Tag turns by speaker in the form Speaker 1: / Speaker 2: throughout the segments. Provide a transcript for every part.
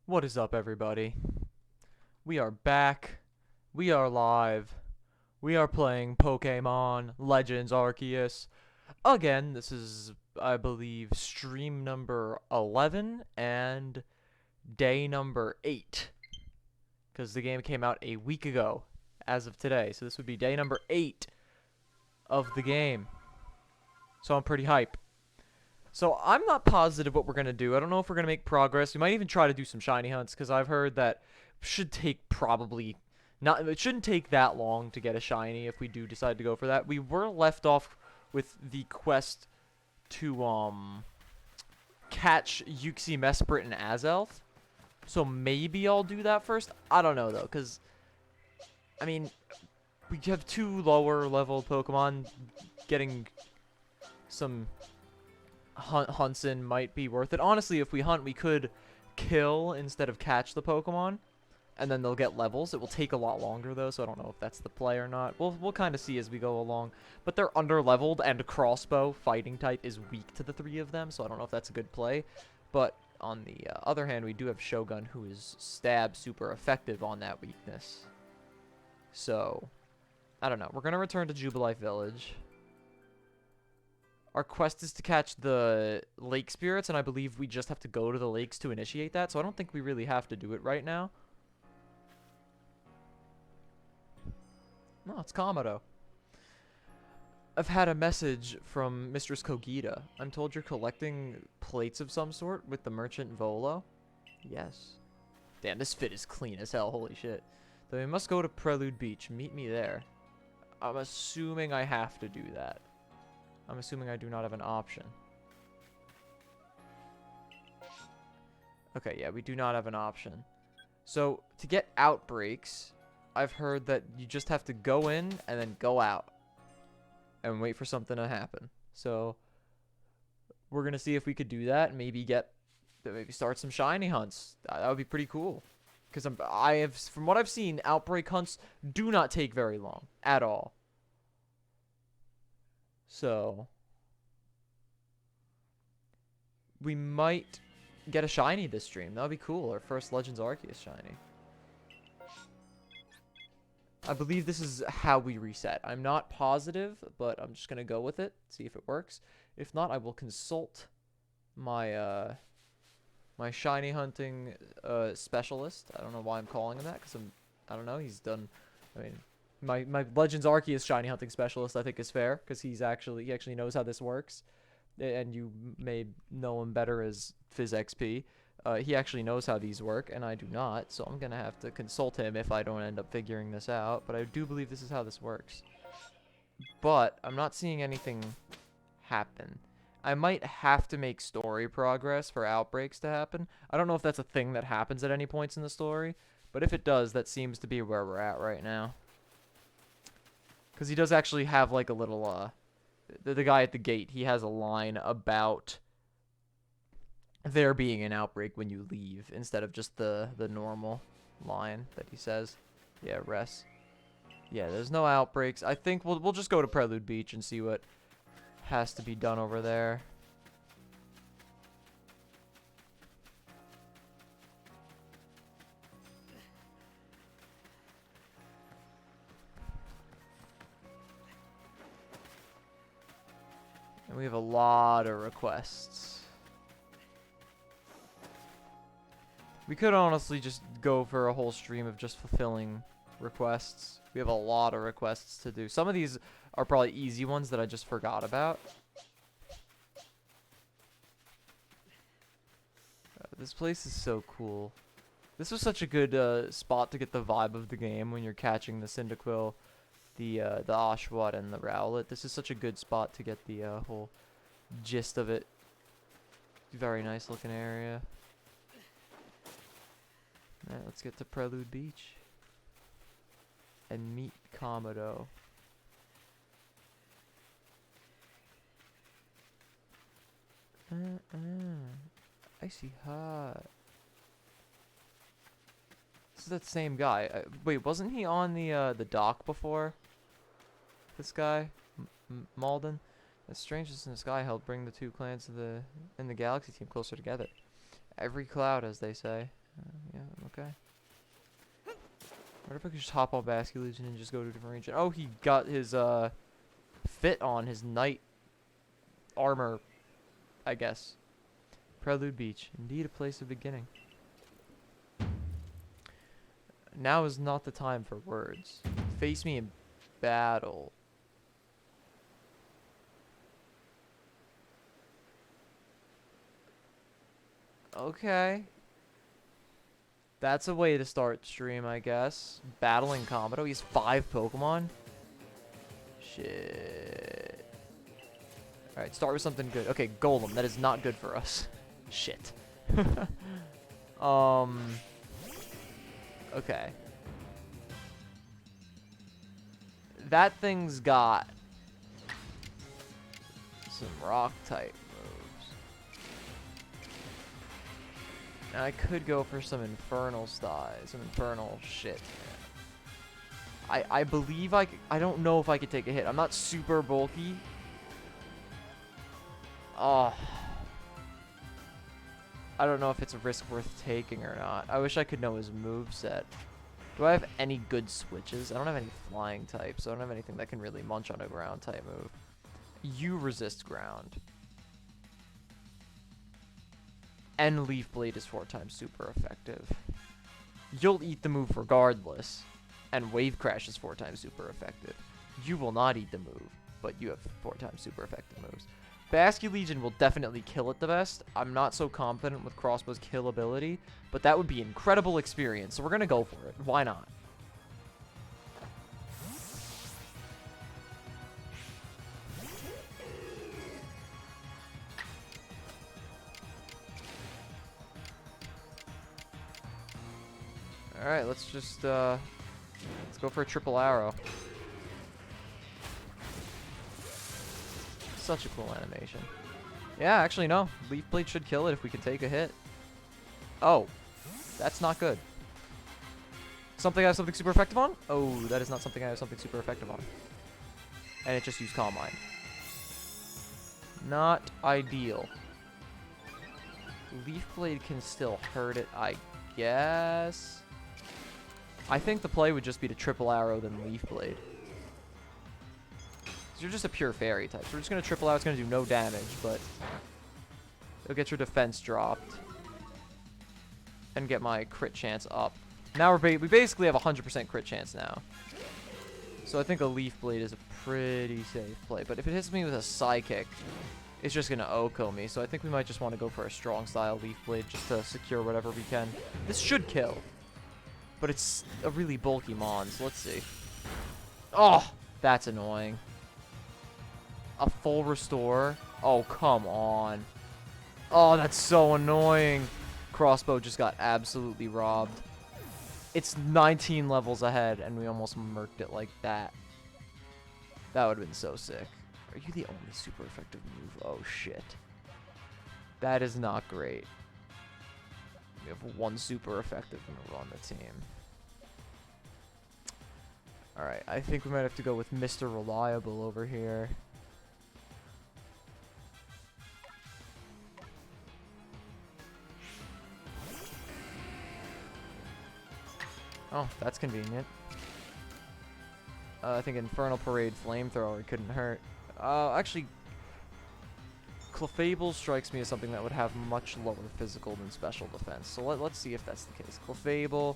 Speaker 1: What is up, everybody? We are back. We are live. We are playing Pokemon Legends Arceus. Again, this is, I believe, stream number 11 and day number 8. Because the game came out a week ago, as of today. So this would be day number 8 of the game. So I'm pretty hype. So I'm not positive what we're going to do. I don't know if we're going to make progress. We might even try to do some shiny hunts because I've heard that should take probably not it shouldn't take that long to get a shiny if we do decide to go for that. We were left off with the quest to catch Uxie, Mesprit, and Azelf. So maybe I'll do that first. I don't know though cuz I mean, we have two lower level Pokemon. Getting some hunts in might be worth it. Honestly, if we hunt, we could kill instead of catch the Pokemon, and then they'll get levels. It will take a lot longer though, so I don't know if that's the play or not. We'll kind of see as we go along. But they're under leveled, and Crossbow fighting type is weak to the three of them, so I don't know if that's a good play. But on the other hand, we do have Shogun, who is stab super effective on that weakness. So I don't know. We're gonna return to Jubilife Village. Our quest is to catch the lake spirits, and I believe we just have to go to the lakes to initiate that, so I don't think we really have to do it right now. No, it's Kamado. I've had a message from Mistress Kogita. I'm told you're collecting plates of some sort with the merchant Volo. Yes. Damn, this fit is clean as hell, holy shit. Then we must go to Prelude Beach. Meet me there. I'm assuming I have to do that. I'm assuming I do not have an option. Okay, yeah, we do not have an option. So, to get Outbreaks, I've heard that you just have to go in and then go out. And wait for something to happen. So, we're going to see if we could do that and maybe start some shiny hunts. That would be pretty cool. Because from what I've seen, Outbreak hunts do not take very long at all. So, we might get a shiny this stream. That would be cool. Our first Legends Arceus shiny. I believe this is how we reset. I'm not positive, but I'm just going to go with it. See if it works. If not, I will consult my my shiny hunting specialist. I don't know why I'm calling him that, because I don't know. He's done. I mean, my Legends Arceus shiny hunting specialist, I think, is fair, because he actually knows how this works, and you may know him better as Phys XP. He actually knows how these work, and I do not, so I'm gonna have to consult him if I don't end up figuring this out. But I do believe this is how this works. But I'm not seeing anything happen. I might have to make story progress for Outbreaks to happen. I don't know if that's a thing that happens at any points in the story, but if it does, that seems to be where we're at right now. Because he does actually have like a little, the guy at the gate, he has a line about there being an outbreak when you leave, instead of just the normal line that he says. Yeah, rest. Yeah, there's no outbreaks. I think we'll just go to Prelude Beach and see what has to be done over there. And we have a lot of requests. We could honestly just go for a whole stream of just fulfilling requests. We have a lot of requests to do. Some of these are probably easy ones that I just forgot about. This place is so cool. This was such a good spot to get the vibe of the game when you're catching the Cyndaquil, the Oshawott, and the Rowlet. This is such a good spot to get the whole gist of it. Very nice looking area. Alright, let's get to Prelude Beach and meet Kamado. Icy hot. This is that same guy. Wait, wasn't he on the dock before? This guy, Malden. The strangeness in the sky helped bring the two clans in the galaxy team closer together. Every cloud, as they say. Yeah, okay. What if I could just hop on Basculegion and just go to a different region? Oh, he got his, fit on, his knight armor, I guess. Prelude Beach. Indeed a place of beginning. Now is not the time for words. Face me in battle. Okay. That's a way to start stream, I guess. Battling combat. Oh, he has 5 Pokemon? Shit. Alright, start with something good. Okay, Golem. That is not good for us. Shit. Okay. That thing's got some rock type moves. And I could go for some infernal styles, some infernal shit. I believe I don't know if I could take a hit. I'm not super bulky. Oh. I don't know if it's a risk worth taking or not. I wish I could know his moveset. Do I have any good switches? I don't have any flying types, so I don't have anything that can really munch on a ground type move. You resist ground. And Leaf Blade is 4 times super effective. You'll eat the move regardless. And Wave Crash is 4 times super effective. You will not eat the move, but you have 4 times super effective moves. Basculegion will definitely kill it the best. I'm not so confident with Crossbow's kill ability, but that would be incredible experience, so we're going to go for it. Why not? Alright, let's just, let's go for a triple arrow. Such a cool animation. Yeah, actually, no. Leaf Blade should kill it if we can take a hit. Oh, that's not good. Something I have something super effective on? Oh, that is not something I have something super effective on. And it just used Calm Mind. Not ideal. Leaf Blade can still hurt it, I guess. I think the play would just be to triple arrow then Leaf Blade. You're just a pure fairy type. So we're just going to triple out. It's going to do no damage, but it'll get your defense dropped. And get my crit chance up. Now we basically have a 100% crit chance now. So I think a Leaf Blade is a pretty safe play. But if it hits me with a Psychic, it's just going to Oko me. So I think we might just want to go for a strong style Leaf Blade just to secure whatever we can. This should kill. But it's a really bulky mon, so let's see. Oh, that's annoying. A full restore? Oh, come on. Oh, that's so annoying. Crossbow just got absolutely robbed. It's 19 levels ahead, and we almost murked it like that. That would have been so sick. Are you the only super effective move? Oh, shit. That is not great. We have 1 super effective move on the team. Alright, I think we might have to go with Mr. Reliable over here. Oh, that's convenient. I think Infernal Parade Flamethrower couldn't hurt. Actually, Clefable strikes me as something that would have much lower physical than special defense. So let's see if that's the case. Clefable,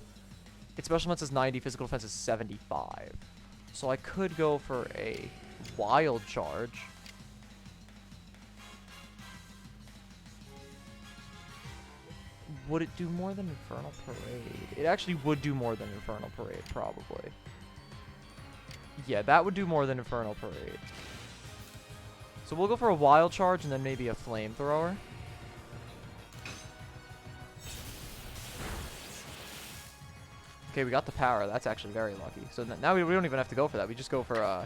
Speaker 1: its special defense is 90, physical defense is 75. So I could go for a Wild Charge. Would it do more than Infernal Parade? It actually would do more than Infernal Parade, probably. Yeah, that would do more than Infernal Parade. So we'll go for a Wild Charge and then maybe a Flamethrower. Okay, we got the power. That's actually very lucky. So now we don't even have to go for that. We just go for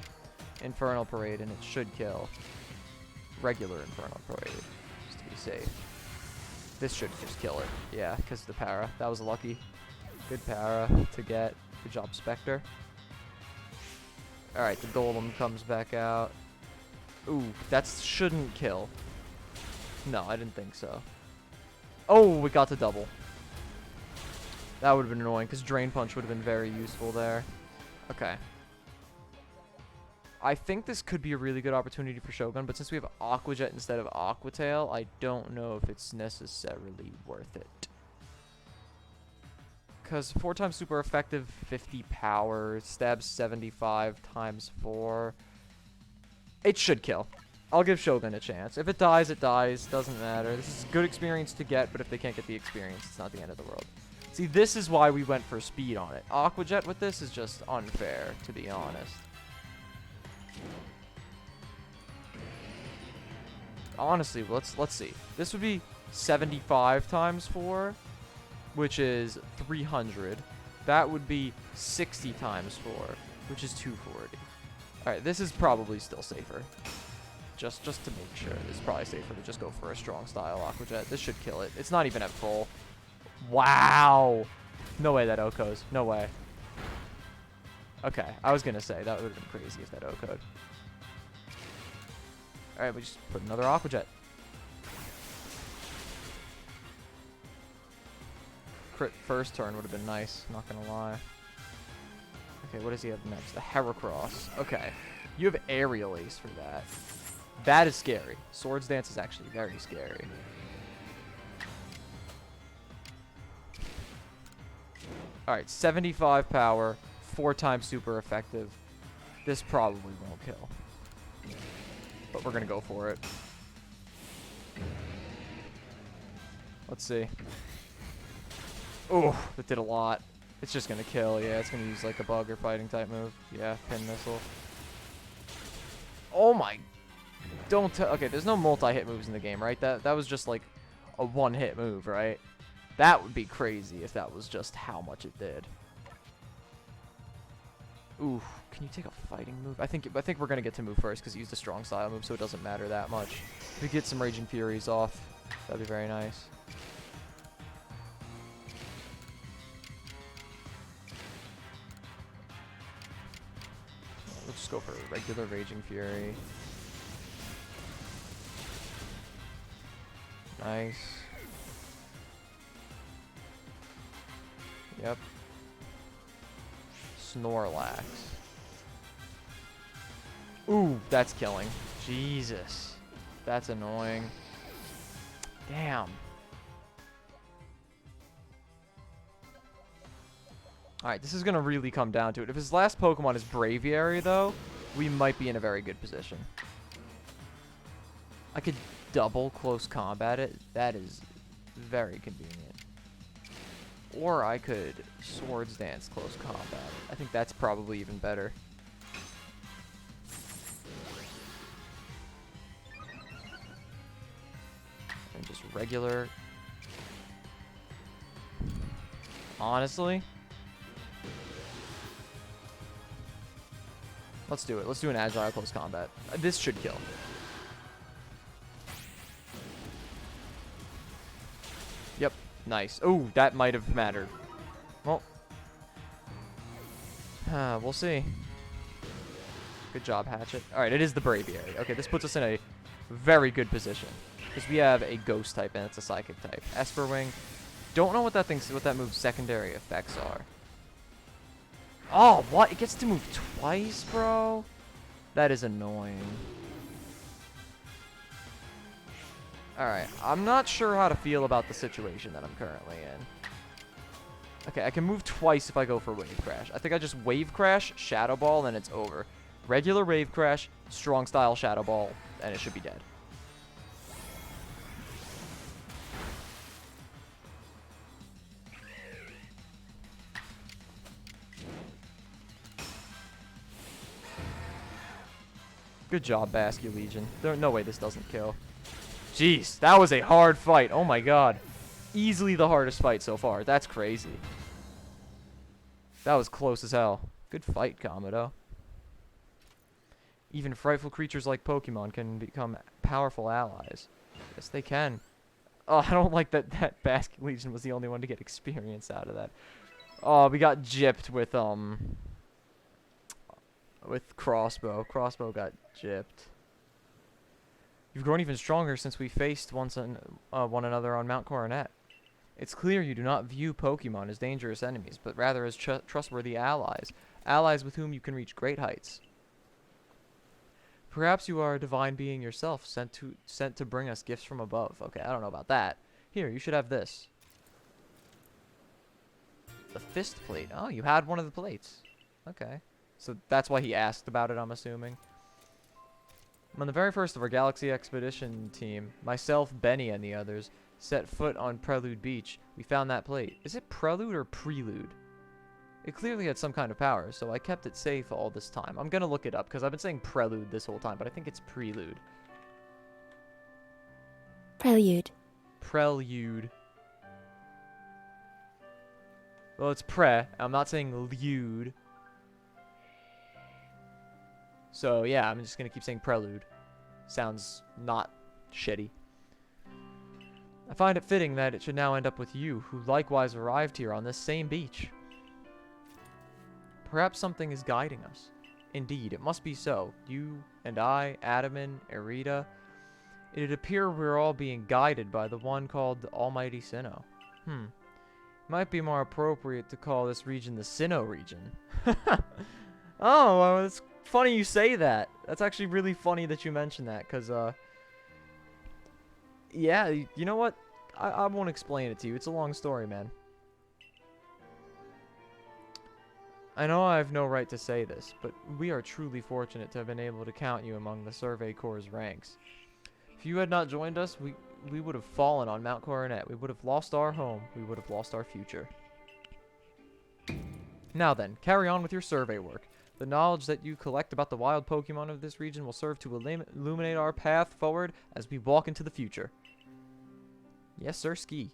Speaker 1: Infernal Parade and it should kill. Regular Infernal Parade, just to be safe. This should just kill it. Yeah, because of the para. That was lucky. Good para to get. Good job, Spectre. Alright, the Golem comes back out. Ooh, that shouldn't kill. No, I didn't think so. Oh, we got the double. That would have been annoying, because Drain Punch would have been very useful there. Okay. I think this could be a really good opportunity for Shogun, but since we have Aqua Jet instead of Aqua Tail, I don't know if it's necessarily worth it. Because 4 times super effective, 50 power, stabs 75 times 4. It should kill. I'll give Shogun a chance. If it dies, it dies. Doesn't matter. This is good experience to get, but if they can't get the experience, it's not the end of the world. See, this is why we went for speed on it. Aqua Jet with this is just unfair, to be honest. Honestly, let's see. This would be 75 times 4, which is 300. That would be 60 times 4, which is 240. Alright, this is probably still safer. Just to make sure. It's probably safer to just go for a strong style Aqua Jet. This should kill it. It's not even at full. Wow! No way that OHKOs. No way. Okay, I was gonna say, that would have been crazy if that OHKO'd. Alright, we just put another Aqua Jet. Crit first turn would have been nice, not gonna lie. Okay, what does he have next? The Heracross. Okay, you have Aerial Ace for that. That is scary. Swords Dance is actually very scary. Alright, 75 power, 4 times super effective. This probably won't kill. But we're going to go for it. Let's see. Oh, that did a lot. It's just going to kill. Yeah, it's going to use like a bug or fighting type move. Yeah, pin missile. Oh my. Don't okay, there's no multi-hit moves in the game, right? That was just like a one-hit move, right? That would be crazy if that was just how much it did. Ooh, can you take a fighting move? I think we're gonna get to move first because he used a strong style move, so it doesn't matter that much. If we get some Raging Furies off, that'd be very nice. Let's just go for a regular Raging Fury. Nice. Yep. Snorlax. Ooh, that's killing. Jesus. That's annoying. Damn. Alright, this is going to really come down to it. If his last Pokemon is Braviary, though, we might be in a very good position. I could double close combat it. That is very convenient. Or I could Swords Dance close combat. I think that's probably even better. And just regular. Honestly. Let's do it. Let's do an agile close combat. This should kill. Yep. Nice. Oh, that might have mattered. Well. We'll see. Good job, Hatchet. Alright, it is the Braviary. Okay, this puts us in a very good position. Because we have a Ghost type and it's a Psychic type. Esper Wing. Don't know what that move's secondary effects are. Oh, what? It gets to move twice, bro? That is annoying. Alright, I'm not sure how to feel about the situation that I'm currently in. Okay, I can move twice if I go for Wave Crash. I think I just Wave Crash, Shadow Ball, and it's over. Regular Wave Crash, Strong Style Shadow Ball, and it should be dead. Good job, Basculegion. There's no way this doesn't kill. Jeez, that was a hard fight. Oh my god. Easily the hardest fight so far. That's crazy. That was close as hell. Good fight, Komodo. Even frightful creatures like Pokemon can become powerful allies. Yes, they can. Oh, I don't like that Basculegion was the only one to get experience out of that. Oh, we got gypped with Crossbow. Crossbow got gypped. You've grown even stronger since we faced one another on Mount Coronet. It's clear you do not view Pokemon as dangerous enemies, but rather as trustworthy allies. Allies with whom you can reach great heights. Perhaps you are a divine being yourself, sent to bring us gifts from above. Okay, I don't know about that. Here, you should have this. The fist plate. Oh, you had one of the plates. Okay. So that's why he asked about it, I'm assuming. On the very first of our Galaxy Expedition team, myself, Benny, and the others set foot on Prelude Beach. We found that plate. Is it Prelude or Prelude? It clearly had some kind of power, so I kept it safe all this time. I'm gonna look it up, because I've been saying Prelude this whole time, but I think it's Prelude.
Speaker 2: Prelude.
Speaker 1: Prelude. Well, it's pre. I'm not saying lude. So, yeah, I'm just gonna keep saying Prelude. Sounds not shitty. I find it fitting that it should now end up with you, who likewise arrived here on this same beach. Perhaps something is guiding us. Indeed, it must be so. You and I, Adaman, Erita. It'd appear we're all being guided by the one called the Almighty Sinnoh. Might be more appropriate to call this region the Sinnoh region. Oh, well, it's funny you say that. That's actually really funny that you mentioned that, because, yeah, you know what? I won't explain it to you. It's a long story, man. I know I have no right to say this, but we are truly fortunate to have been able to count you among the Survey Corps' ranks. If you had not joined us, we would have fallen on Mount Coronet. We would have lost our home. We would have lost our future. Now then, carry on with your survey work. The knowledge that you collect about the wild Pokemon of this region will serve to illuminate our path forward as we walk into the future. Yes, sir, ski.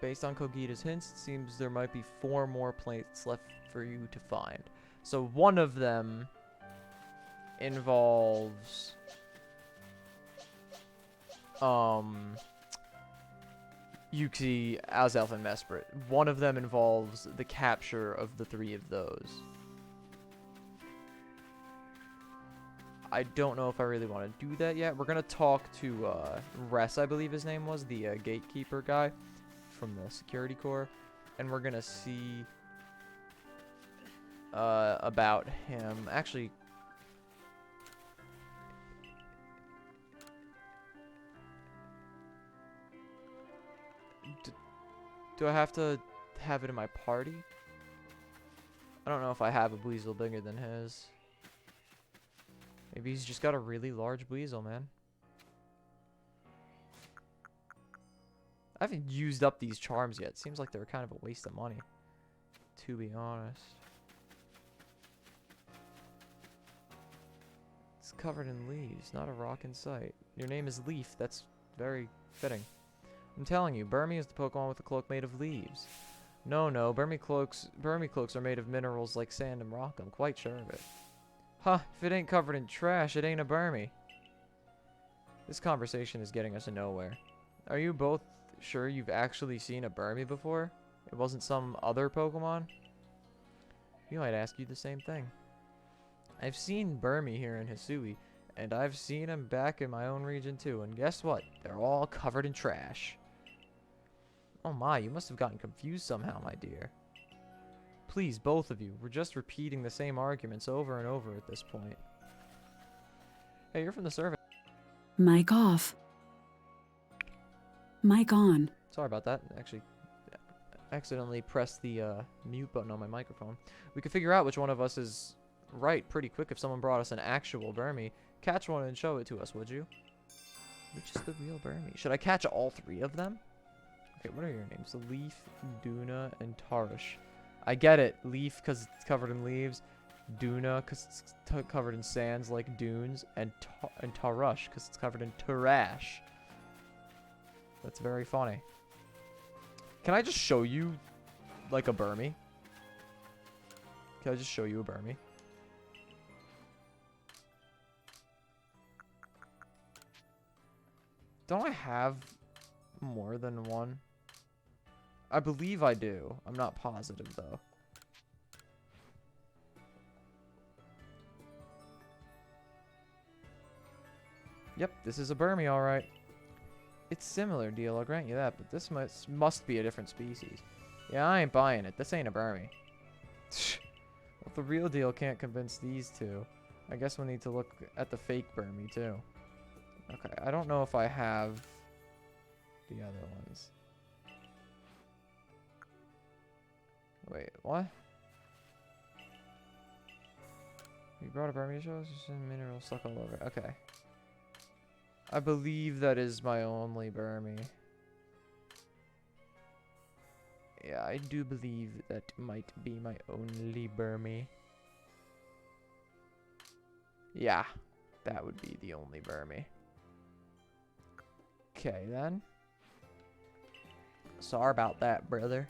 Speaker 1: Based on Kogita's hints, it seems there might be 4 more plates left for you to find. So one of them involves Yuki, Azelf, and Mesprit. One of them involves the capture of the 3 of those. I don't know if I really want to do that yet. We're going to talk to Ress, I believe his name was, the gatekeeper guy from the security corps, and we're going to see about him. Actually, do I have to have it in my party? I don't know if I have a Weasel bigger than his. Maybe he's just got a really large Weasel, man. I haven't used up these charms yet. Seems like they're kind of a waste of money, to be honest. It's covered in leaves, not a rock in sight. Your name is Leaf. That's very fitting. I'm telling you, Burmy is the Pokemon with a cloak made of leaves. No, Burmy cloaks are made of minerals like sand and rock. I'm quite sure of it. Huh, if it ain't covered in trash, it ain't a Burmy. This conversation is getting us nowhere. Are you both sure you've actually seen a Burmy before? It wasn't some other Pokemon? We might ask you the same thing. I've seen Burmy here in Hisui, and I've seen him back in my own region too, and guess what? They're all covered in trash. Oh my, you must have gotten confused somehow, my dear. Please, both of you, we're just repeating the same arguments over and over at this point. Hey, you're from the survey.
Speaker 2: Mic off. Mic on.
Speaker 1: Sorry about that. Actually, accidentally pressed the mute button on my microphone. We could figure out which one of us is right pretty quick if someone brought us an actual Burmy. Catch one and show it to us, would you? Which is the real Burmy? Should I catch all 3 of them? Okay, what are your names? Leaf, Duna, and Tarish. I get it. Leaf because it's covered in leaves. Duna because it's covered in sands like dunes. And Tarush because it's covered in trash. That's very funny. Can I just show you, like, a Burmy? Can I just show you a Burmy? Don't I have more than one? I believe I do. I'm not positive, though. Yep, this is a Burmy, alright. It's similar deal, I'll grant you that, but this must be a different species. Yeah, I ain't buying it. This ain't a Burmy. Well, the real deal can't convince these two. I guess we need to look at the fake Burmy, too. Okay, I don't know if I have the other ones. Wait, what? You brought a Burmy to show us? Just minerals stuck all over. Okay. I believe that is my only Burmy. Yeah, I do believe that might be my only Burmy. Yeah, that would be the only Burmy. Okay, then. Sorry about that, brother.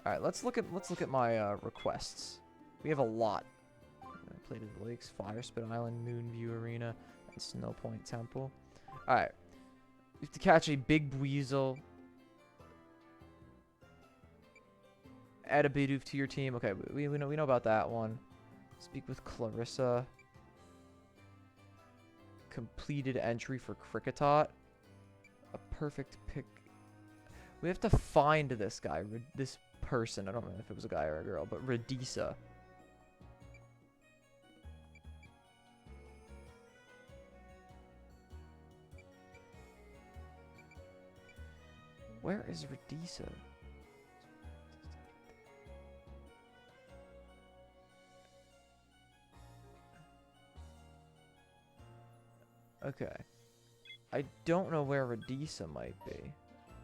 Speaker 1: All right, let's look at my requests. We have a lot. Plated Lakes, Fire Spit Island, Moonview Arena, and Snow Point Temple. All right, we have to catch a big weasel. Add a Bidoof to your team. Okay, we know about that one. Speak with Clarissa. Completed entry for Cricketot. A perfect pick. We have to find this guy, this person. I don't know if it was a guy or a girl, but Radisa. Where is Radisa? Okay. I don't know where Radisa might be.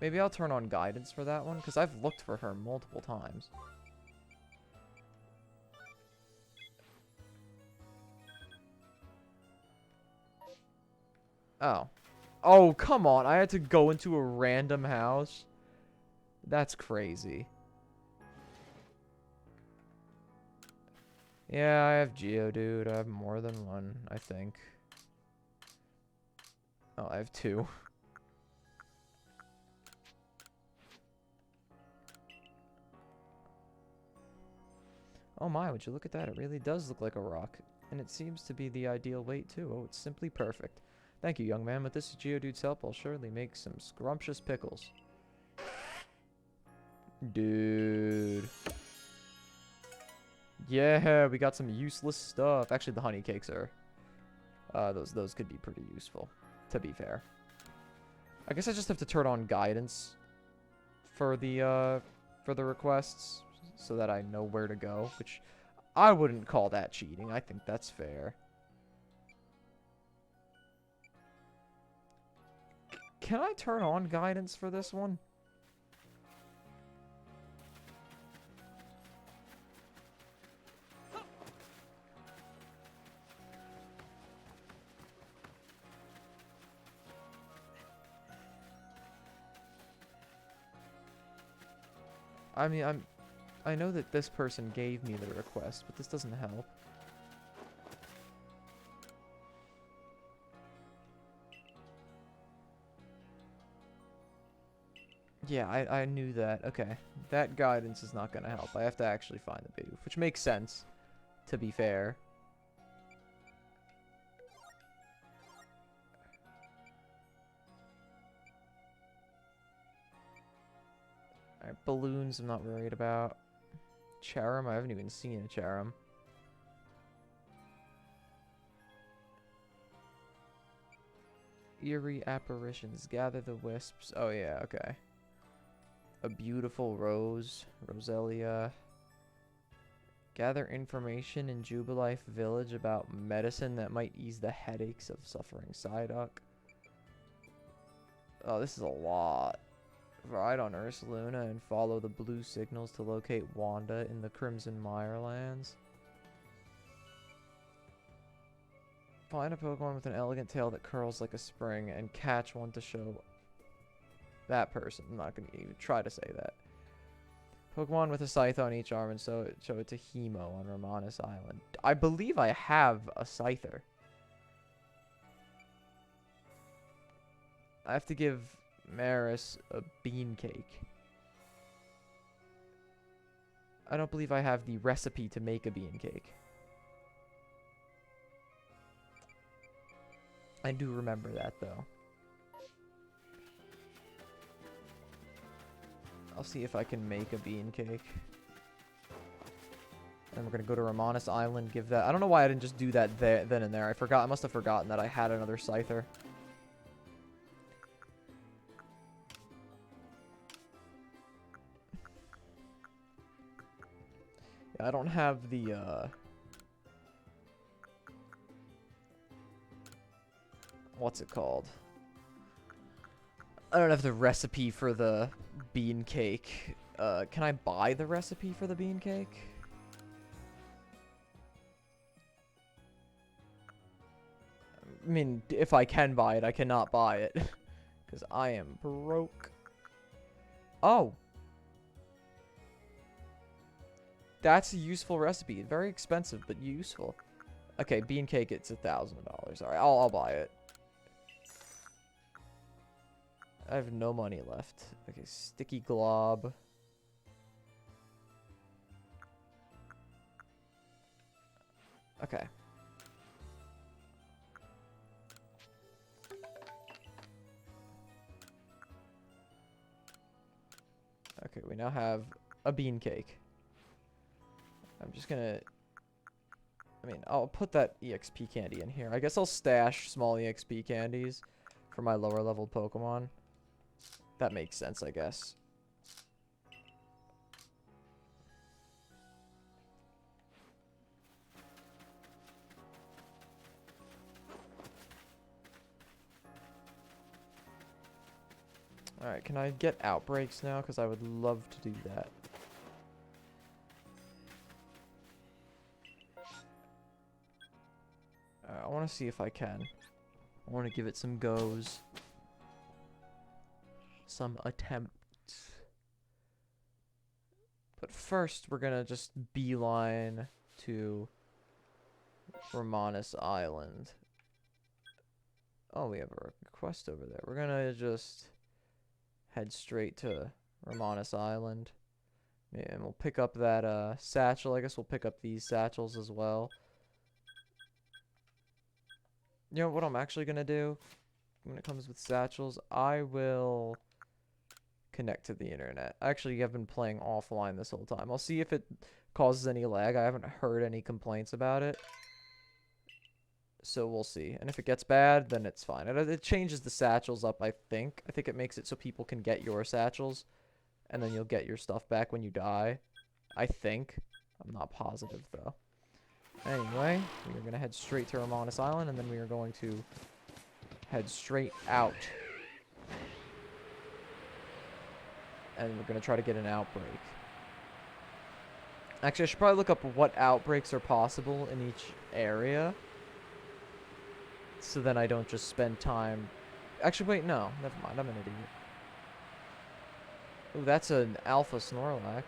Speaker 1: Maybe I'll turn on guidance for that one, because I've looked for her multiple times. Oh. Oh, come on. I had to go into a random house. That's crazy. Yeah, I have Geodude. I have more than one, I think. Oh, I have two. Oh my, would you look at that? It really does look like a rock. And it seems to be the ideal weight, too. Oh, it's simply perfect. Thank you, young man. With this Geodude's help, I'll surely make some scrumptious pickles. Dude. Yeah, we got some useless stuff. Actually, the honey cakes are... those could be pretty useful, to be fair. I guess I just have to turn on guidance for the requests so that I know where to go, which I wouldn't call that cheating. I think that's fair. Can I turn on guidance for this one? I mean, I know that this person gave me the request, but this doesn't help. Yeah, I knew that. Okay. That guidance is not going to help. I have to actually find the Bidoof, which makes sense, to be fair. Alright, balloons I'm not worried about. Charum, I haven't even seen a Charum. Eerie apparitions, gather the wisps. Oh yeah, okay. A beautiful rose, Roselia. Gather information in Jubilife Village about medicine that might ease the headaches of suffering Psyduck. Oh, this is a lot. Ride on Ursaluna and follow the blue signals to locate Wanda in the Crimson Mirelands. Find a Pokemon with an elegant tail that curls like a spring and catch one to show that person. I'm not going to even try to say that. Pokemon with a scythe on each arm and show it to Hemo on Romanus Island. I believe I have a Scyther. I have to give Maris a bean cake. I don't believe I have the recipe to make a bean cake. I do remember that, though. I'll see if I can make a bean cake. And we're gonna go to Romanus Island, give that... I don't know why I didn't just do that then and there. I forgot. I must have forgotten that I had another Scyther. Yeah, I don't have the, what's it called? I don't have the recipe for the bean cake. Can I buy the recipe for the bean cake? I mean, if I can buy it, I cannot buy it. Because I am broke. Oh! That's a useful recipe. Very expensive, but useful. Okay, bean cake, it's $1,000. Alright, I'll buy it. I have no money left. Okay, sticky glob. Okay. Okay, we now have a bean cake. I'm just gonna... I mean, I'll put that EXP candy in here. I guess I'll stash small EXP candies for my lower level Pokemon. That makes sense, I guess. Alright, can I get Outbreaks now? Because I would love to do that. I want to see if I can. I want to give it some goes. Some attempts. But first, we're going to just beeline to Romanus Island. Oh, we have a quest over there. We're going to just head straight to Romanus Island. And we'll pick up that satchel. I guess we'll pick up these satchels as well. You know what I'm actually going to do? When it comes with satchels, I will connect to the internet. Actually, I've been playing offline this whole time. I'll see if it causes any lag. I haven't heard any complaints about it. So we'll see. And if it gets bad, then it's fine. It changes the satchels up, I think. I think it makes it so people can get your satchels. And then you'll get your stuff back when you die. I think. I'm not positive, though. Anyway, we are going to head straight to Romanus Island, and then we are going to head straight out. And we're going to try to get an outbreak. Actually, I should probably look up what outbreaks are possible in each area. So then I don't just spend time... Actually, wait, no. Never mind, I'm an idiot. Ooh, that's an Alpha Snorlax.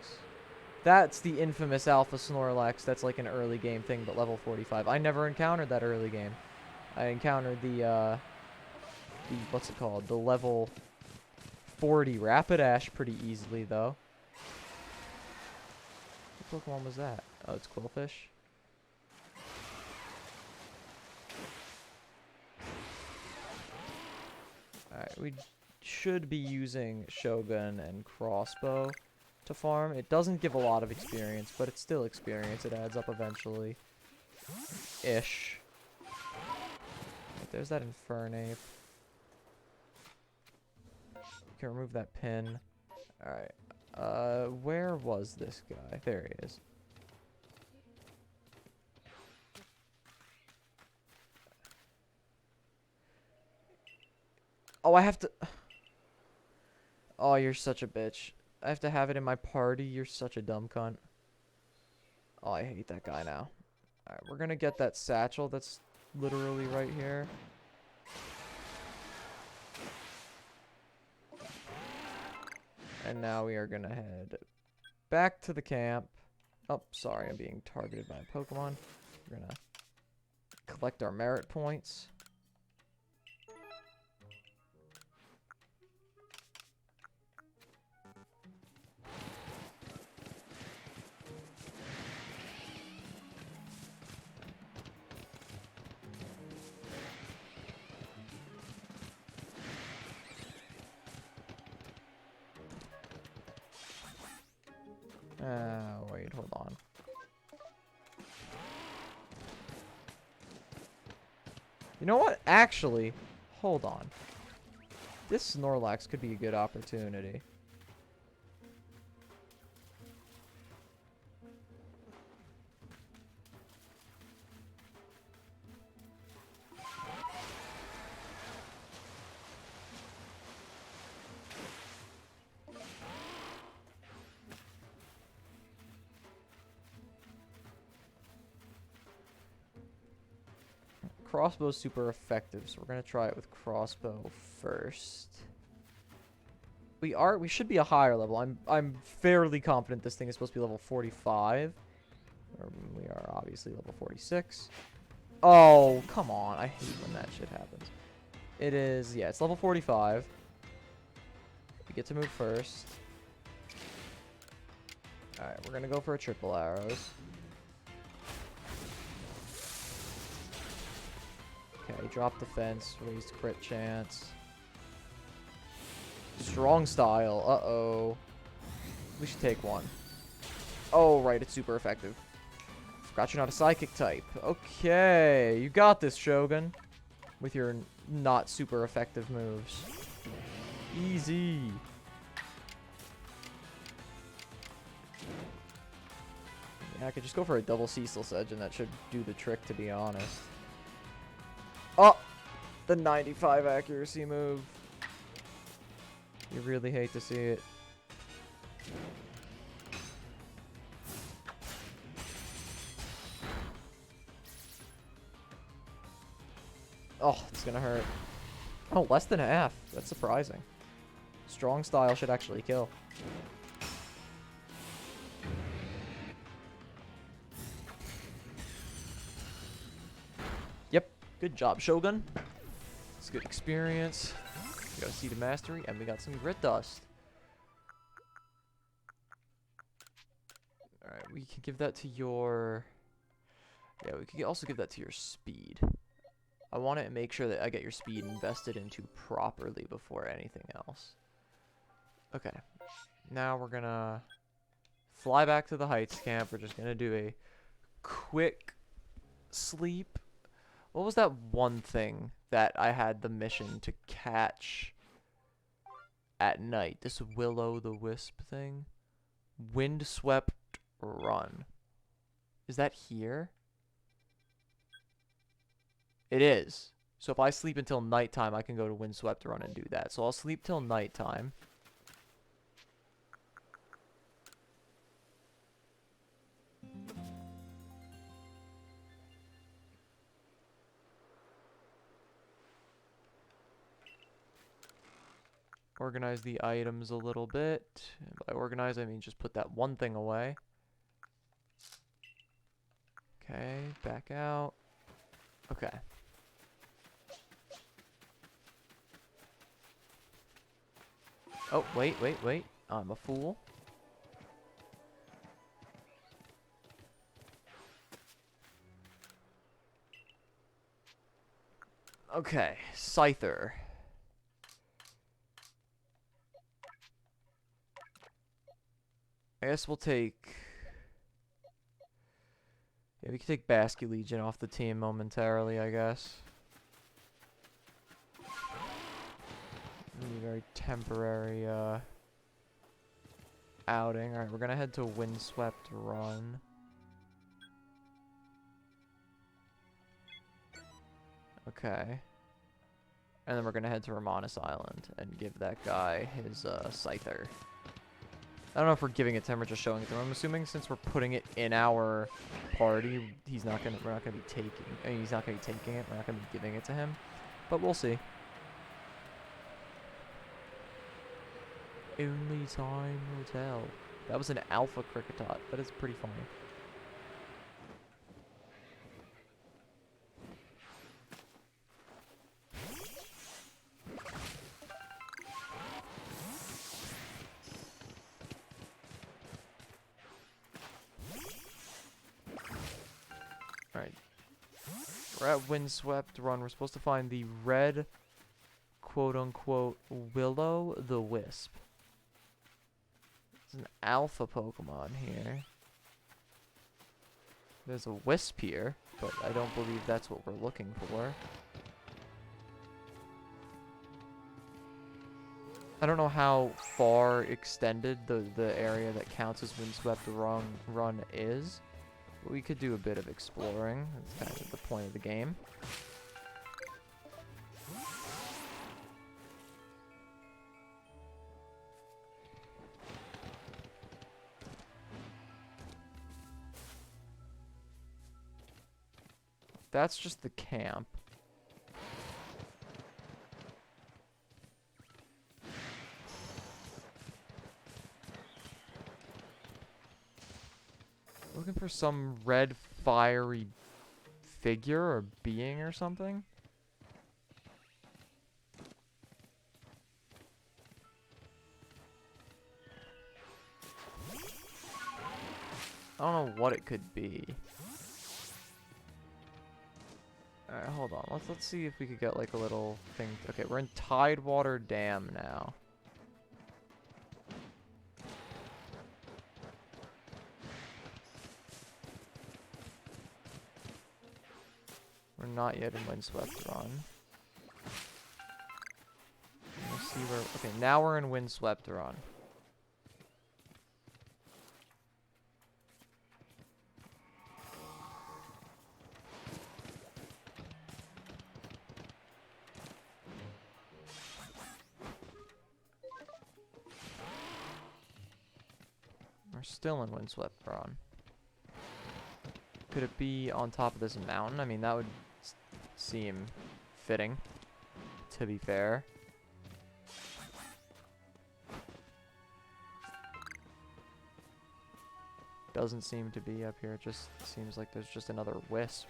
Speaker 1: That's the infamous Alpha Snorlax. That's like an early game thing, but level 45. I never encountered that early game. I encountered the what's it called? The level 40 Rapidash pretty easily, though. What Pokemon was that? Oh, it's Quillfish. Alright, we should be using Shogun and Crossbow to farm. It doesn't give a lot of experience, but it's still experience. It adds up eventually. Ish. Right, there's that Infernape. You can remove that pin. Alright. Where was this guy? There he is. Oh, I have to... Oh, you're such a bitch. I have to have it in my party. You're such a dumb cunt. Oh, I hate that guy now. Alright, we're gonna get that satchel that's literally right here. And now we are gonna head back to the camp. Oh, sorry, I'm being targeted by a Pokemon. We're gonna collect our merit points. Wait, hold on. You know what? Actually, hold on. This Snorlax could be a good opportunity. Crossbow's super effective, so we're gonna try it with crossbow first. We should be a higher level. I'm fairly confident this thing is supposed to be level 45. We are obviously level 46. Oh, come on. I hate when that shit happens. It is, yeah, it's level 45. We get to move first. Alright, we're gonna go for a triple arrows. Okay, drop defense, raised crit chance. Strong style, uh-oh. We should take one. Oh, right, it's super effective. Forgot you're not a psychic type. Okay, you got this, Shogun. With your not super effective moves. Easy. Yeah, I could just go for a double Cecil Sedge and that should do the trick, to be honest. Oh! The 95 accuracy move. You really hate to see it. Oh, it's gonna hurt. Oh, less than half. That's surprising. Strong style should actually kill. Yep. Good job, Shogun. It's good experience. We got a Seed of Mastery, and we got some Grit Dust. Alright, we can give that to your... Yeah, we could also give that to your speed. I want to make sure that I get your speed invested into properly before anything else. Okay. Now we're gonna fly back to the Heights camp. We're just gonna do a quick sleep. What was that one thing that I had the mission to catch at night? This Will-O-the-Wisp thing? Windswept Run. Is that here? It is. So if I sleep until nighttime, I can go to Windswept Run and do that. So I'll sleep till nighttime. Organize the items a little bit. And by organize, I mean just put that one thing away. Okay, back out. Okay. Oh, wait. I'm a fool. Okay, Scyther. I guess we'll take... Yeah, we can take Basculegion off the team momentarily, I guess. Be a very temporary outing. Alright, we're gonna head to Windswept Run. Okay. And then we're gonna head to Romanus Island and give that guy his Scyther. I don't know if we're giving it to him or just showing it to him. I'm assuming since we're putting it in our party, we're not gonna be taking. I mean, he's not gonna be taking it. We're not gonna be giving it to him, but we'll see. Only time will tell. That was an alpha Cricketot. That is pretty funny. Alright. We're at Windswept Run. We're supposed to find the red, quote-unquote, Will-O-the-Wisp. There's an alpha Pokemon here. There's a Wisp here, but I don't believe that's what we're looking for. I don't know how far extended the area that counts as Windswept Run is, but we could do a bit of exploring. That's kind of the point of the game. That's just the camp. Looking for some red fiery figure or being or something. I don't know what it could be. Alright, hold on. Let's see if we could get like a little thing. Okay, we're in Tidewater Dam now. We're not yet in Windswept Run. Let's see where. Okay, now we're in Windswept Run. We're still in Windswept Run. Could it be on top of this mountain? I mean, that would seem fitting, to be fair. Doesn't seem to be up here. It just seems like there's just another wisp.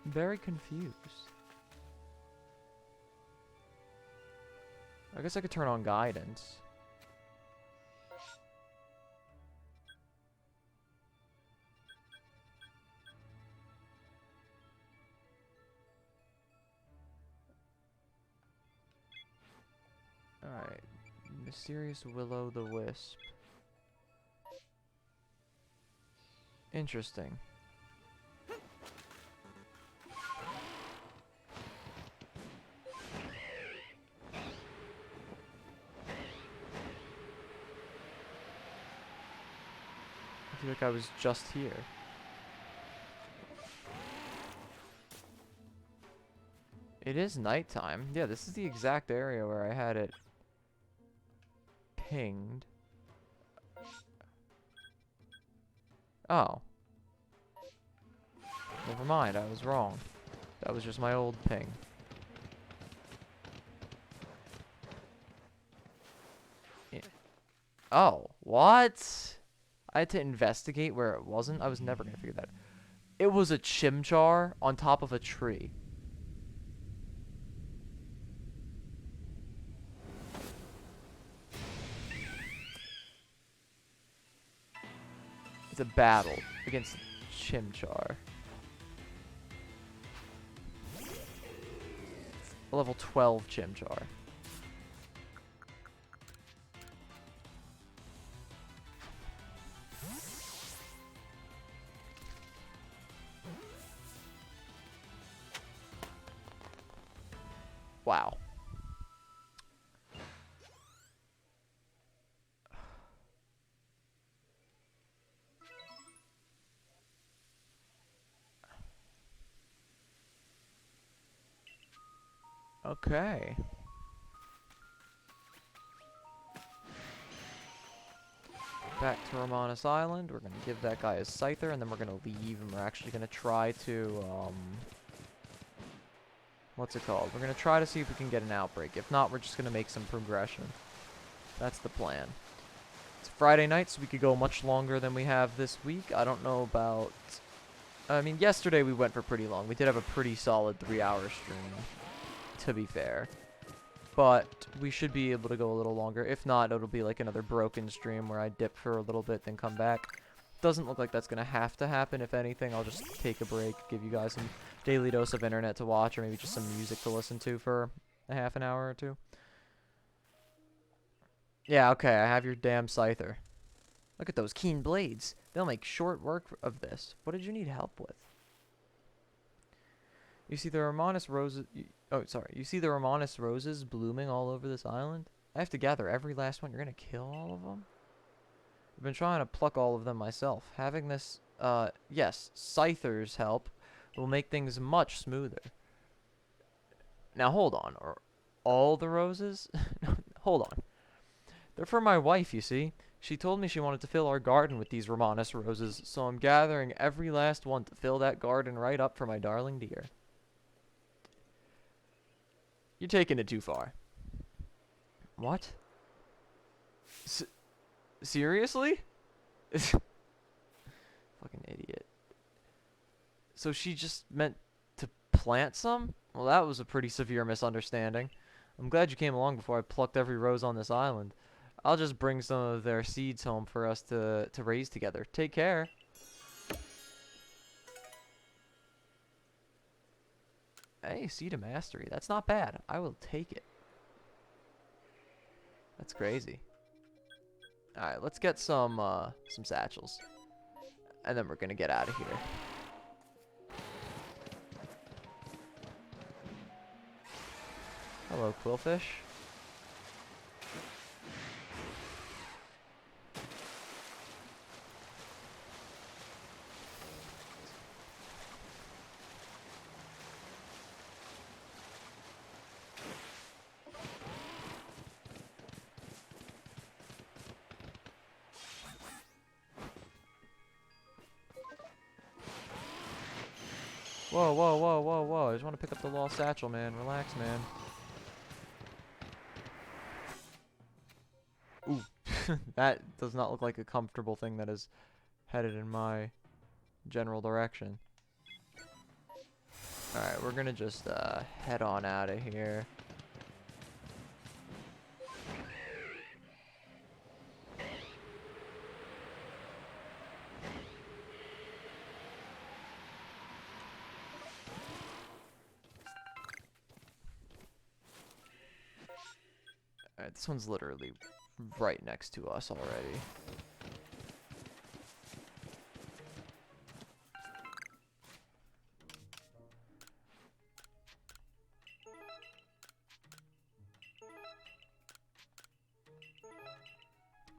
Speaker 1: Very confused. I guess I could turn on guidance. Alright. Mysterious Will-O-the-Wisp. Interesting. I feel like I was just here. It is nighttime. Yeah, this is the exact area where I had it pinged. Oh. Never mind, I was wrong. That was just my old ping. Oh, what? I had to investigate where it wasn't. I was never going to figure that out. It was a Chimchar on top of a tree. It's a battle against Chimchar. A level 12 Chimchar. Wow. Okay. Back to Romanus Island. We're going to give that guy a Scyther, and then we're going to leave, and we're actually going to try to, what's it called? We're going to try to see if we can get an outbreak. If not, we're just going to make some progression. That's the plan. It's Friday night, so we could go much longer than we have this week. I don't know about... I mean, yesterday we went for pretty long. We did have a pretty solid 3-hour stream, to be fair. but we should be able to go a little longer. If not, it'll be like another broken stream where I dip for a little bit, then come back. Doesn't look like that's going to have to happen. If anything, I'll just take a break, give you guys some daily dose of internet to watch, or maybe just some music to listen to for a half an hour or two. Yeah, okay, I have your damn scyther. Look at those keen blades. They'll make short work of this. What did you need help with? You see the Romanus roses... You see the Romanus roses blooming all over this island? I have to gather every last one. You're going to kill all of them? I've been trying to pluck all of them myself. Having this, yes, Scyther's help will make things much smoother. Now, hold on. Are all the roses? Hold on. They're for my wife, you see. She told me she wanted to fill our garden with these Romanus roses, so I'm gathering every last one to fill that garden right up for my darling dear. You're taking it too far. What? Seriously? Fucking idiot. So she just meant to plant some? Well, that was a pretty severe misunderstanding. I'm glad you came along before I plucked every rose on this island. I'll just bring some of their seeds home for us to raise together. Take care. Hey, Seed of Mastery. That's not bad. I will take it. That's crazy. Alright, let's get some satchels. And then we're gonna get out of here. Hello, Quillfish. Whoa, whoa, whoa, whoa, whoa. I just want to pick up the lost satchel, man. Relax, man. Ooh. That does not look like a comfortable thing that is headed in my general direction. Alright, we're gonna just head on out of here. Alright, this one's literally right next to us already.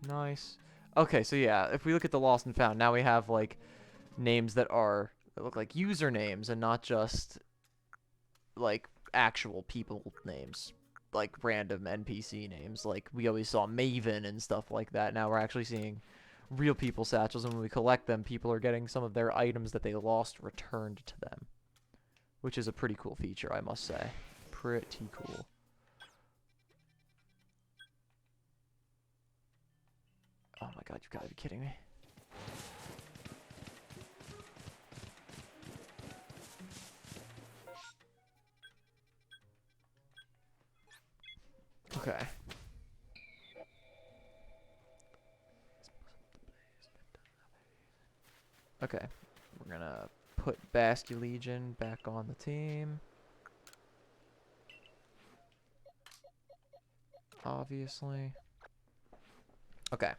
Speaker 1: Nice. Okay, so yeah, if we look at the lost and found, now we have like names that look like usernames and not just like actual people names, like random NPC names. Like we always saw Maven and stuff like that. Now we're actually seeing real people satchels, and when we collect them, people are getting some of their items that they lost returned to them, which is a pretty cool feature, I must say. Pretty cool. Oh my god, you've got to be kidding me. Okay. Okay. We're gonna put Basculegion back on the team. Obviously. Okay.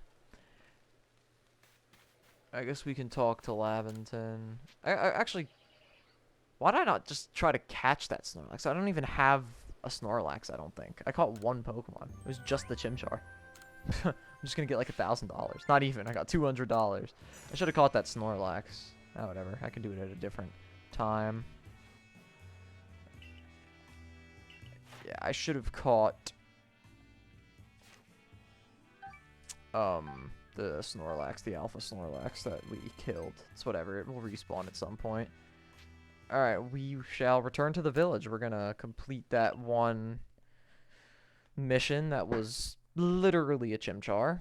Speaker 1: I guess we can talk to Laventon. I actually... Why did I not just try to catch that Snorlax? I don't even have a Snorlax, I don't think. I caught one Pokemon. It was just the Chimchar. I'm just gonna get like $1,000. Not even. I got $200. I should have caught that Snorlax. Oh, whatever. I can do it at a different time. Yeah, I should have caught... the Snorlax, the Alpha Snorlax that we killed. It's whatever. It will respawn at some point. Alright, we shall return to the village. We're gonna complete that one mission that was literally a Chimchar.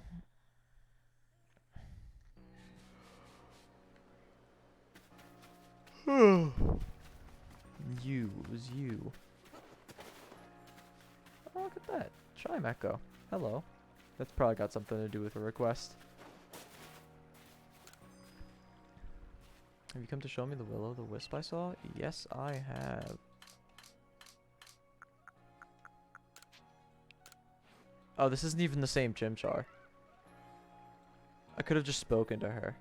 Speaker 1: You, it was you. look at that. Chimecho. Hello. That's probably got something to do with a request. Have you come to show me the will-o'-the-wisp I saw? Yes, I have. Oh, this isn't even the same Chimchar. I could have just spoken to her.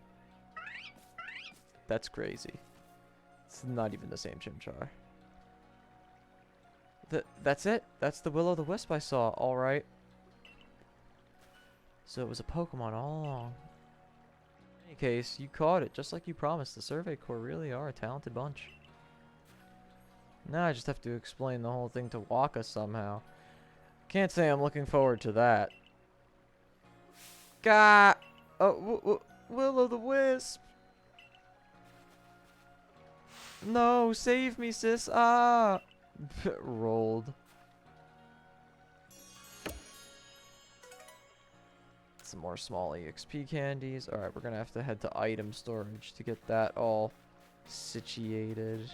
Speaker 1: That's crazy. It's not even the same Chimchar. That's it. That's the will-o'-the-wisp I saw. Alright. So it was a Pokemon all along. In any case, you caught it, just like you promised. The Survey Corps really are a talented bunch. Now I just have to explain the whole thing to Waka somehow. Can't say I'm looking forward to that. Gah! Oh, will-o'-the-wisp! No, save me, sis! Ah! Rolled. Some more small EXP candies. Alright, we're gonna have to head to item storage to get that all situated.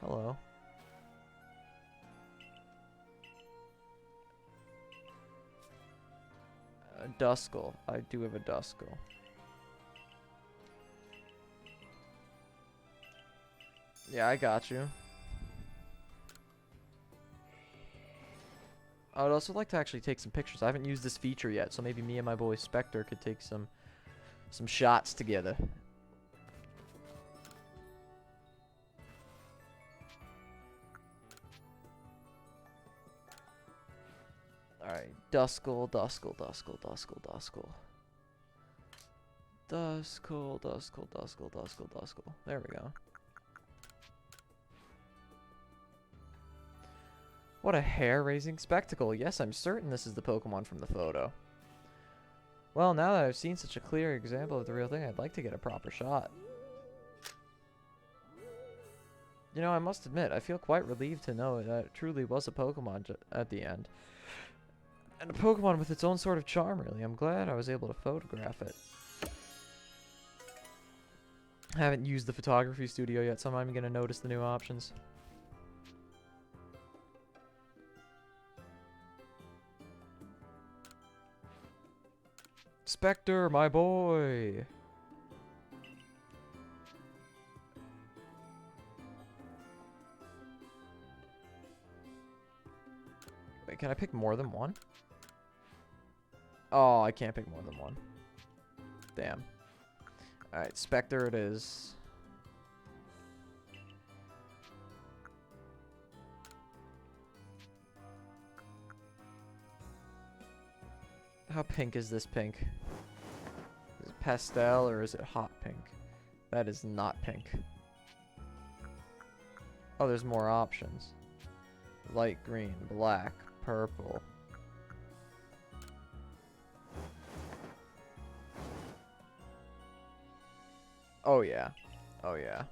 Speaker 1: Hello. A Duskull. I do have a Duskull. Yeah, I got you. I would also like to actually take some pictures. I haven't used this feature yet, so maybe me and my boy Spectre could take some shots together. Alright, Duskull, Duskull, Duskull, Duskull, Duskull. Duskull, Duskull, Duskull, Duskull, Duskull. There we go. What a hair-raising spectacle. Yes, I'm certain this is the Pokemon from the photo. Well, now that I've seen such a clear example of the real thing, I'd like to get a proper shot. You know, I must admit, I feel quite relieved to know that it truly was a Pokemon at the end. And a Pokemon with its own sort of charm, really. I'm glad I was able to photograph it. I haven't used the photography studio yet, so I'm going to notice the new options. Spectre, my boy! Wait, can I pick more than one? Oh, I can't pick more than one. Damn. Alright, Spectre it is. How pink is this pink? Is it pastel or is it hot pink? That is not pink. Oh, there's more options. Light green, black, purple. Oh yeah. Oh yeah.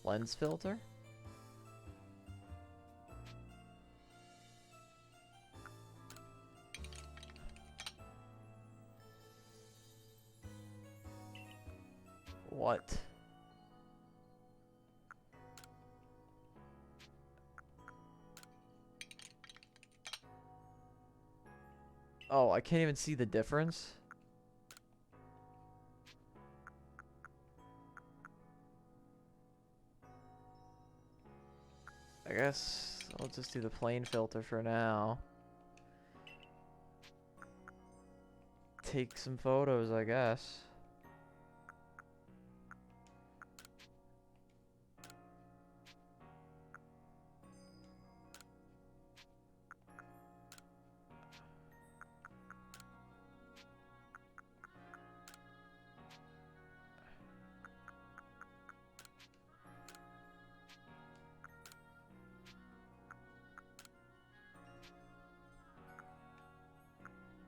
Speaker 1: Lens filter? What? Oh, I can't even see the difference. I guess I'll just do the plain filter for now. Take some photos, I guess.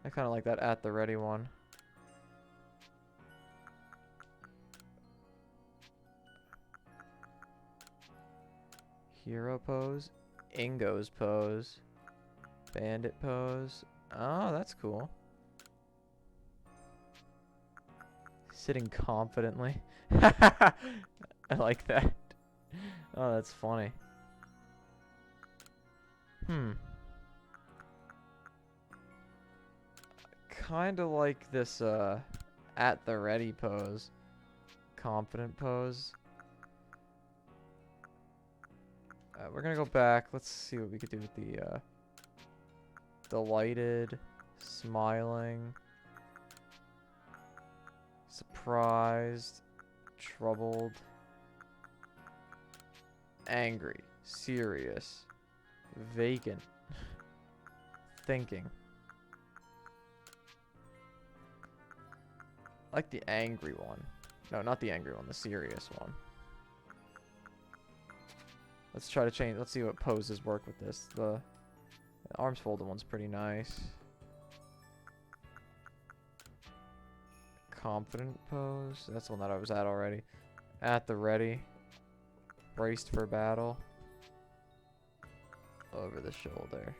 Speaker 1: I kind of like that at the ready one. Hero pose, Ingo's pose. Bandit pose. Oh, that's cool. Sitting confidently. I like that. Oh, that's funny. Kinda like this, at the ready pose. Confident pose. We're gonna go back. Let's see what we could do with the, delighted, smiling, surprised, troubled, angry, serious, vacant, thinking. I like the angry one. No, not the angry one, the serious one. Let's try to change. Let's see what poses work with this. The arms folded one's pretty nice. Confident pose. That's the one that I was at already. At the ready. Braced for battle. Over the shoulder.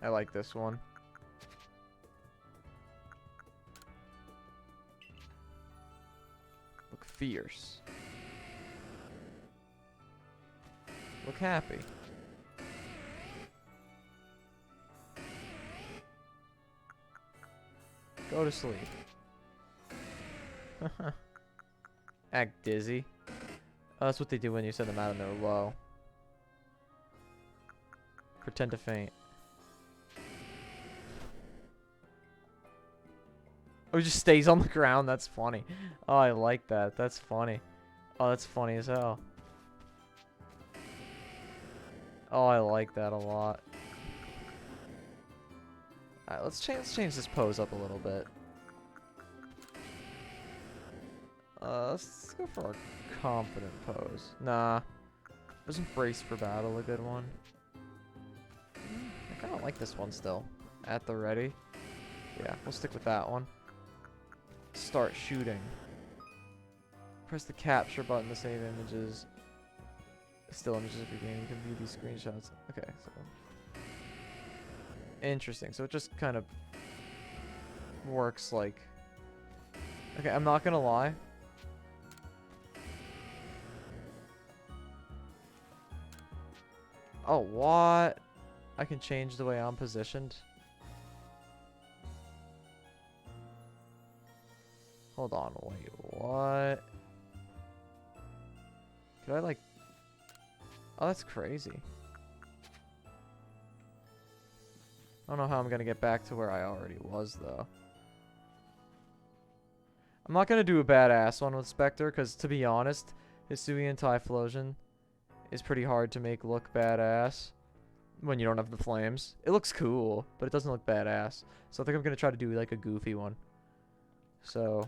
Speaker 1: I like this one. Look fierce. Look happy. Go to sleep. Act dizzy. Oh, that's what they do when you send them out and they're low. Pretend to faint. Oh, he just stays on the ground. That's funny. Oh, I like that. That's funny. Oh, that's funny as hell. Oh, I like that a lot. Alright, let's change this pose up a little bit. Let's go for our confident pose. Nah. Wasn't brace for battle a good one? I kinda like this one still. At the ready. Yeah, we'll stick with that one. Start shooting. Press the capture button to save images. Still images of your game. You can view these screenshots. Okay, so interesting. So it just kind of works like. Okay, I'm not gonna lie. Oh, what? I can change the way I'm positioned. Hold on, wait, what? Could I like... Oh, that's crazy. I don't know how I'm gonna get back to where I already was, though. I'm not gonna do a badass one with Spectre, because to be honest, Hisuian Typhlosion is pretty hard to make look badass when you don't have the flames. It looks cool, but it doesn't look badass. So I think I'm gonna try to do like a goofy one. So...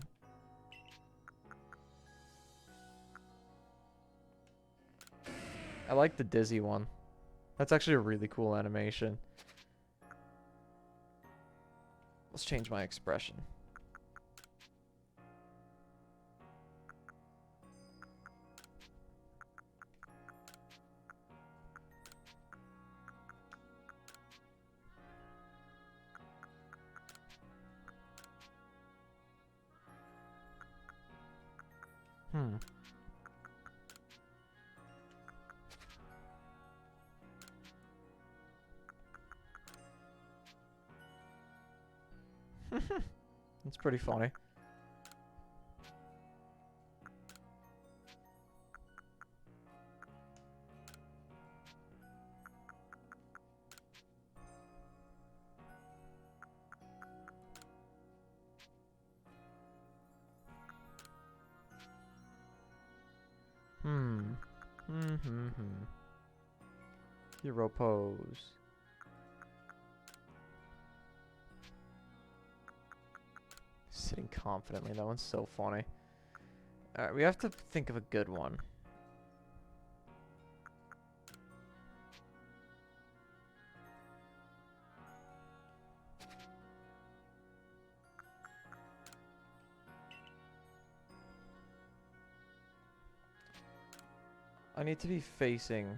Speaker 1: I like the dizzy one. That's actually a really cool animation. Let's change my expression. It's pretty funny. Hero pose. Sitting confidently. That one's so funny. Alright, we have to think of a good one. I need to be facing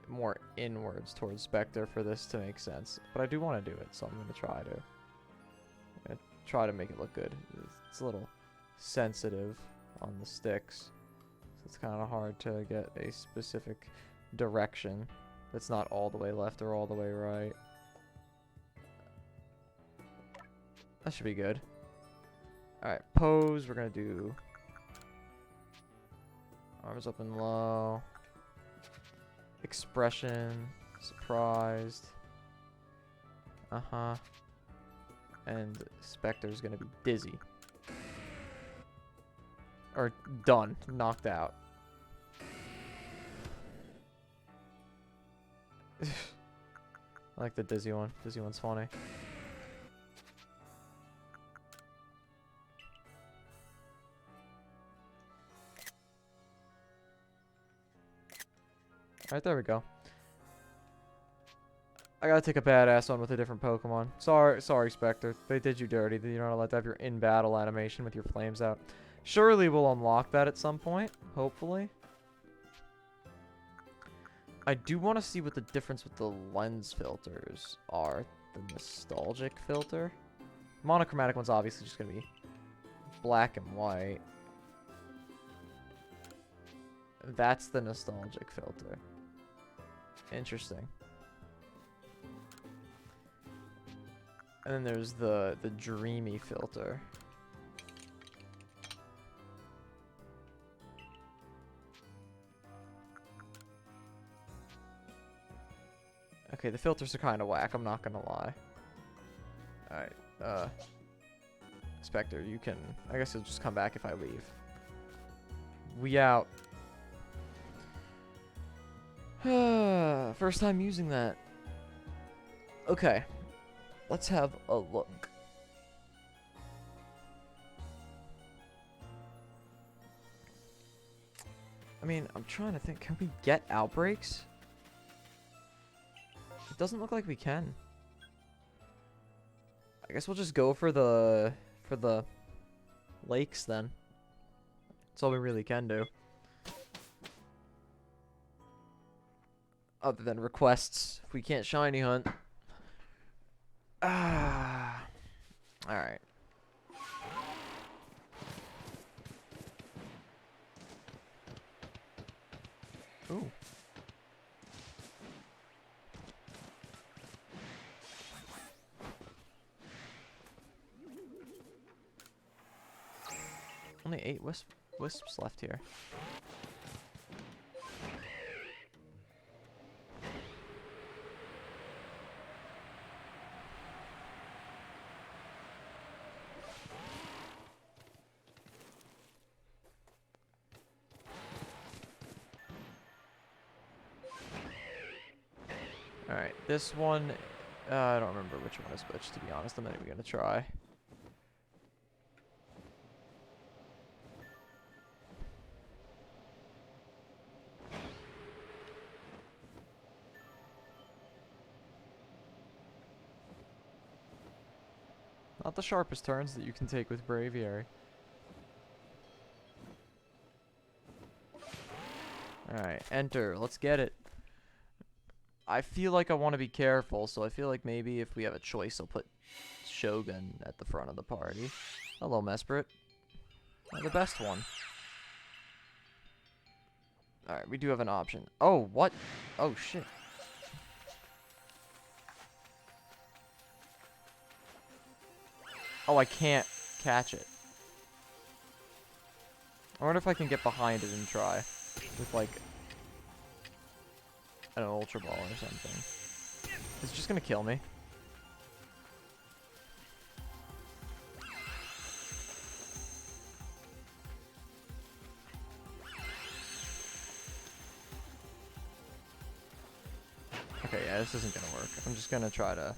Speaker 1: more inwards towards Spectre for this to make sense. But I do want to do it, so I'm going to try to. I'm going to try to make it look good. It's a little sensitive on the sticks, so it's kind of hard to get a specific direction that's not all the way left or all the way right. That should be good. Alright, pose, we're going to do arms up and low. Expression, surprised. Uh-huh. And Spectre's gonna be dizzy. Or done, knocked out. I like the dizzy one. Dizzy one's funny. Alright, there we go. I gotta take a badass one with a different Pokemon. Sorry, Spectre. They did you dirty. You're not allowed to have your in-battle animation with your flames out. Surely we'll unlock that at some point. Hopefully. I do want to see what the difference with the lens filters are. The nostalgic filter. Monochromatic one's obviously just gonna be black and white. That's the nostalgic filter. Interesting. And then there's the dreamy filter. Okay, the filters are kind of whack, I'm not gonna lie. Alright, Spectre, you can... I guess you'll just come back if I leave. We out. First time using that. Okay. Let's have a look. I mean, I'm trying to think. Can we get Outbreaks? It doesn't look like we can. I guess we'll just go for the lakes then. That's all we really can do. Other than requests, if we can't shiny hunt. Ah. Alright. Ooh. Only 8 wisps left here. Alright, this one, I don't remember which one is which, to be honest. I'm not even gonna try. Not the sharpest turns that you can take with Braviary. Alright, enter. Let's get it. I feel like I want to be careful, so I feel like maybe if we have a choice, I'll put Shogun at the front of the party. Hello, Mesprit. The best one. Alright, we do have an option. Oh, what? Oh, shit. Oh, I can't catch it. I wonder if I can get behind it and try. With, like, an Ultra Ball or something. It's just gonna kill me. Okay, yeah, this isn't gonna work. I'm just gonna try to...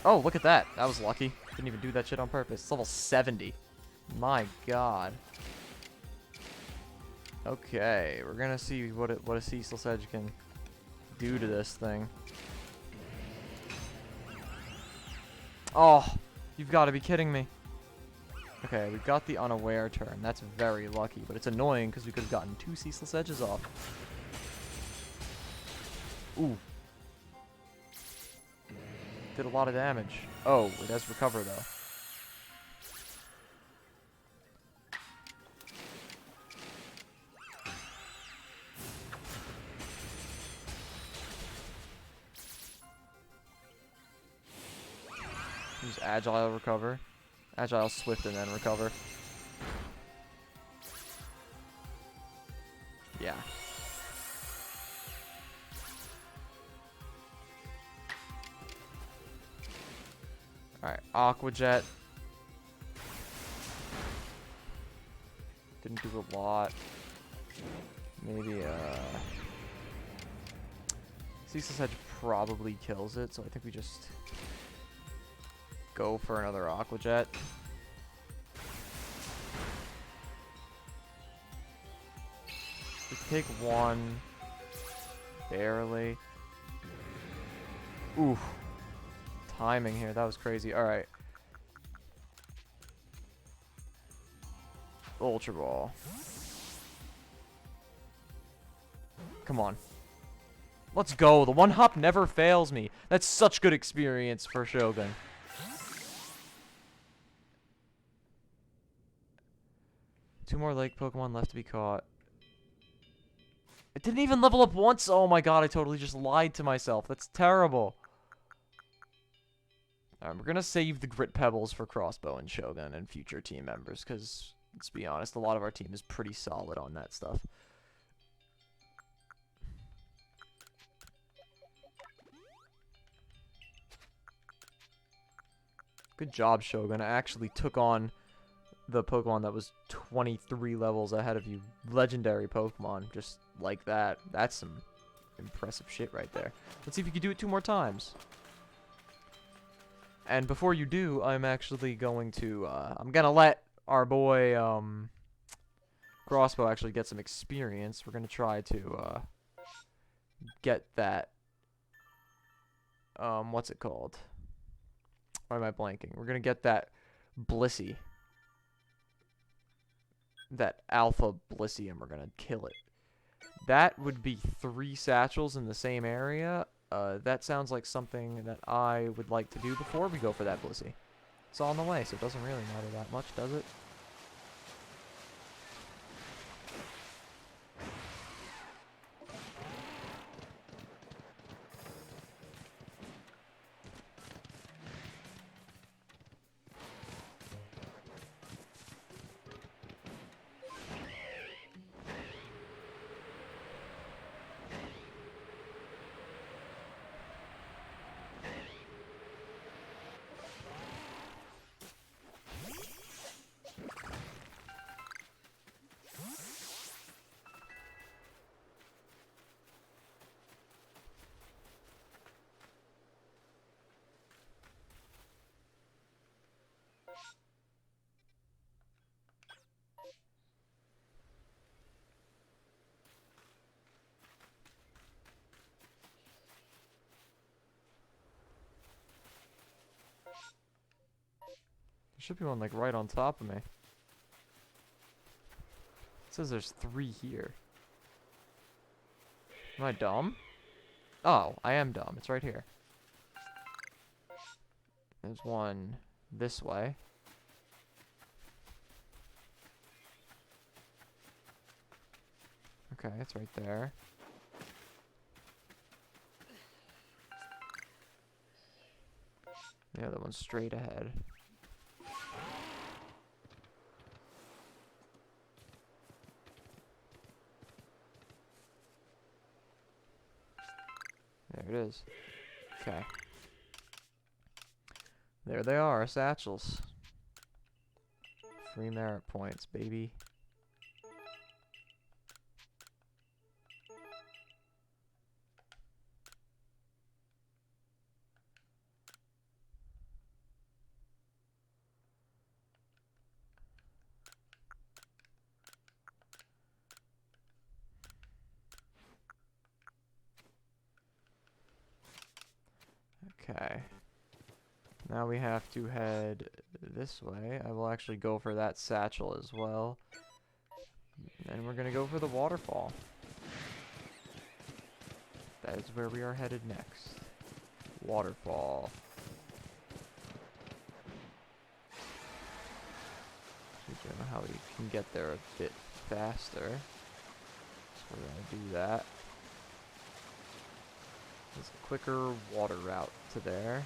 Speaker 1: Oh, look at that. That was lucky. Didn't even do that shit on purpose. It's level 70. My god. Okay, we're gonna see what a Cecil Sedge can do to this thing. Oh, you've got to be kidding me. Okay, we got the unaware turn. That's very lucky, but it's annoying because we could have gotten 2 Ceaseless Edges off. Ooh. Did a lot of damage. Oh, it does recover, though. Use Agile recover. Agile Swift and then recover. Yeah. Alright, Aqua Jet. Didn't do a lot. Maybe, Ceaseless Edge probably kills it, so I think we just go for another Aqua Jet. We take one. Barely. Oof. Timing here, that was crazy. Alright. Ultra Ball. Come on. Let's go. The one hop never fails me. That's such good experience for Shogun. Two more lake Pokemon left to be caught. It didn't even level up once. Oh my god, I totally just lied to myself. That's terrible. Alright, we're gonna save the Grit Pebbles for Crossbow and Shogun and future team members, because, let's be honest, a lot of our team is pretty solid on that stuff. Good job, Shogun. I actually took on the Pokemon that was 23 levels ahead of you. Legendary Pokemon, just like that. That's some impressive shit right there. Let's see if you can do it 2 more times. And before you do, I'm actually going to, I'm gonna let our boy, Crossbow actually get some experience. We're gonna try to, get that, what's it called? Why am I blanking? We're gonna get that Blissey. That Alpha Blissey, and we're gonna kill it. That would be 3 satchels in the same area. That sounds like something that I would like to do before we go for that Blissey. It's all on the way, so it doesn't really matter that much, does it? There should be one, like, right on top of me. It says there's 3 here. Am I dumb? Oh, I am dumb. It's right here. There's one this way. Okay, it's right there. The other one's straight ahead. There it is. Okay. There they are, satchels. Free merit points, baby. Okay. Now we have to head this way. I will actually go for that satchel as well. And we're gonna go for the waterfall. That is where we are headed next. Waterfall. I don't know how we can get there a bit faster. So we're gonna do that. There's a quicker water route to there.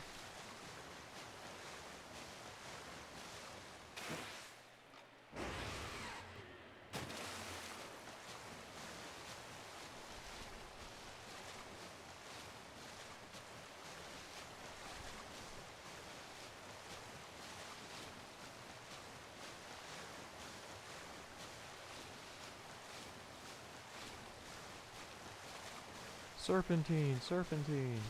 Speaker 1: Serpentine, serpentine.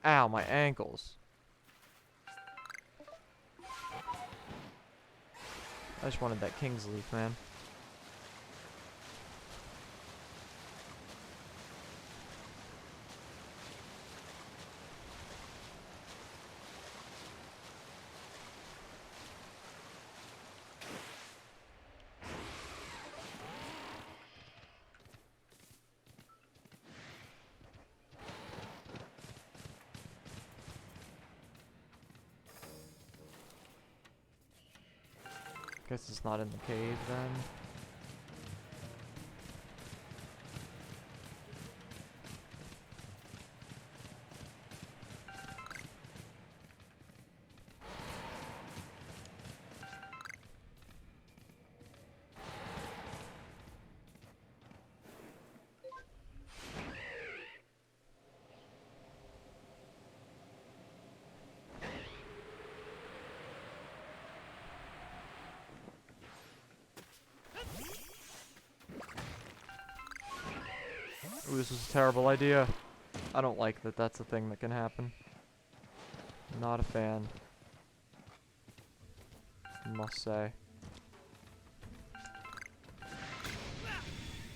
Speaker 1: Ow, my ankles. I just wanted that King's Leaf, man. Guess it's not in the cave then. Ooh, this is a terrible idea. I don't like that that's a thing that can happen. Not a fan. Must say.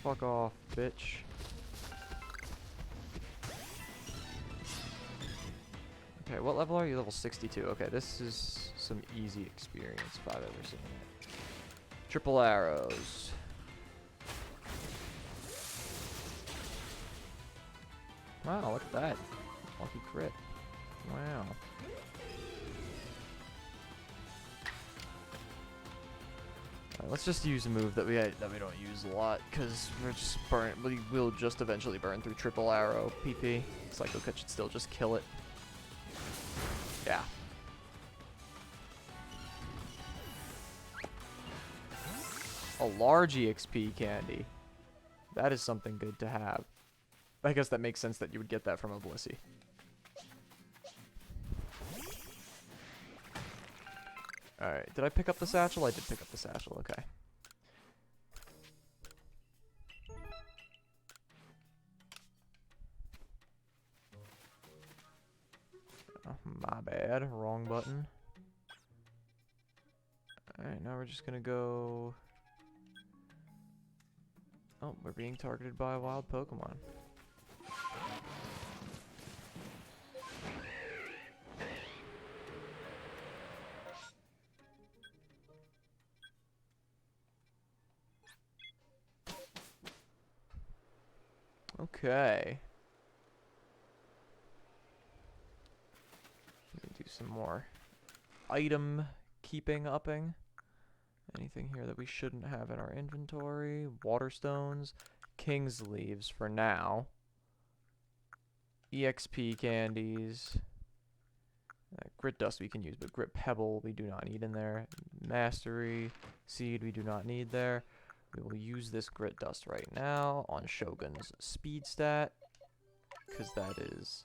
Speaker 1: Fuck off, bitch. Okay, what level are you? Level 62. Okay, this is some easy experience if I've ever seen it. Triple arrows. Wow, look at that. Lucky crit. Wow. Alright, let's just use a move that we don't use a lot, because we will just eventually burn through triple arrow PP. Psycho Cut should still just kill it. Yeah. A large EXP candy. That is something good to have. I guess that makes sense that you would get that from a Blissey. Alright, did I pick up the satchel? I did pick up the satchel, okay. Oh, my bad, wrong button. Alright, now we're just gonna go... Oh, we're being targeted by a wild Pokemon. Okay. Let me do some more item keeping upping. Anything here that we shouldn't have in our inventory? Waterstones, King's Leaves for now. EXP candies. Grit Dust we can use, but Grit Pebble we do not need in there. Mastery Seed we do not need there. We will use this Grit Dust right now on Shogun's speed stat, because that is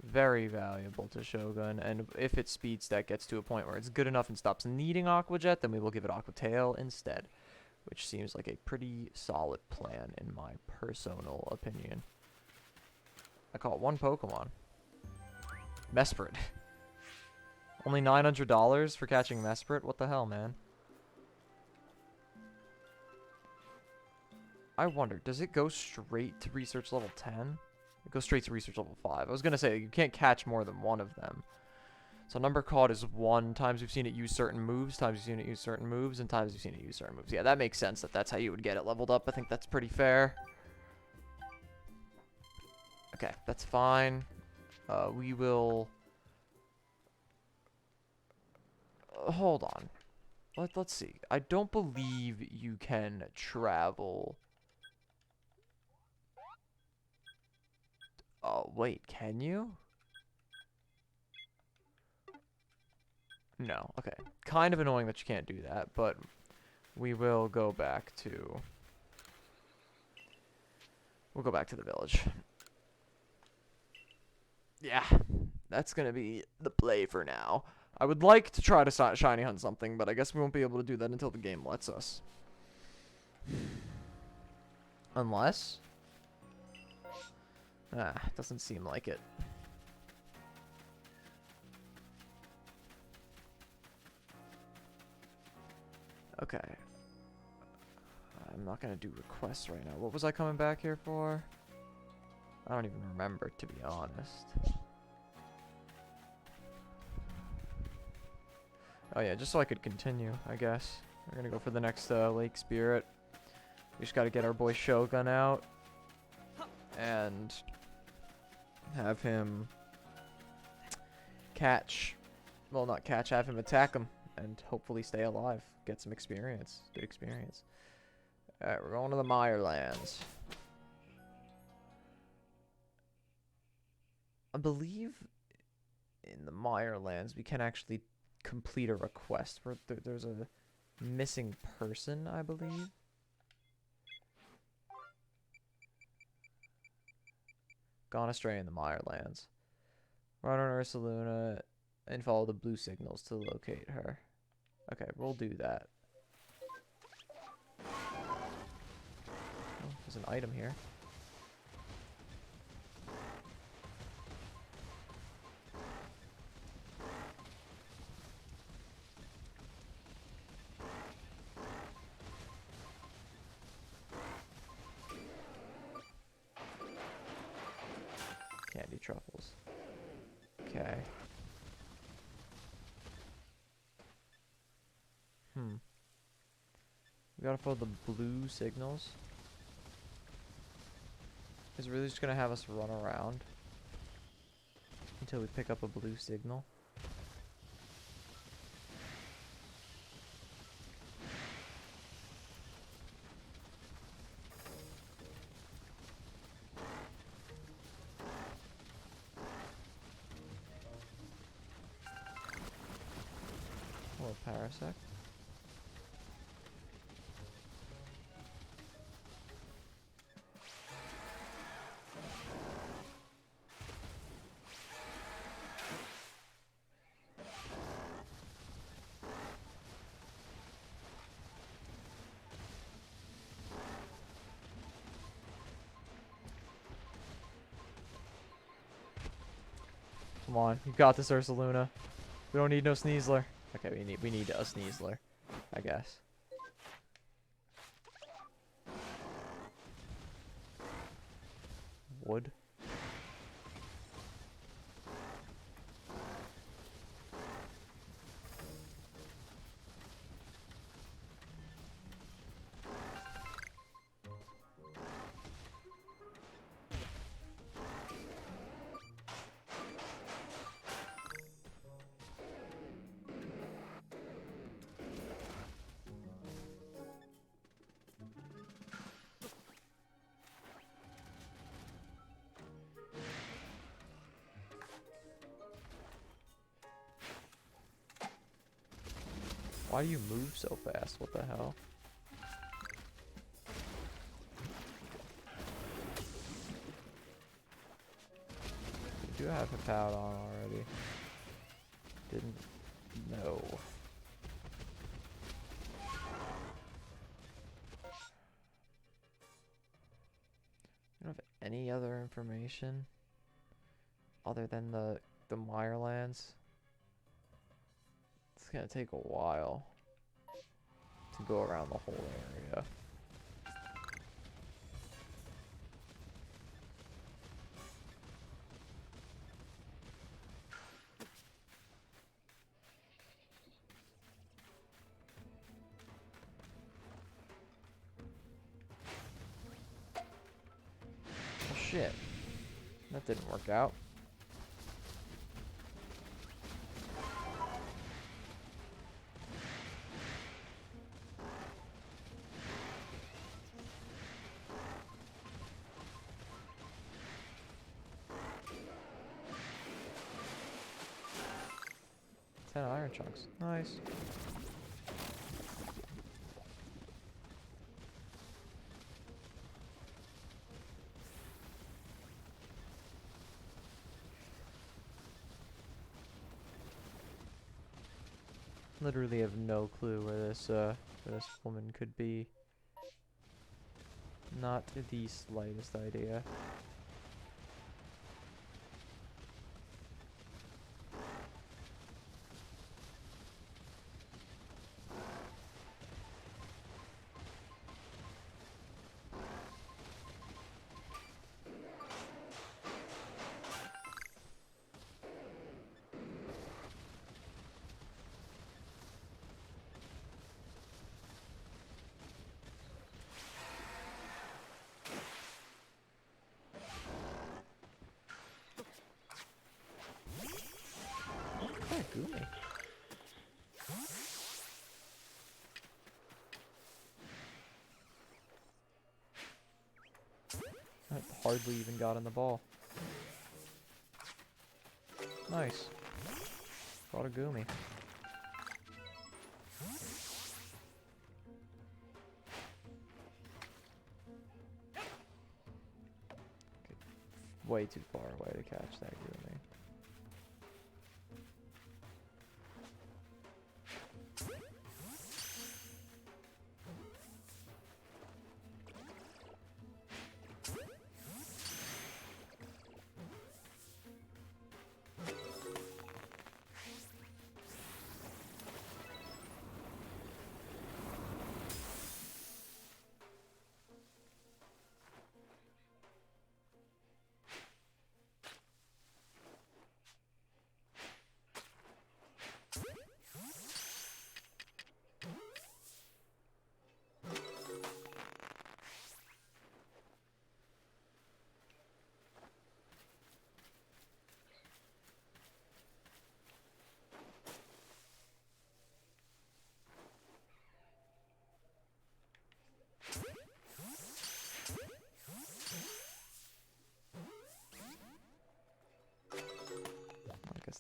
Speaker 1: very valuable to Shogun, and if its speed stat gets to a point where it's good enough and stops needing Aqua Jet, then we will give it Aqua Tail instead, which seems like a pretty solid plan in my personal opinion. I caught one Pokemon. Mesprit. Only $900 for catching Mesprit? What the hell, man? I wonder, does it go straight to research level 10? It goes straight to research level 5. I was gonna say, you can't catch more than one of them. So number caught is 1 times we've seen it use certain moves, times you've seen it use certain moves, and times you've seen it use certain moves. Yeah, that makes sense that that's how you would get it leveled up. I think that's pretty fair. Okay, that's fine. We will... hold on. Let's see. I don't believe you can travel... oh, wait, can you? No, okay. Kind of annoying that you can't do that, but we will go back to... we'll go back to the village. Yeah, that's gonna be the play for now. I would like to try to shiny hunt something, but I guess we won't be able to do that until the game lets us. Unless... doesn't seem like it. Okay. I'm not gonna do requests right now. What was I coming back here for? I don't even remember, to be honest. Oh yeah, just so I could continue, I guess. We're gonna go for the next Lake Spirit. We just gotta get our boy Shogun out. And... have him... catch... well, not catch, have him attack him. And hopefully stay alive. Get some experience. Good experience. Alright, we're going to the Mirelands. I believe in the Mirelands we can actually complete a request where there's a missing person, I believe. Gone astray in the Mirelands. Run on Ursaluna and follow the blue signals to locate her. Okay, we'll do that. Oh, there's an item here. Candy truffles. Okay. We gotta follow the blue signals. Is it really just gonna have us run around until we pick up a blue signal? Or a parasect? Come on, you got this, Ursaluna. We don't need no Sneasler. Okay, we need a Sneasler, I guess. Wood. Why do you move so fast? What the hell? You do have a pad on already. Didn't know. You don't have any other information other than the Mirelands? It's gonna take a while to go around the whole area. shit. That didn't work out. Iron chunks. Nice. Literally have no clue where this woman could be. Not the slightest idea. Goomy. That hardly even got in the ball. Nice. Got a Goomy. Okay. Way too far away to catch that Goomy.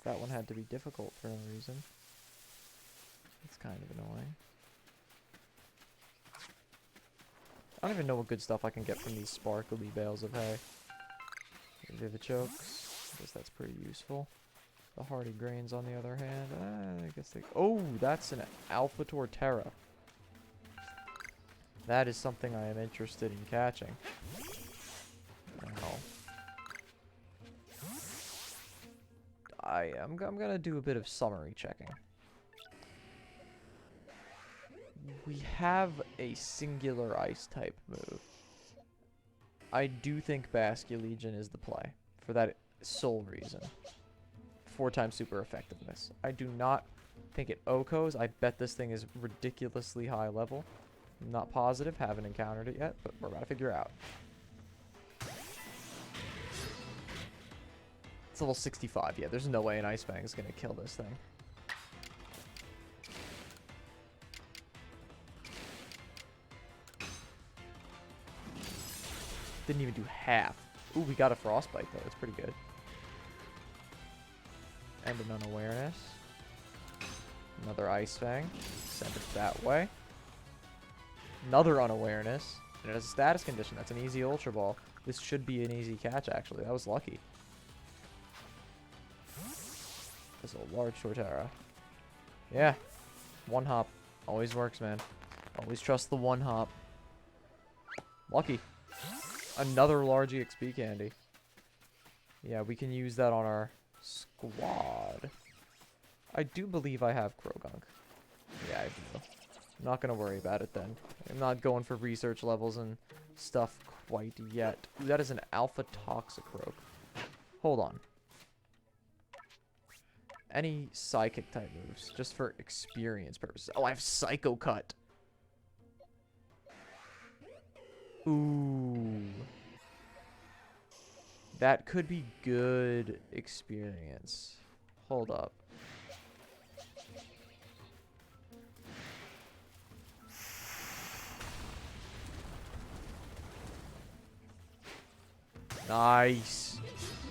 Speaker 1: That one had to be difficult for no reason. It's kind of annoying. I don't even know what good stuff I can get from these sparkly bales of hay. Vivichokes. I guess that's pretty useful. The hardy grains, on the other hand, I guess they... Oh, that's an Alpha Torterra. That is something I am interested in catching. Now, I'm gonna do a bit of summary checking. We have a singular ice type move. I do think Basculegion is the play for that sole reason. 4 times super effectiveness. I do not think it OHKOs. I bet this thing is ridiculously high level. I'm not positive, haven't encountered it yet, but we're about to figure out. It's level 65. Yeah, there's no way an Ice Fang is going to kill this thing. Didn't even do half. Ooh, we got a Frostbite, though. It's pretty good. And an Unawareness. Another Ice Fang. Send it that way. Another Unawareness. And it has a status condition. That's an easy Ultra Ball. This should be an easy catch, actually. That was lucky. That's a large Torterra. Yeah. One hop. Always works, man. Always trust the one hop. Lucky. Another large EXP candy. Yeah, we can use that on our squad. I do believe I have Krogunk. Yeah, I do. I'm not going to worry about it then. I'm not going for research levels and stuff quite yet. Ooh, that is an Alpha Toxicroak. Hold on. Any Psychic type moves, just for experience purposes. Oh, I have Psycho Cut. Ooh. That could be good experience. Hold up. Nice.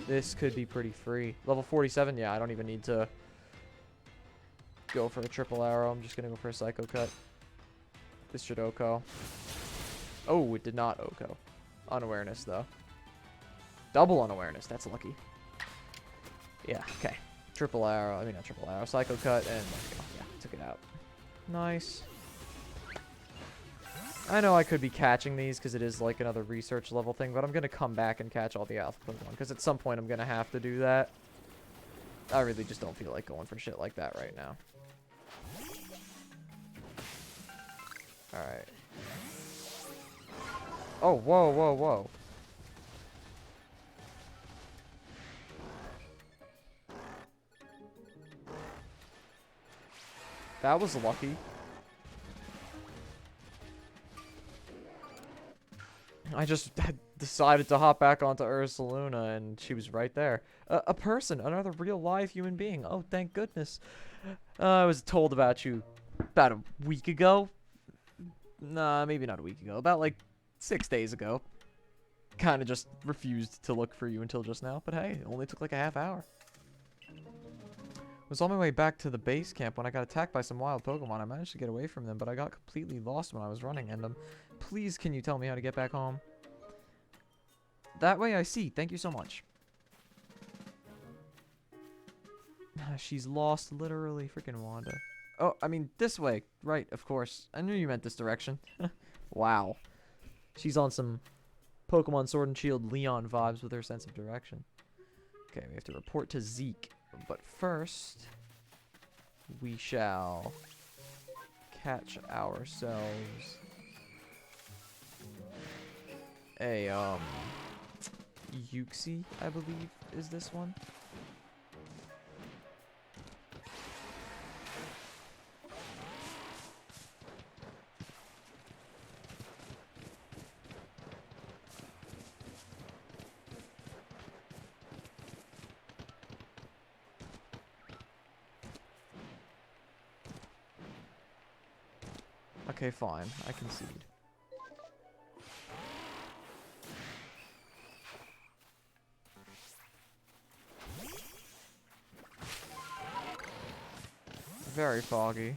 Speaker 1: This could be pretty free. Level 47, yeah, I don't even need to go for a triple arrow. I'm just going to go for a Psycho Cut. This should OHKO. Oh, it did not OHKO. Unawareness, though. Double unawareness. That's lucky. Yeah, okay. Triple arrow. I mean, not triple arrow. Psycho Cut, and there we go. Yeah, took it out. Nice. I know I could be catching these because it is like another research level thing, but I'm going to come back and catch all the alpha Pokemon because at some point I'm going to have to do that. I really just don't feel like going for shit like that right now. Alright. Oh, whoa, whoa, whoa. That was lucky. I just decided to hop back onto Ursaluna, and she was right there. A person, another real live human being. Oh, thank goodness. I was told about you about a week ago. Nah, maybe not a week ago. About like 6 days ago. Kind of just refused to look for you until just now. But hey, it only took like a half hour. Was on my way back to the base camp when I got attacked by some wild Pokemon. I managed to get away from them, but I got completely lost when I was running, and please can you tell me how to get back home? That way I see. Thank you so much. She's lost, literally. Freaking Wanda. Oh, I mean, this way. Right, of course. I knew you meant this direction. Wow. She's on some Pokemon Sword and Shield Leon vibes with her sense of direction. Okay, we have to report to Zeke. But first, we shall catch ourselves a, Uxie, I believe, is this one. Okay, fine. I concede. Very foggy.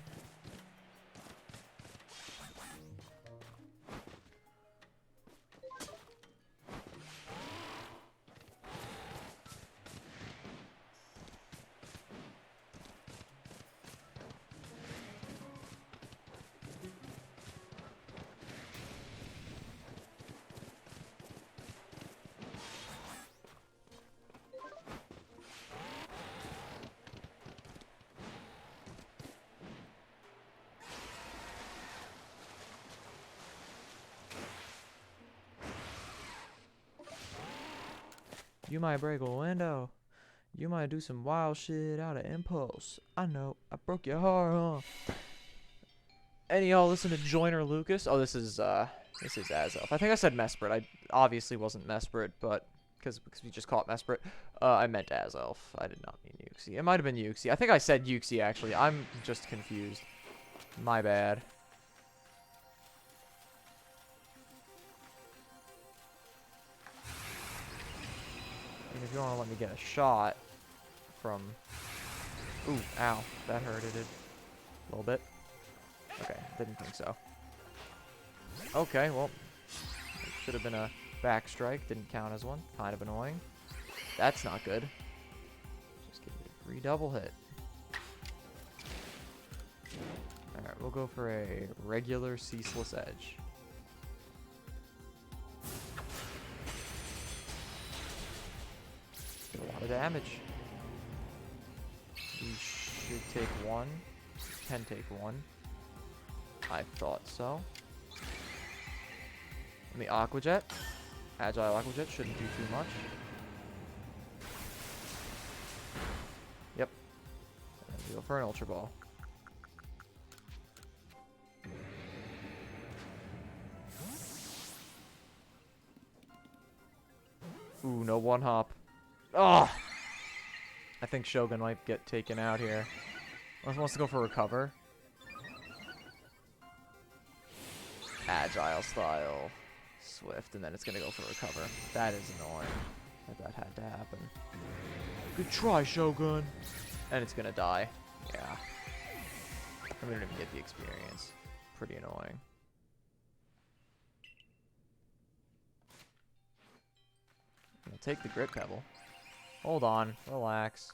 Speaker 1: You might break a window. You might do some wild shit out of impulse. I know. I broke your heart, huh? Any of y'all listen to Joyner Lucas? Oh, this is Azelf. I think I said Mesprit. I obviously wasn't Mesprit, but because we just call it Mesprit. I meant Azelf. I did not mean Uxie. It might have been Uxie. I think I said Uxie, actually. I'm just confused. My bad. If you want to let me get a shot from... Ooh, ow. That hurted it a little bit. Okay, didn't think so. Okay, well, it should have been a back strike. Didn't count as one. Kind of annoying. That's not good. Just give me a free double hit. Alright, we'll go for a regular Ceaseless Edge. Did a lot of damage. We should take one. Can take one. I thought so. And the Aqua Jet. Agile Aqua Jet shouldn't do too much. Yep. And then we go for an Ultra Ball. Ooh, no one hop. Oh! I think Shogun might get taken out here. Unless wants to go for recover. Agile style. Swift, and then it's gonna go for recover. That is annoying. That had to happen. Good try, Shogun. And it's gonna die. Yeah. I'm gonna even get the experience. Pretty annoying. I'll take the Grit Pebble. Hold on. Relax.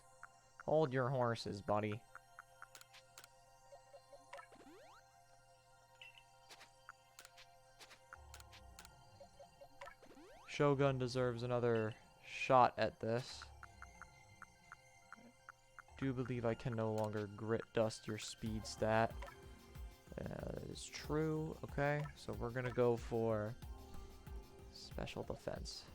Speaker 1: Hold your horses, buddy. Shogun deserves another shot at this. Do believe I can no longer Grit Dust your speed stat. That is true. Okay, so we're gonna go for special defense.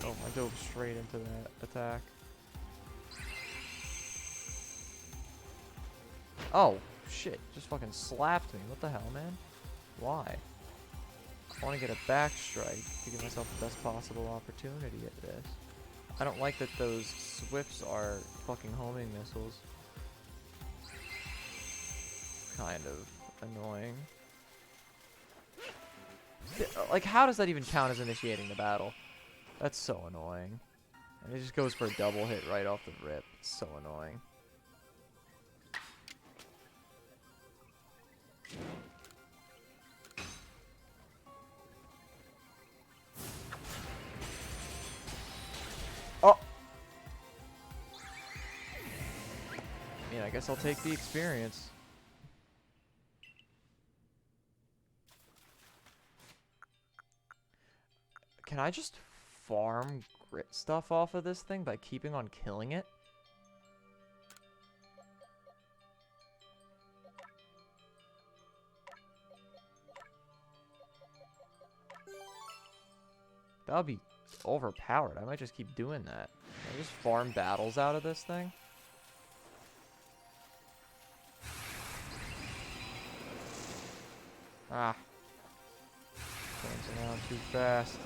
Speaker 1: Oh, I dove straight into that attack. Oh, shit. Just fucking slapped me. What the hell, man? Why? I want to get a back strike to give myself the best possible opportunity at this. I don't like that those Swifts are fucking homing missiles. Kind of annoying. Like, how does that even count as initiating the battle? That's so annoying. And it just goes for a double hit right off the rip. It's so annoying. Oh! I mean, I guess I'll take the experience. Can I just farm grit stuff off of this thing by keeping on killing it? That would be overpowered. I might just keep doing that. Can I just farm battles out of this thing? Ah. Turns around too fast.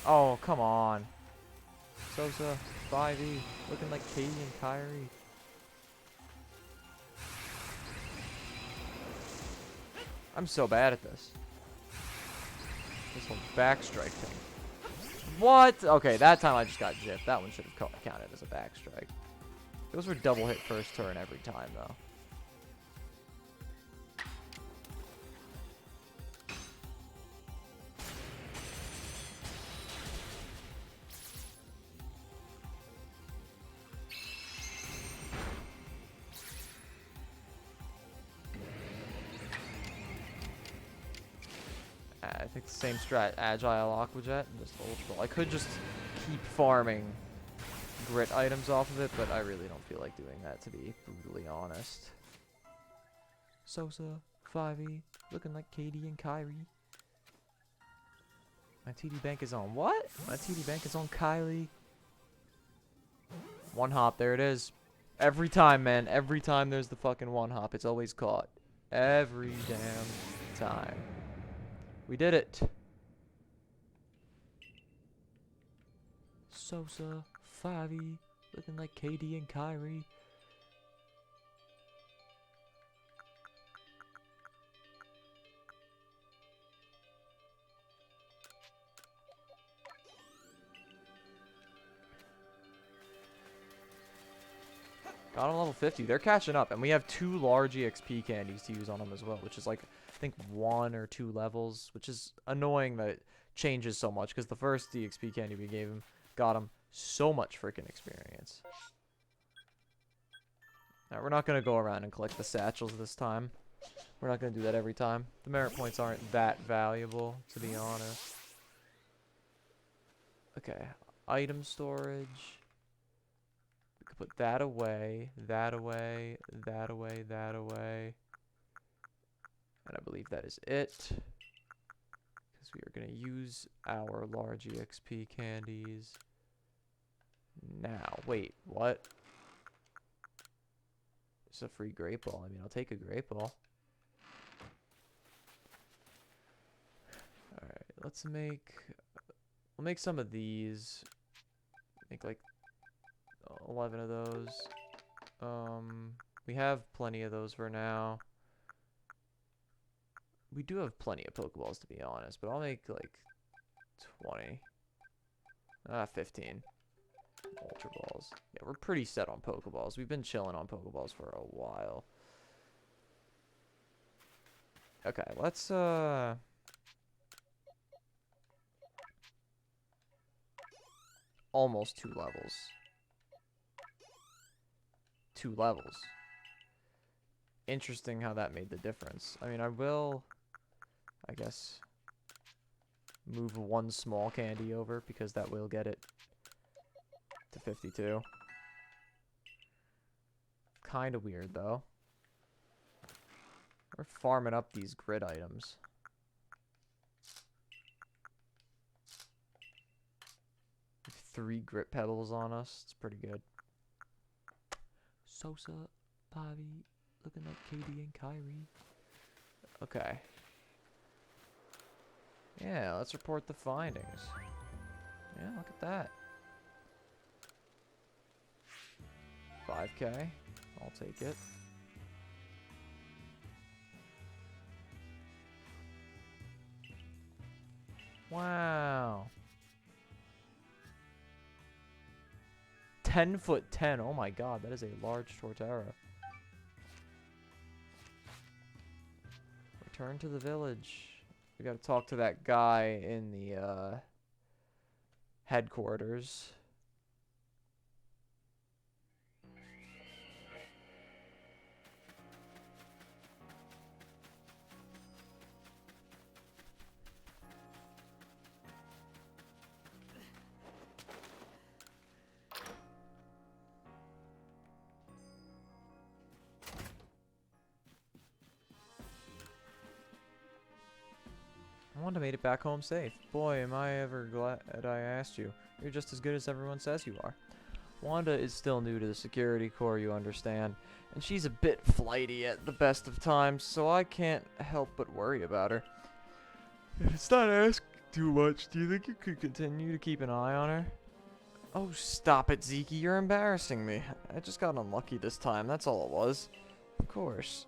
Speaker 1: Oh, come on. Sosa, 5E, looking like Katie and Kyrie. I'm so bad at this. This whole backstrike thing. What? Okay, that time I just got gypped. That one should have counted as a backstrike. Those were double hit first turn every time, though. I think the same strat, Agile Aqua Jet, and just Ultra Ball. I could just keep farming grit items off of it, but I really don't feel like doing that, to be brutally honest. Sosa, 5E, looking like Katie and Kyrie. My TD bank is on what? My TD bank is on Kylie. One hop, there it is. Every time, man. Every time there's the fucking one hop, it's always caught. Every damn time. We did it. Sosa, 5E, looking like KD and Kyrie. Got him level 50. They're catching up, and we have 2 large EXP candies to use on them as well, which is like, I think 1 or 2 levels, which is annoying that it changes so much, because the first EXP candy we gave him got him so much freaking experience. Now, we're not going to go around and collect the satchels this time. We're not going to do that every time. The merit points aren't that valuable, to be honest. Okay, item storage. We could put that away, that away, that away, that away. And I believe that is it. Because we are going to use our large EXP candies. Now, wait, what? It's a free great ball. I mean, I'll take a great ball. Alright, let's make... We'll make some of these. Make like 11 of those. We have plenty of those for now. We do have plenty of Pokeballs, to be honest, but I'll make like 20. 15. Ultra Balls. Yeah, we're pretty set on Pokeballs. We've been chilling on Pokeballs for a while. Okay, let's almost 2 levels. 2 levels. Interesting how that made the difference. I mean, I will, I guess, move one small candy over because that will get it to 52. Kind of weird, though. We're farming up these grid items. With 3 grit pebbles on us. It's pretty good. Sosa, Pavi, looking like Katie and Kyrie. Okay. Yeah, let's report the findings. Yeah, look at that. 5K. I'll take it. Wow. 10'10". Oh my god, that is a large Torterra. Return to the village. We gotta talk to that guy in the headquarters. Wanda made it back home safe. Boy, am I ever glad I asked you. You're just as good as everyone says you are. Wanda is still new to the security corps, you understand, and she's a bit flighty at the best of times, so I can't help but worry about her. If it's not asking too much, do you think you could continue to keep an eye on her? Oh, stop it, Zeke. You're embarrassing me. I just got unlucky this time, that's all it was. Of course.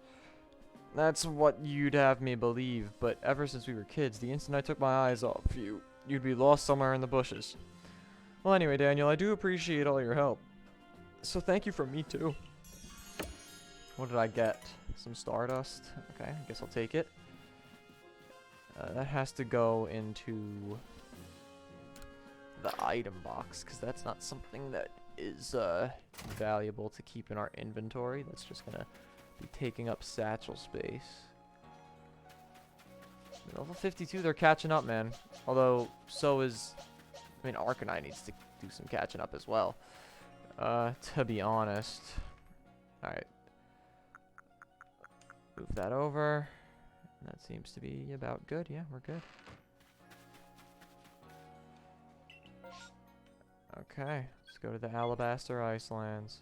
Speaker 1: That's what you'd have me believe, but ever since we were kids, the instant I took my eyes off you, you'd be lost somewhere in the bushes. Well, anyway, Daniel, I do appreciate all your help. So thank you from me, too. What did I get? Some Stardust? Okay, I guess I'll take it. That has to go into the item box, because that's not something that is valuable to keep in our inventory. That's just going to be taking up satchel space. Level 52, they're catching up, man. Although, so is... I mean, Arcanine needs to do some catching up as well. To be honest. Alright. Move that over. That seems to be about good. Yeah, we're good. Okay, let's go to the Alabaster Icelands.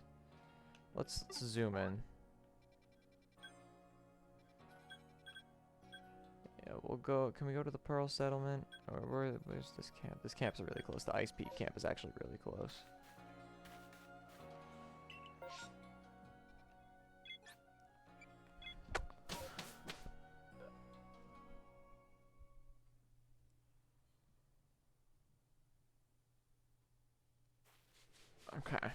Speaker 1: Let's zoom in. Yeah, we'll go. Can we go to the Pearl Settlement? Or where's this camp? This camp's really close. The Ice Peak camp is actually really close. Okay.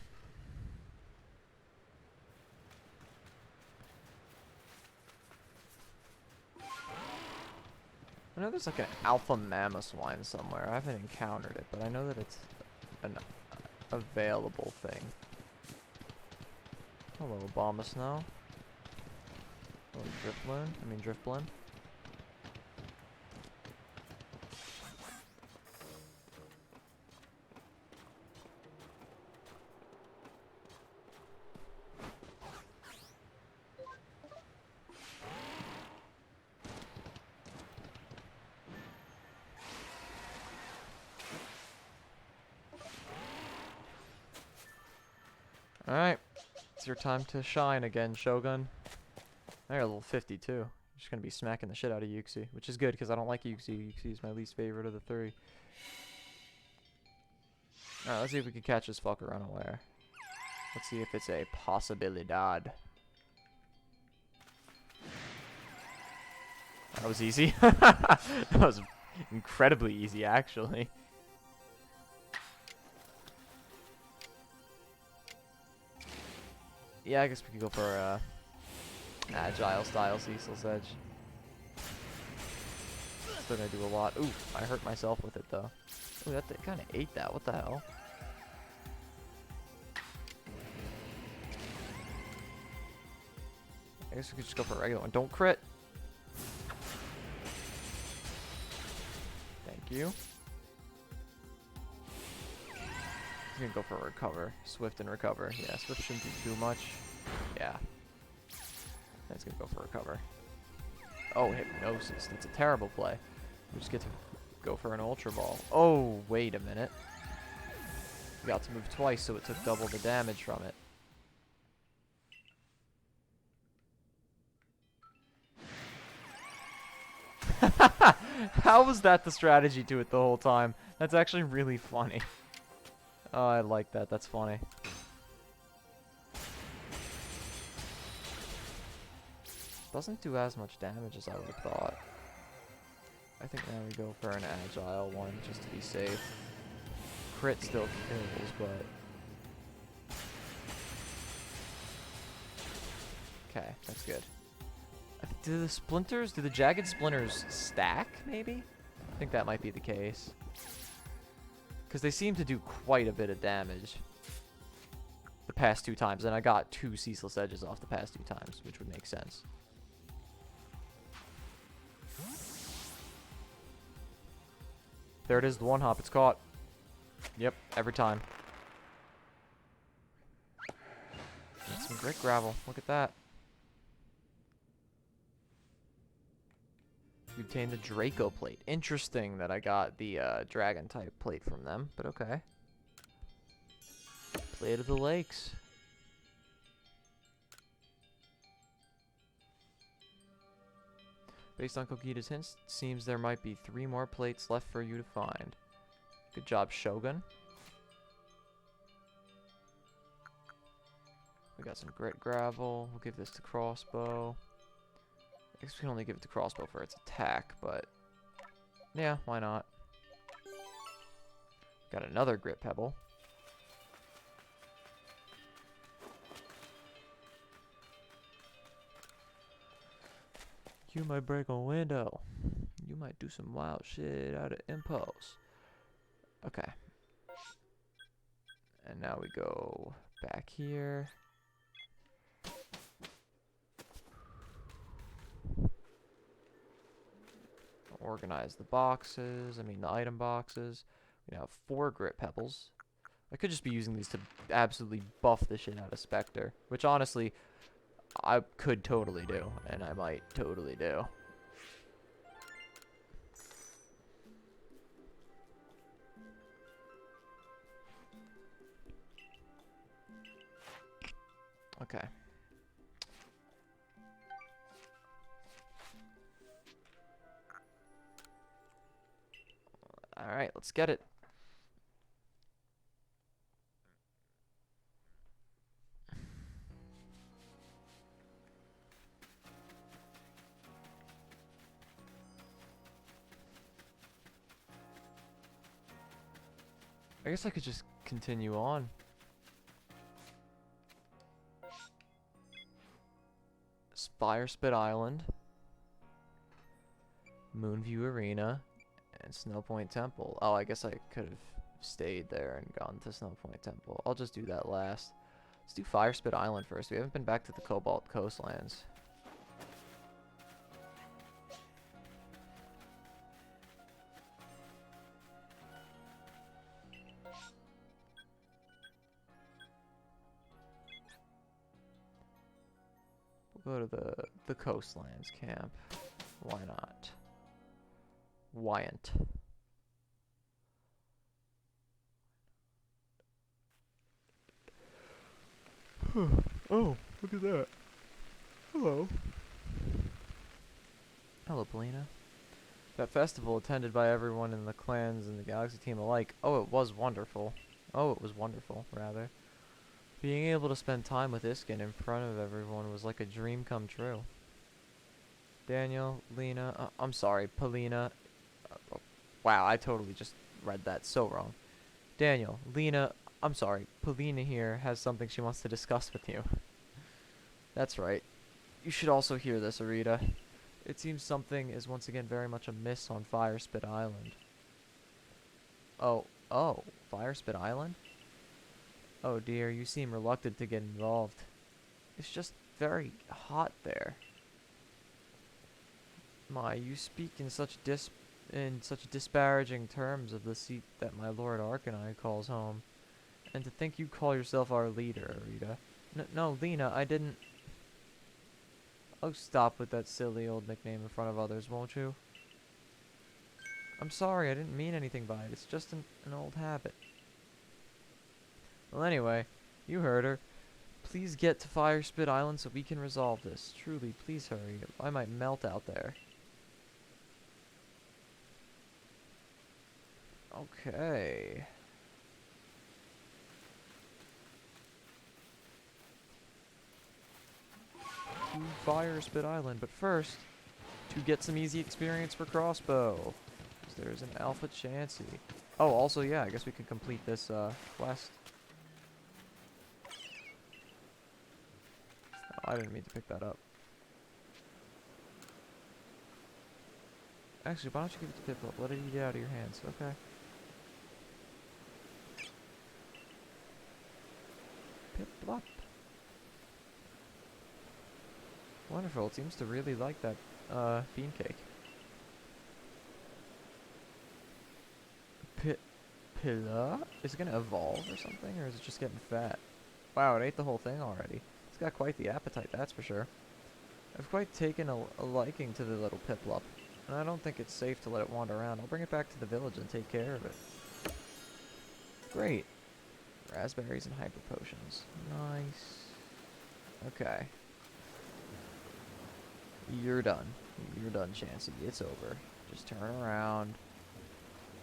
Speaker 1: I know there's like an alpha mammoth somewhere. I haven't encountered it, but I know that it's an available thing. Hello, Abomasnow. Hello, Drifloon. I mean, Drifblim. Alright, let's your time to shine again, Shogun. I got a level 52. Just gonna be smacking the shit out of Yuxi, which is good because I don't like Yuxi. Yuxi is my least favorite of the three. Alright, let's see if we can catch this fucker unaware. Let's see if it's a possibilidad. That was easy. That was incredibly easy, actually. Yeah, I guess we could go for agile style Cecil's Edge. Still gonna do a lot. Ooh, I hurt myself with it though. Ooh, that kind of ate that. What the hell? I guess we could just go for a regular one. Don't crit. Thank you. He's gonna go for a recover. Swift and recover. Yeah, Swift shouldn't do too much. Yeah. That's gonna go for recover. Oh, hypnosis. That's a terrible play. We just get to go for an Ultra Ball. Oh, wait a minute. We got to move twice, so it took double the damage from it. How was that the strategy to it the whole time? That's actually really funny. Oh, I like that. That's funny. Doesn't do as much damage as I would have thought. I think now we go for an agile one just to be safe. Crit still kills, but... Okay, that's good. Do the jagged splinters stack, maybe? I think that might be the case. Because they seem to do quite a bit of damage the past 2 times, and I got 2 ceaseless edges off the past 2 times, which would make sense. There it is, the one hop, it's caught. Yep, every time. That's some great gravel, look at that. You obtained the Draco plate. Interesting that I got the dragon type plate from them, but okay. Plate of the Lakes. Based on Kokita's hints, it seems there might be 3 more plates left for you to find. Good job, Shogun. We got some grit gravel. We'll give this to Crossbow. I guess we can only give it to Crossbow for its attack, but yeah, why not? Got another Grit Pebble. You might break a window. You might do some wild shit out of impulse. Okay. And now we go back here. Organize the boxes, the item boxes. We now have 4 Grit Pebbles. I could just be using these to absolutely buff the shit out of Spectre, which honestly, I could totally do, and I might totally do. Okay. Alright, let's get it. I guess I could just continue on. Fire Spit Island, Moonview Arena, and Snowpoint Temple. Oh, I guess I could have stayed there and gone to Snowpoint Temple. I'll just do that last. Let's do Fire Spit Island first. We haven't been back to the Cobalt Coastlands. We'll go to the Coastlands camp. Why not? Wyant. Oh, look at that. Hello. Hello, Polina. That festival attended by everyone in the clans and the Galaxy team alike. Oh, it was wonderful. Oh, it was wonderful, rather. Being able to spend time with Iskin in front of everyone was like a dream come true. Daniel, Lena, I'm sorry, Polina. Oh, wow, I totally just read that so wrong. Daniel, Lena, I'm sorry, Polina here has something she wants to discuss with you. That's right. You should also hear this, Arita. It seems something is once again very much amiss on Firespit Island. Oh, Firespit Island? Oh dear, you seem reluctant to get involved. It's just very hot there. My, you speak in such disparaging terms of the seat that my Lord Arcanine calls home. And to think you call yourself our leader, Arita. No, Lena, I didn't... Oh, stop with that silly old nickname in front of others, won't you? I'm sorry, I didn't mean anything by it. It's just an old habit. Well, anyway, you heard her. Please get to Firespit Island so we can resolve this. Truly, please hurry. I might melt out there. Okay. To Firespit Island, but first, to get some easy experience for Crossbow. 'Cause there's an Alpha Chansey. Oh, also, yeah, I guess we can complete this quest. Oh, I didn't mean to pick that up. Actually, why don't you give it to Piplup? Let it eat out of your hands, okay? Piplup. Wonderful, it seems to really like that, bean cake. Pilla? Is it gonna evolve or something, or is it just getting fat? Wow, it ate the whole thing already. It's got quite the appetite, that's for sure. I've quite taken a liking to the little Piplup, and I don't think it's safe to let it wander around. I'll bring it back to the village and take care of it. Great. Raspberries and hyper potions. Nice. Okay. You're done. You're done, Chansey. It's over. Just turn around.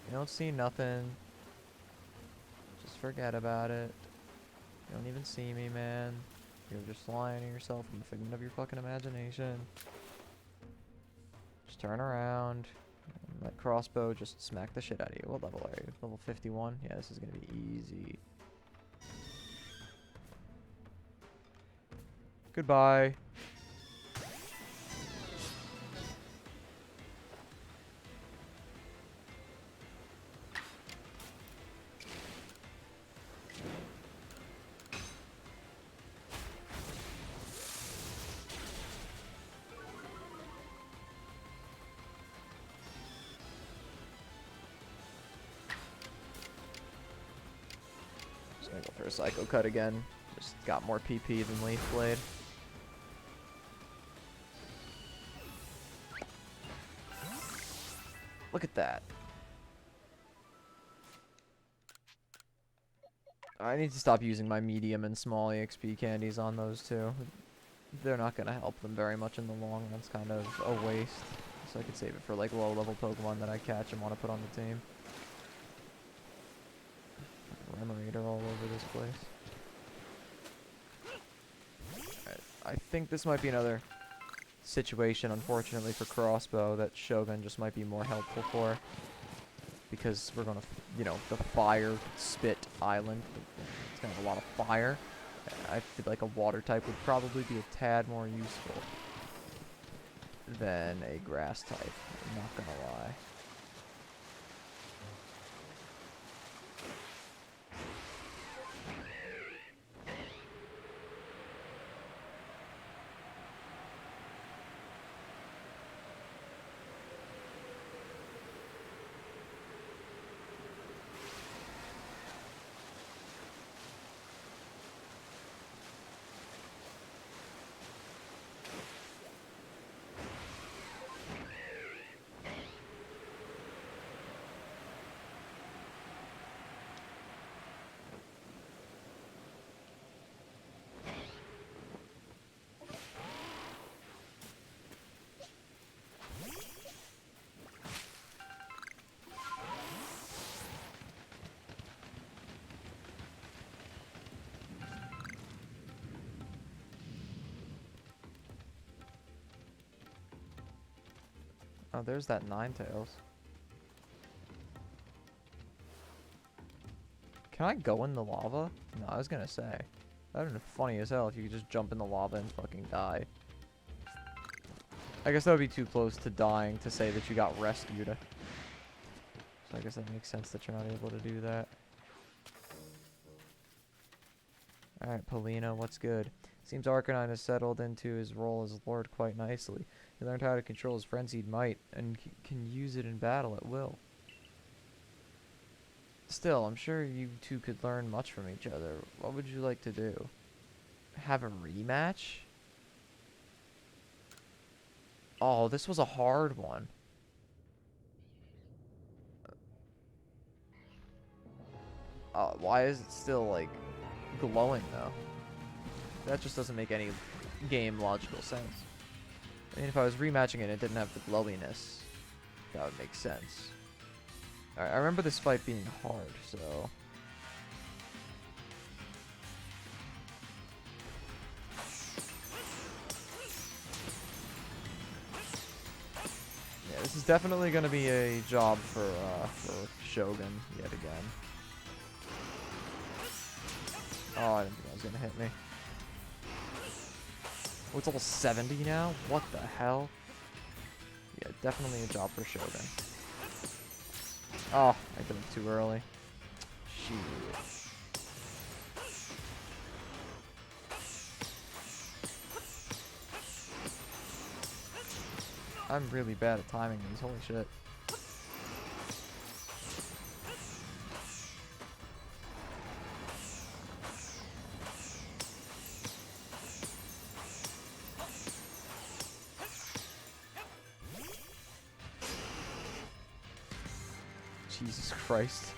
Speaker 1: You don't see nothing. Just forget about it. You don't even see me, man. You're just lying to yourself. I'm a figment of your fucking imagination. Just turn around. And let Crossbow just smack the shit out of you. What level are you? Level 51? Yeah, this is gonna be easy. Goodbye. Just gonna go for a Psycho Cut again. Just got more PP than Leaf Blade. Look at that. I need to stop using my medium and small EXP candies on those two. They're not going to help them very much in the long run. It's kind of a waste. So I could save it for like low level Pokemon that I catch and want to put on the team. Remorator all over this place. Alright, I think this might be another situation, unfortunately for Crossbow, that Shogun just might be more helpful for. Because we're gonna, you know, the Fire Spit Island. It's gonna have a lot of fire. I feel like a water type would probably be a tad more useful than a grass type. I'm not gonna lie. Oh, there's that Ninetales. Can I go in the lava? No, I was gonna say. That would have been funny as hell if you could just jump in the lava and fucking die. I guess that would be too close to dying to say that you got rescued. So I guess that makes sense that you're not able to do that. Alright, Polina, what's good? Seems Arcanine has settled into his role as Lord quite nicely. He learned how to control his frenzied might and can use it in battle at will. Still, I'm sure you two could learn much from each other. What would you like to do? Have a rematch? Oh, this was a hard one. Why is it still, like, glowing, though? That just doesn't make any game logical sense. I mean, if I was rematching it and it didn't have the glowiness, that would make sense. Alright, I remember this fight being hard, so... Yeah, this is definitely going to be a job for Shogun yet again. Oh, I didn't think that was going to hit me. Oh, it's level 70 now? What the hell? Yeah, definitely a job for Shogun. Oh, I did it too early. Shit. I'm really bad at timing these, holy shit. Jesus Christ.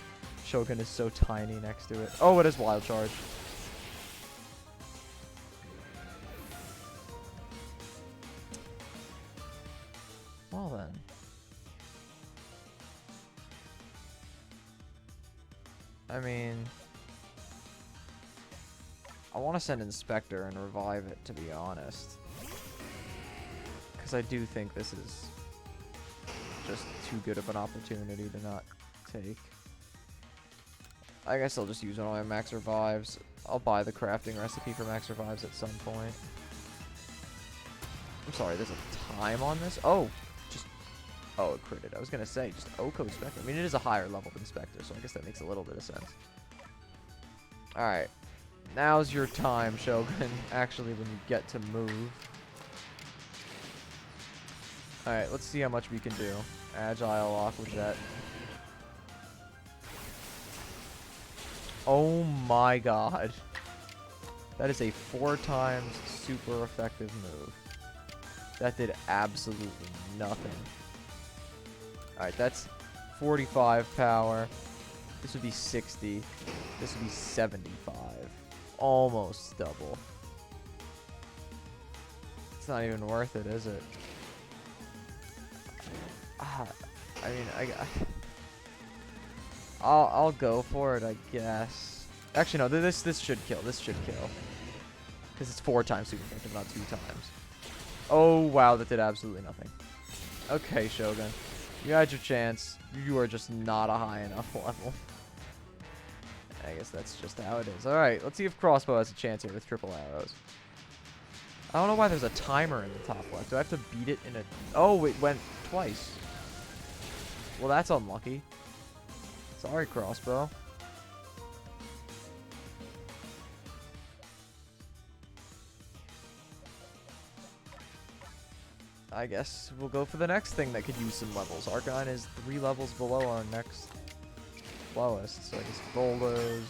Speaker 1: Shogun is so tiny next to it. Oh, it is Wild Charge. Well then. I mean... I want to send Inspector and revive it, to be honest. Because I do think this is just too good of an opportunity to not take. I guess I'll just use one of my max revives. I'll buy the crafting recipe for max revives at some point. I'm sorry, there's a time on this? Oh! Just... Oh, it critted. I was gonna say, just Oko Spectre. I mean, it is a higher level than Spectre, so I guess that makes a little bit of sense. Alright. Now's your time, Shogun. Actually, when you get to move. Alright, let's see how much we can do. Agile Aqua Jet. Oh my god. That is a 4 times super effective move. That did absolutely nothing. Alright, that's 45 power. This would be 60. This would be 75. Almost double. It's not even worth it, is it? I mean, I'll go for it, I guess. Actually, no, this should kill. This should kill. Because it's 4 times super effective, not 2 times. Oh, wow, that did absolutely nothing. Okay, Shogun. You had your chance. You are just not a high enough level. I guess that's just how it is. Alright, let's see if Crossbow has a chance here with triple arrows. I don't know why there's a timer in the top left. Do I have to beat it in a... Oh, it went twice. Well, that's unlucky. Sorry, Crossbow. I guess we'll go for the next thing that could use some levels. Arcanine is 3 levels below our next lowest, so I guess Bulldoze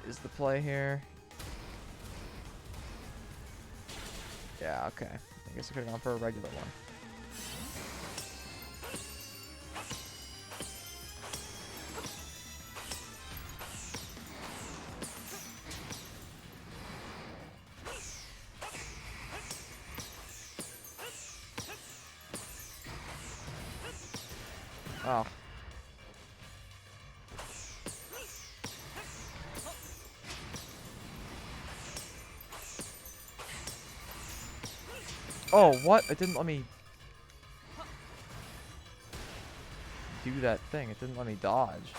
Speaker 1: is the play here. Yeah, okay. I guess I could have gone for a regular one. Oh. Oh, what? It didn't let me... do that thing. It didn't let me dodge.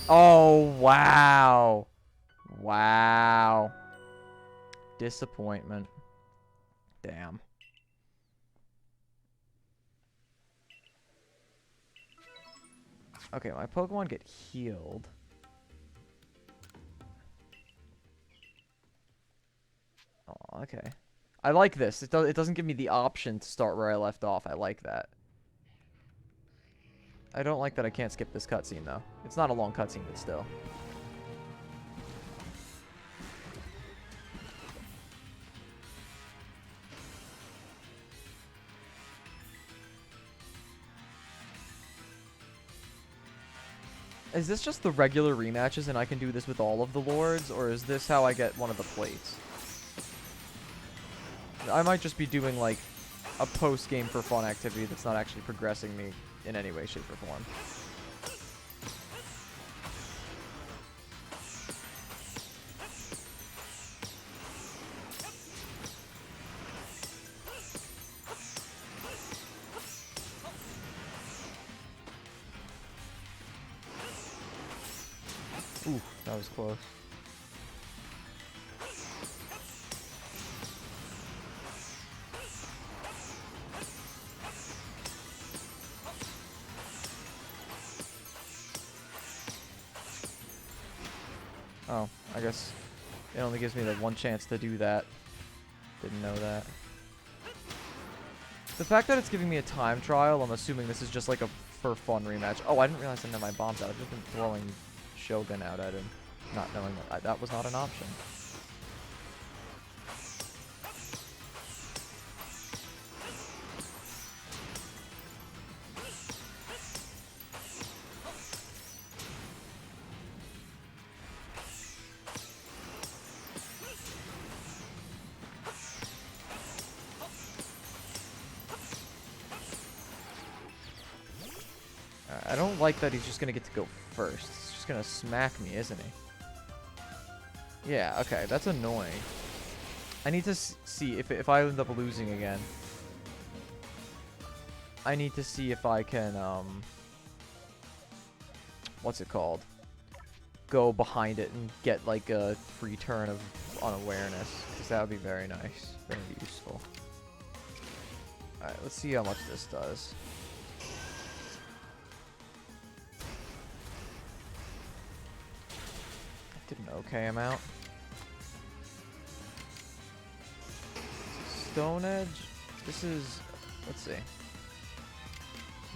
Speaker 1: Oh, wow. Wow. Disappointment. Damn. Okay, my Pokemon get healed. Oh, okay. I like this. It doesn't give me the option to start where I left off. I like that. I don't like that I can't skip this cutscene, though. It's not a long cutscene, but still. Is this just the regular rematches and I can do this with all of the lords, or is this how I get one of the plates? I might just be doing, like, a post-game for fun activity that's not actually progressing me in any way, shape, or form. Ooh, that was close. Oh, I guess it only gives me the one chance to do that. Didn't know that. The fact that it's giving me a time trial, I'm assuming this is just like a for fun rematch. Oh, I didn't realize I didn't have my bombs out. I've just been throwing Shogun out at him, not knowing that that was not an option. I don't like that he's just gonna get to go first. He's just gonna smack me, isn't he? Yeah, okay, that's annoying. I need to see if I end up losing again. I need to see if I can, what's it called? Go behind it and get, like, a free turn of unawareness. Because that would be very nice. Very useful. Alright, let's see how much this does. Did an okay amount. Stone Edge. This is, let's see.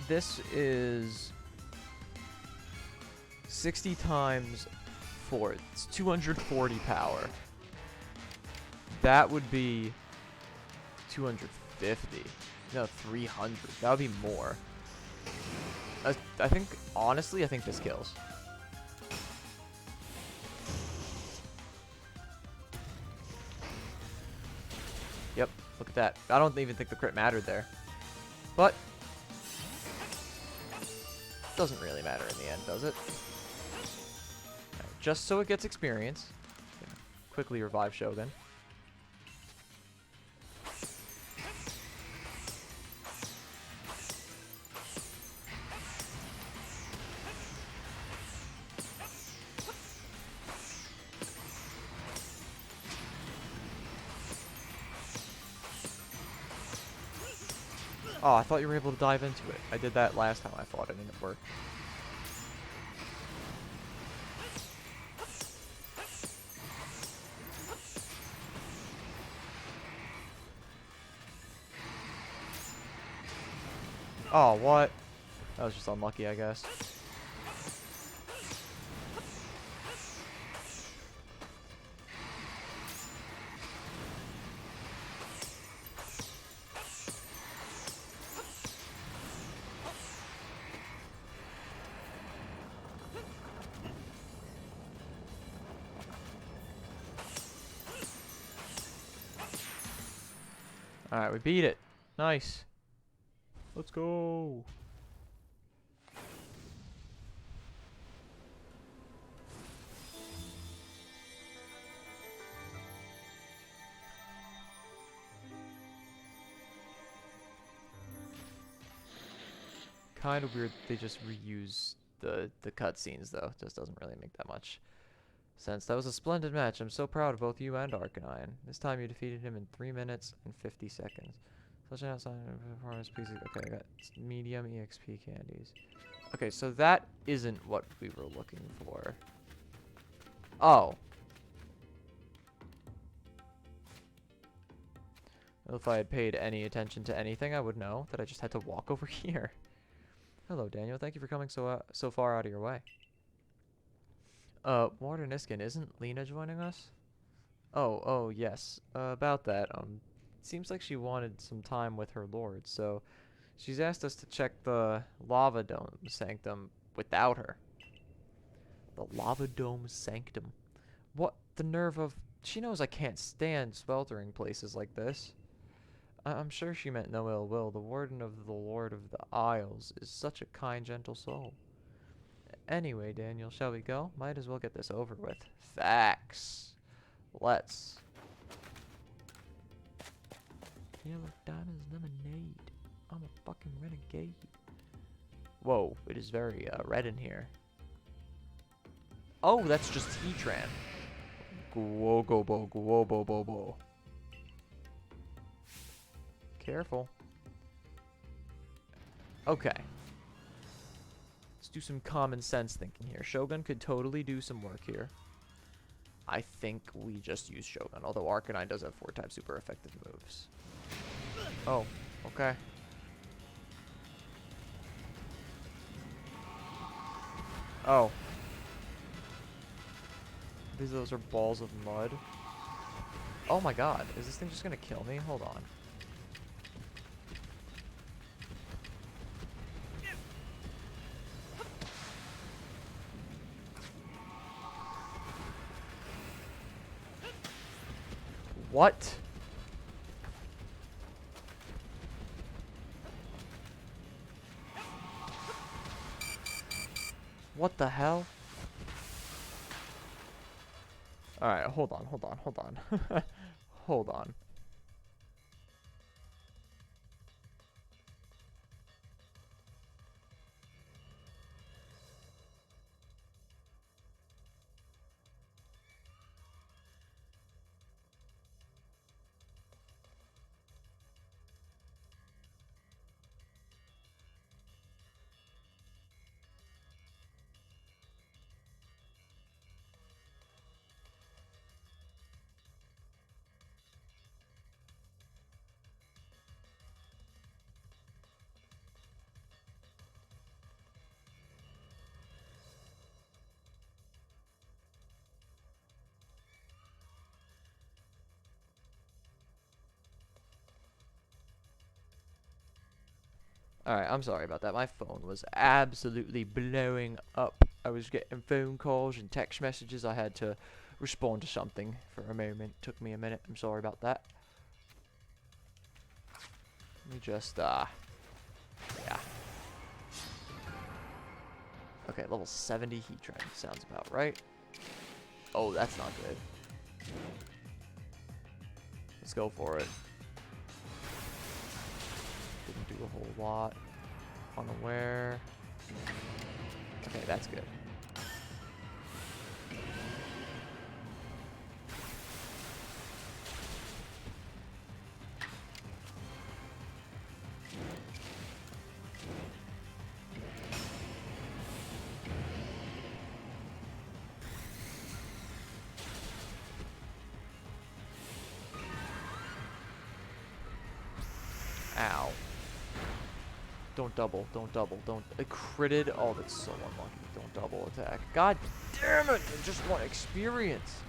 Speaker 1: This is 60 times 4. It's 240 power. That would be 250. No, 300. That would be more. I think, honestly, I think this kills. Yep, look at that. I don't even think the crit mattered there. But doesn't really matter in the end, does it? Right, just so it gets experience. Quickly revive Shogun. Oh, I thought you were able to dive into it. I did that last time I fought it and it worked. Oh, what? That was just unlucky, I guess. Alright, we beat it. Nice. Let's go. Kind of weird they just reuse the cutscenes though. Just doesn't really make that much sense. That was a splendid match. I'm so proud of both you and Arcanine. This time you defeated him in 3 minutes and 50 seconds. Such an outside performance piece. Okay, I got medium EXP candies. Okay, so that isn't what we were looking for. Oh. Well, if I had paid any attention to anything, I would know that I just had to walk over here. Hello, Daniel. Thank you for coming so far out of your way. Wardeniskin, isn't Lena joining us? Oh, yes. About that, seems like she wanted some time with her lord, so she's asked us to check the Lava Dome Sanctum without her. The Lava Dome Sanctum. What the nerve of... She knows I can't stand sweltering places like this. I'm sure she meant no ill will. The warden of the Lord of the Isles is such a kind, gentle soul. Anyway, Daniel, shall we go? Might as well get this over with. Facts. Let's. Yellow diamonds lemonade. I'm a fucking renegade. Whoa, it is very red in here. Oh, that's just Heatran. Gwogobo. Careful. Okay. Let's do some common sense thinking here. Shogun could totally do some work here. I think we just use Shogun, although Arcanine does have 4-type super effective moves. Oh, okay. Oh. Those are balls of mud. Oh my god, is this thing just gonna kill me? Hold on. What? What the hell? Alright, hold on. Hold on. Alright, I'm sorry about that. My phone was absolutely blowing up. I was getting phone calls and text messages. I had to respond to something for a moment. Took me a minute. I'm sorry about that. Let me just, yeah. Okay, level 70 Heatran. Sounds about right. Oh, that's not good. Let's go for it. Didn't do a whole lot. Unaware. Okay, that's good. Ow. Don't double, don't. It critted. Oh, that's so unlucky. Don't double attack. God damn it! I just want experience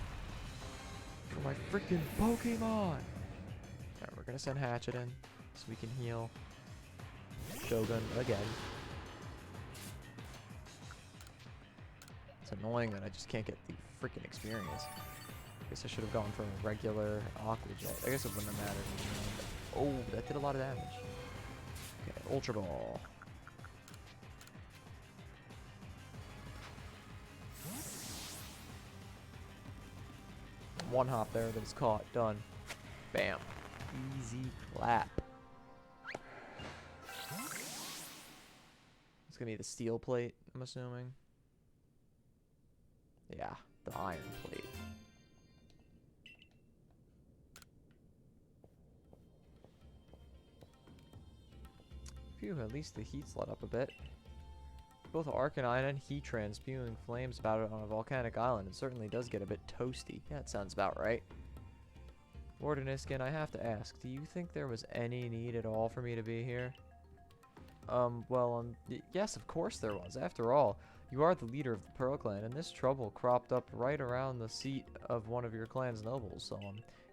Speaker 1: for my freaking Pokemon. Alright, we're gonna send Hatchet in so we can heal Shogun again. It's annoying that I just can't get the freaking experience. I guess I should have gone for a regular Aqua Jet. I guess it wouldn't have mattered. Oh, that did a lot of damage. Okay, Ultra Ball. One hop there, that is caught. Done. Bam. Easy clap. It's gonna be the steel plate, I'm assuming. Yeah, the iron plate. Phew, at least the heat's let up a bit. Both Arcanine and Heatran spewing flames about it on a volcanic island. It certainly does get a bit toasty. Yeah, that sounds about right. Wardeniskin, I have to ask, do you think there was any need at all for me to be here? Yes, of course there was. After all, you are the leader of the Pearl Clan, and this trouble cropped up right around the seat of one of your clan's nobles, so,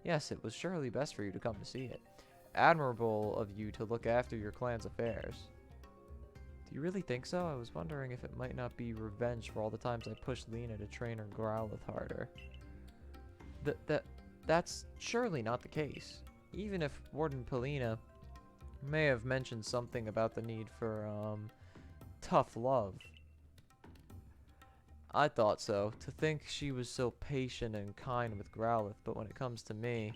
Speaker 1: yes, it was surely best for you to come to see it. Admirable of you to look after your clan's affairs. Do you really think so? I was wondering if it might not be revenge for all the times I pushed Lena to train her Growlithe harder. That's surely not the case. Even if Warden Polina may have mentioned something about the need for, tough love. I thought so. To think she was so patient and kind with Growlithe, but when it comes to me...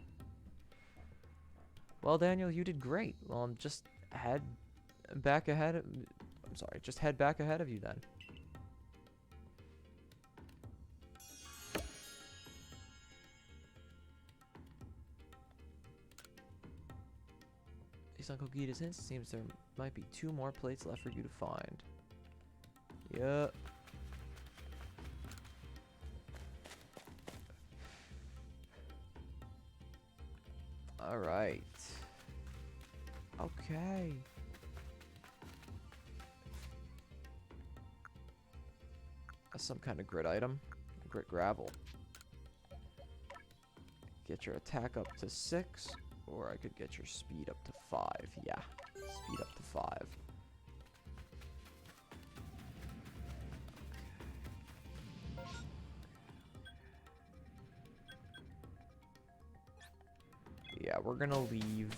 Speaker 1: Well, Daniel, you did great. Well, just head back ahead of you then. Based on Kogita's hints, it seems there might be 2 more plates left for you to find. Yup. Alright. Okay. That's some kind of grit item. Grit gravel. Get your attack up to 6, or I could get your speed up to 5. Yeah, speed up to 5. Yeah, we're gonna leave.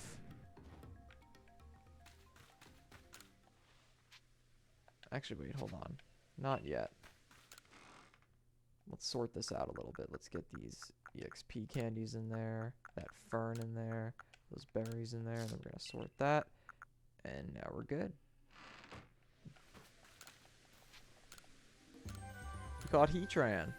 Speaker 1: Actually, wait, hold on. Not yet. Let's sort this out a little bit. Let's get these EXP candies in there, that fern in there, those berries in there, and then we're gonna sort that. And now we're good. We caught Heatran.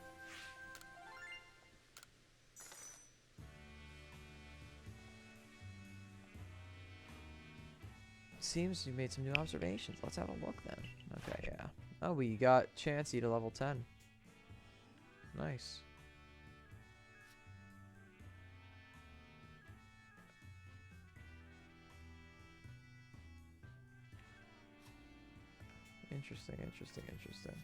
Speaker 1: Seems you made some new observations. Let's have a look then. Okay, yeah. Oh, we got Chansey to level 10. Nice. Interesting, interesting, interesting.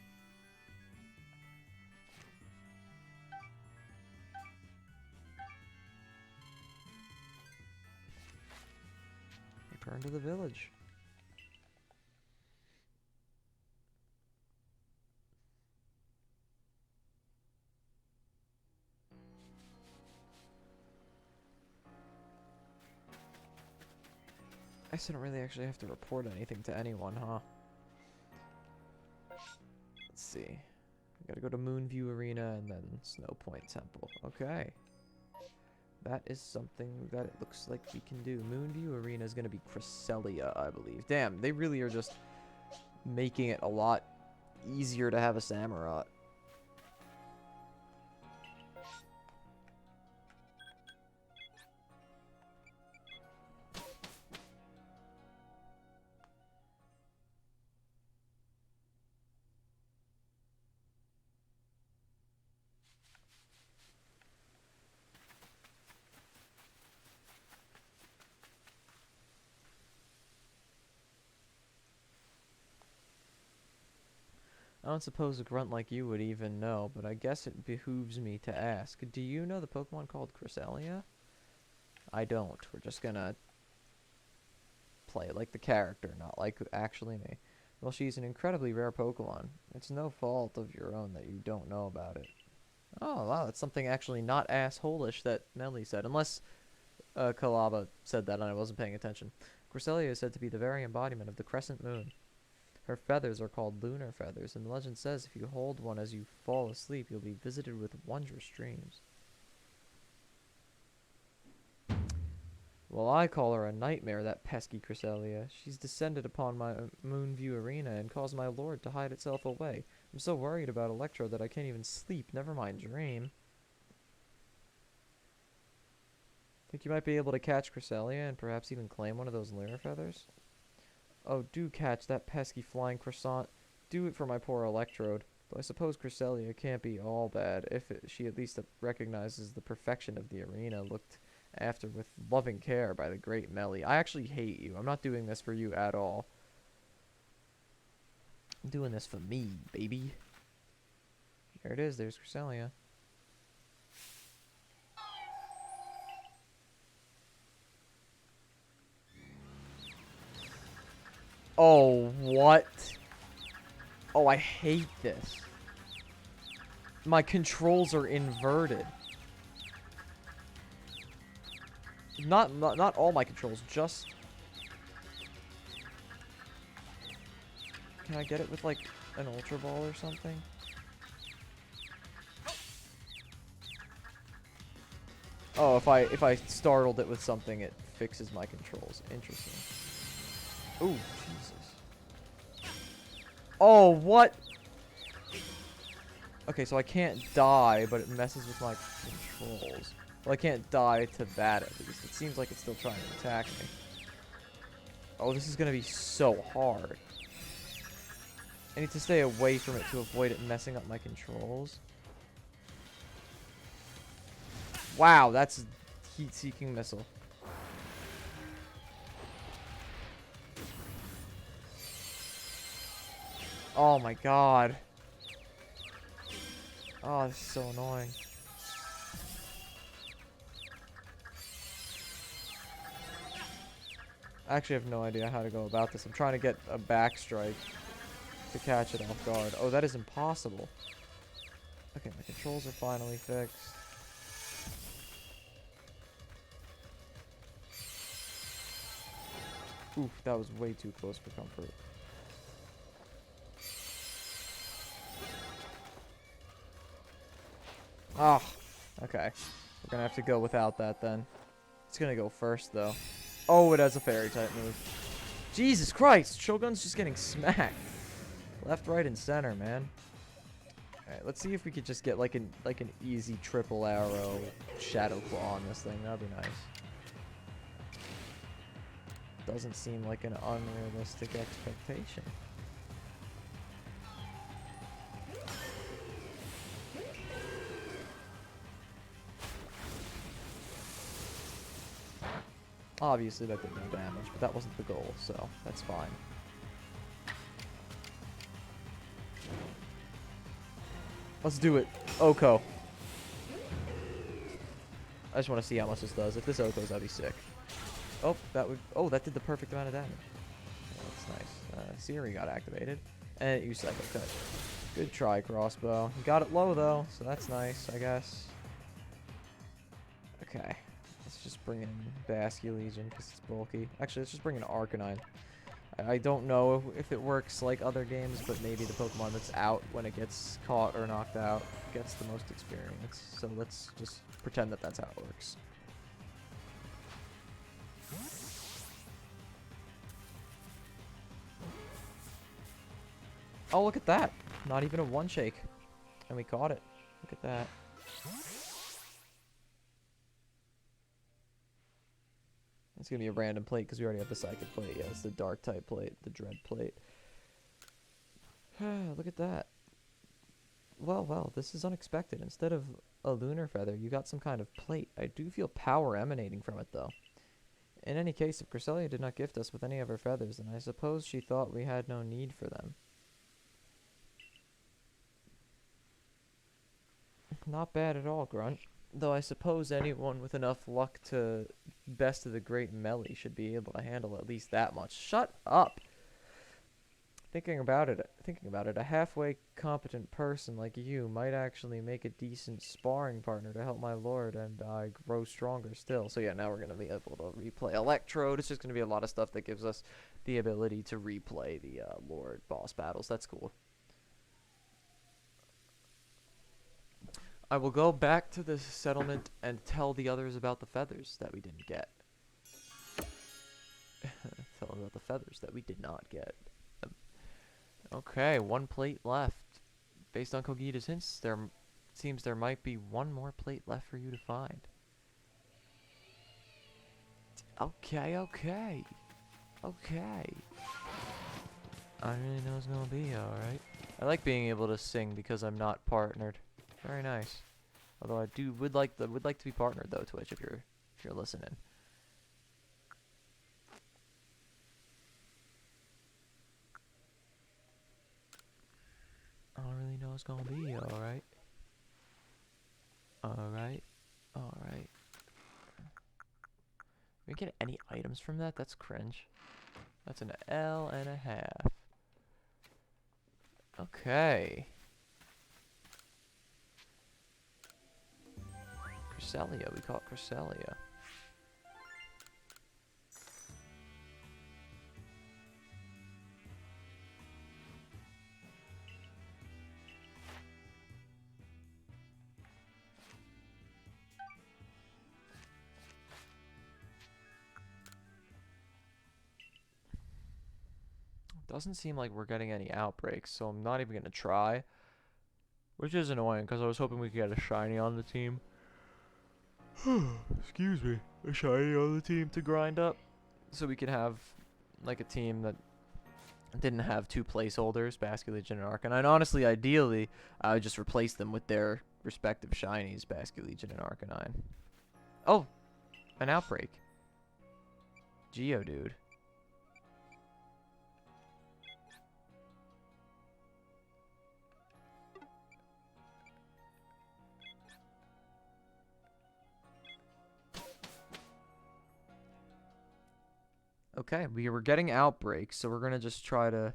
Speaker 1: Return to the village. I still don't really actually have to report anything to anyone, huh? Let's see. I gotta go to Moonview Arena and then Snow Point Temple. Okay. That is something that it looks like we can do. Moonview Arena is gonna be Cresselia, I believe. Damn, they really are just making it a lot easier to have a Samurott. I don't suppose a grunt like you would even know, but I guess it behooves me to ask. Do you know the Pokemon called Cresselia? I don't. We're just gonna play it like the character, not like actually me. Well, she's an incredibly rare Pokemon. It's no fault of your own that you don't know about it. Oh, wow, that's something actually not asshole-ish that Melly said. Unless Kalaba said that and I wasn't paying attention. Cresselia is said to be the very embodiment of the crescent moon. Her feathers are called lunar feathers, and the legend says if you hold one as you fall asleep, you'll be visited with wondrous dreams. Well, I call her a nightmare, that pesky Cresselia. She's descended upon my Moonview arena and caused my lord to hide itself away. I'm so worried about Electro that I can't even sleep, never mind dream. Think you might be able to catch Cresselia and perhaps even claim one of those lunar feathers? Oh, do catch that pesky flying croissant. Do it for my poor Electrode. Though I suppose Griselia can't be all bad, if she at least recognizes the perfection of the arena looked after with loving care by the great Melly. I actually hate you. I'm not doing this for you at all. I'm doing this for me, baby. There it is. There's Griselia. Oh, what? Oh, I hate this. My controls are inverted. Not all my controls, just... Can I get it with, like, an Ultra Ball or something? Oh, if I startled it with something, it fixes my controls. Interesting. Ooh, Jesus. Oh, what? Okay, so I can't die, but it messes with my controls. Well, I can't die to that, at least. It seems like it's still trying to attack me. Oh, this is going to be so hard. I need to stay away from it to avoid it messing up my controls. Wow, that's a heat-seeking missile. Oh my god. Oh, this is so annoying. I actually have no idea how to go about this. I'm trying to get a back strike to catch it off guard. Oh, that is impossible. Okay, my controls are finally fixed. Oof, that was way too close for comfort. Ah, okay. We're gonna have to go without that then. It's gonna go first though. Oh, it has a fairy type move. Jesus Christ! Shogun's just getting smacked. Left, right, and center, man. Alright, let's see if we could just get like an easy triple arrow shadow claw on this thing. That'd be nice. Doesn't seem like an unrealistic expectation. Obviously that did no damage, but that wasn't the goal, so that's fine. Let's do it. Oko. I just want to see how much this does. If this Oko's, that'd be sick. Oh, that would... Oh, that did the perfect amount of damage. Oh, that's nice. Siri got activated. And it used Psycho Cut. Good try, Crossbow. You got it low, though, so that's nice, I guess. Okay. Let's just bring in Basculegion, because it's bulky. Actually, let's just bring in Arcanine. I don't know if it works like other games, but maybe the Pokemon that's out when it gets caught or knocked out gets the most experience. So let's just pretend that that's how it works. Oh, look at that. Not even a one shake. And we caught it. Look at that. It's going to be a random plate because we already have the Psychic plate. Yeah, it's the Dark type plate, the Dread plate. Look at that. Well, this is unexpected. Instead of a lunar feather, you got some kind of plate. I do feel power emanating from it, though. In any case, if Cresselia did not gift us with any of her feathers, then I suppose she thought we had no need for them. Not bad at all, Grunt. Though I suppose anyone with enough luck to best of the great Melly should be able to handle at least that much. Shut up! thinking about it, a halfway competent person like you might actually make a decent sparring partner to help my lord and I grow stronger still. So yeah, now we're gonna be able to replay Electrode. It's just gonna be a lot of stuff that gives us the ability to replay the lord boss battles. That's cool. I will go back to the settlement and tell the others about the feathers that we didn't get. Tell them about the feathers that we did not get. Okay, one plate left. Based on Kogita's hints, seems there might be one more plate left for you to find. Okay. I really know it's gonna be alright. I like being able to sing because I'm not partnered. Very nice. Although I would like to be partnered though, Twitch, if you're listening. I don't really know it's gonna be alright. Alright. We get any items from that? That's cringe. That's an L and a half. Okay. Cresselia, we caught Cresselia. Doesn't seem like we're getting any outbreaks, so I'm not even gonna try. Which is annoying, because I was hoping we could get a shiny on the team. Excuse me. A shiny on the team to grind up. So we could have, like, a team that didn't have two placeholders, Basket Legion and Arcanine. And honestly, ideally, I would just replace them with their respective shinies, Basket Legion and Arcanine. Oh! An outbreak. Geodude. Okay, we were getting outbreaks, so we're gonna just try to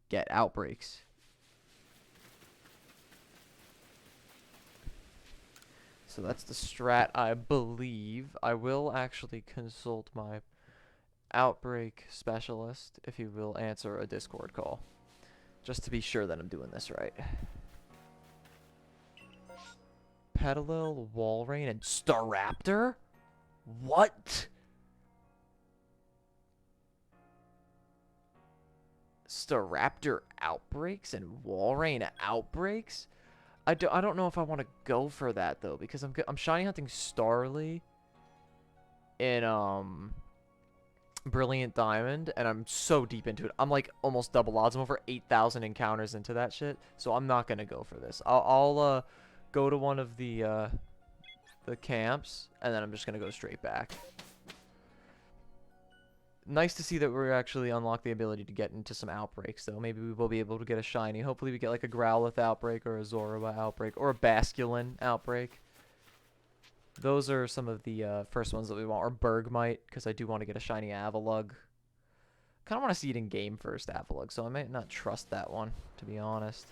Speaker 1: get outbreaks. So that's the strat, I believe. I will actually consult my outbreak specialist if he will answer a Discord call, just to be sure that I'm doing this right. Petalil, Walrein, and Staraptor? What? Staraptor outbreaks and Walrein outbreaks? I don't know if I want to go for that though, because I'm shiny hunting Starly in Brilliant Diamond, and I'm so deep into it. I'm like almost double odds. I'm over 8,000 encounters into that shit, so I'm not gonna go for this. I'll go to one of the camps, and then I'm just gonna go straight back. Nice to see that we're actually unlocked the ability to get into some outbreaks, though. Maybe we will be able to get a shiny. Hopefully we get like a Growlithe outbreak or a Zorua outbreak or a Basculin outbreak. Those are some of the first ones that we want. Or Bergmite, because I do want to get a shiny Avalugg. Kind of want to see it in game first, Avalugg, so I might not trust that one, to be honest.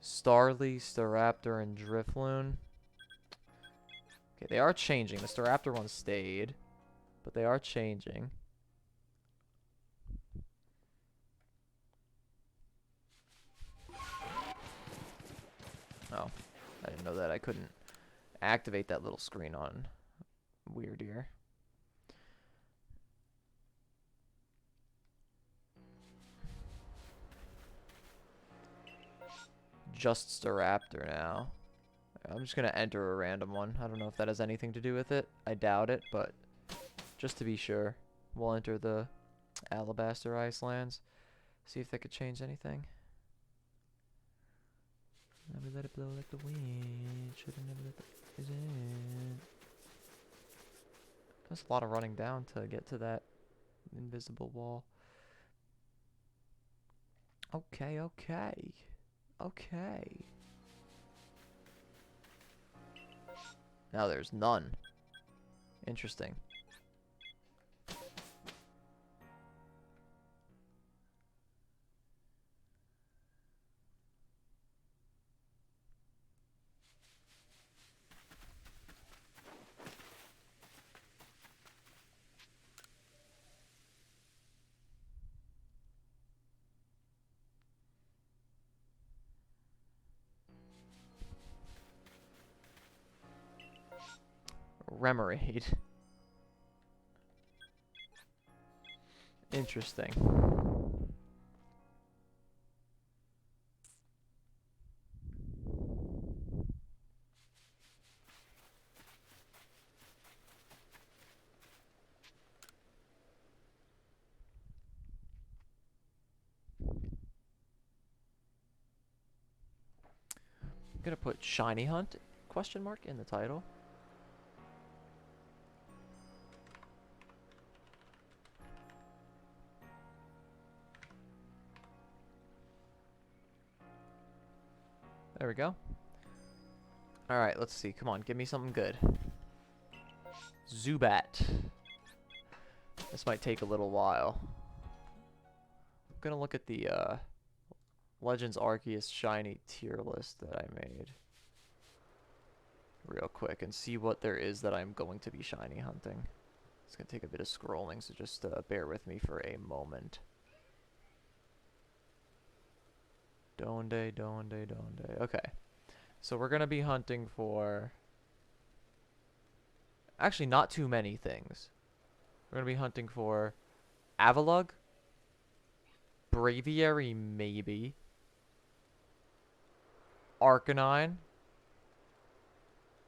Speaker 1: Starly, Staraptor, and Drifloon. Okay, they are changing. The Staraptor one stayed. But they are changing. Oh, I didn't know that I couldn't activate that little screen on Weird Ear. Just Staraptor now. I'm just going to enter a random one. I don't know if that has anything to do with it. I doubt it, but just to be sure, we'll enter the Alabaster Icelands. See if that could change anything. Never let it blow like the wind. Should've never let the in. That's a lot of running down to get to that invisible wall. Okay. Now there's none. Interesting. Remoraid. Interesting. I'm gonna put shiny hunt question mark in the title. There we go. Alright, let's see. Come on, give me something good. Zubat. This might take a little while. I'm gonna look at the Legends Arceus shiny tier list that I made real quick and see what there is that I'm going to be shiny hunting. It's gonna take a bit of scrolling, so just bear with me for a moment. Donde. Okay. So we're gonna be hunting for... Actually, not too many things. We're gonna be hunting for Avalugg, Braviary maybe, Arcanine,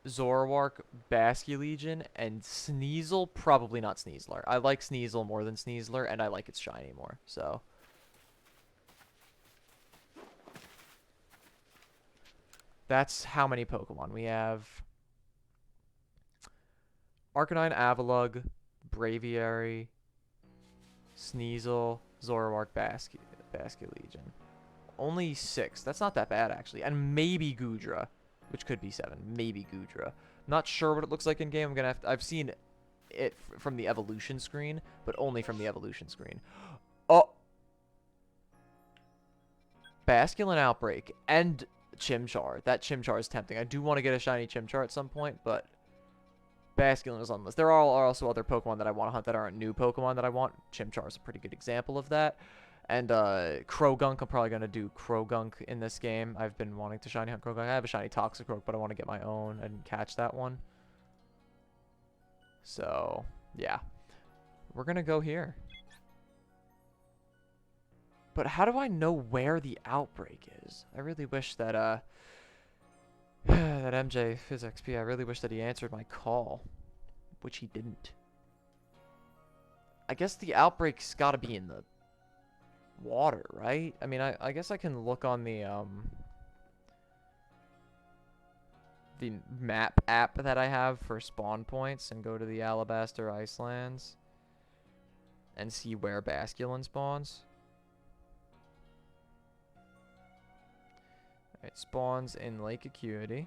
Speaker 1: Zoroark, Basculegion, and Sneasel. Probably not Sneasler. I like Sneasel more than Sneasler, and I like its shiny more, so... That's how many Pokemon. We have Arcanine, Avalugg, Braviary, Sneasel, Zoroark, Basculegion. Only 6. That's not that bad, actually. And maybe Goodra, which could be 7. Maybe Goodra. Not sure what it looks like in game. I've seen it from the evolution screen, but only from the evolution screen. Oh! Basculin Outbreak and Chimchar. That Chimchar is tempting. I do want to get a shiny Chimchar at some point, but Basculin is on the list. There are also other Pokemon that I want to hunt that aren't new Pokemon that I want. Chimchar is a pretty good example of that. And Krogunk, I'm probably going to do Krogunk in this game. I've been wanting to shiny hunt Krogunk. I have a shiny Toxicroak, but I want to get my own and catch that one. So, yeah. We're going to go here. But how do I know where the outbreak is? I really wish that, that MJ PhysXP, I really wish that he answered my call. Which he didn't. I guess the outbreak's gotta be in the water, right? I mean, I guess I can look on the map app that I have for spawn points and go to the Alabaster Icelands and see where Basculin spawns. It spawns in Lake Acuity.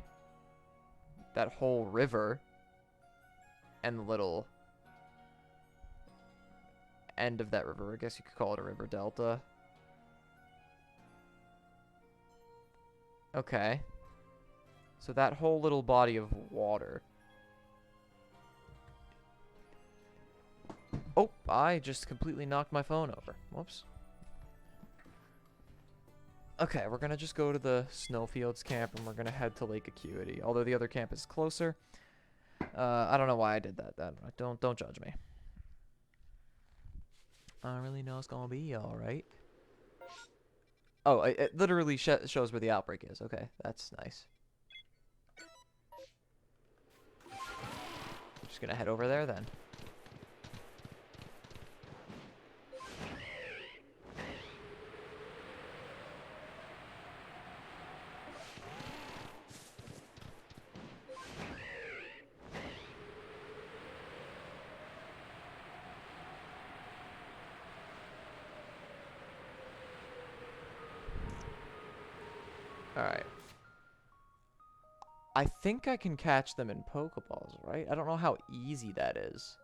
Speaker 1: That whole river. And the little end of that river. I guess you could call it a river delta. Okay. So that whole little body of water. Oh, I just completely knocked my phone over. Whoops. Okay, we're gonna just go to the Snowfields camp and we're gonna head to Lake Acuity. Although the other camp is closer. I don't know why I did that. Don't judge me. I don't really know it's gonna be alright. Oh, it literally shows where the outbreak is. Okay, that's nice. Just gonna head over there then. Alright. I think I can catch them in Pokeballs, right? I don't know how easy that is.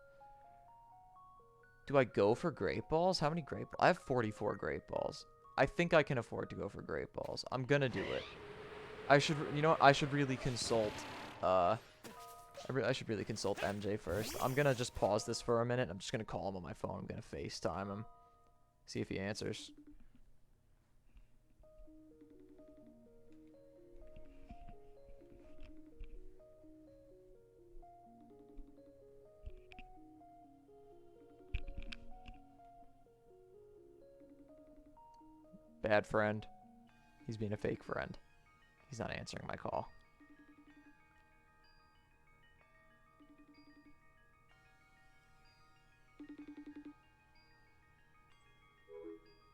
Speaker 1: Do I go for Great Balls? How many Great Balls? I have 44 Great Balls. I think I can afford to go for Great Balls. I'm gonna do it. I should, you know what? I should really consult, I should really consult MJ first. I'm gonna just pause this for a minute. I'm just gonna call him on my phone. I'm gonna FaceTime him. See if he answers. Bad friend. He's being a fake friend. He's not answering my call.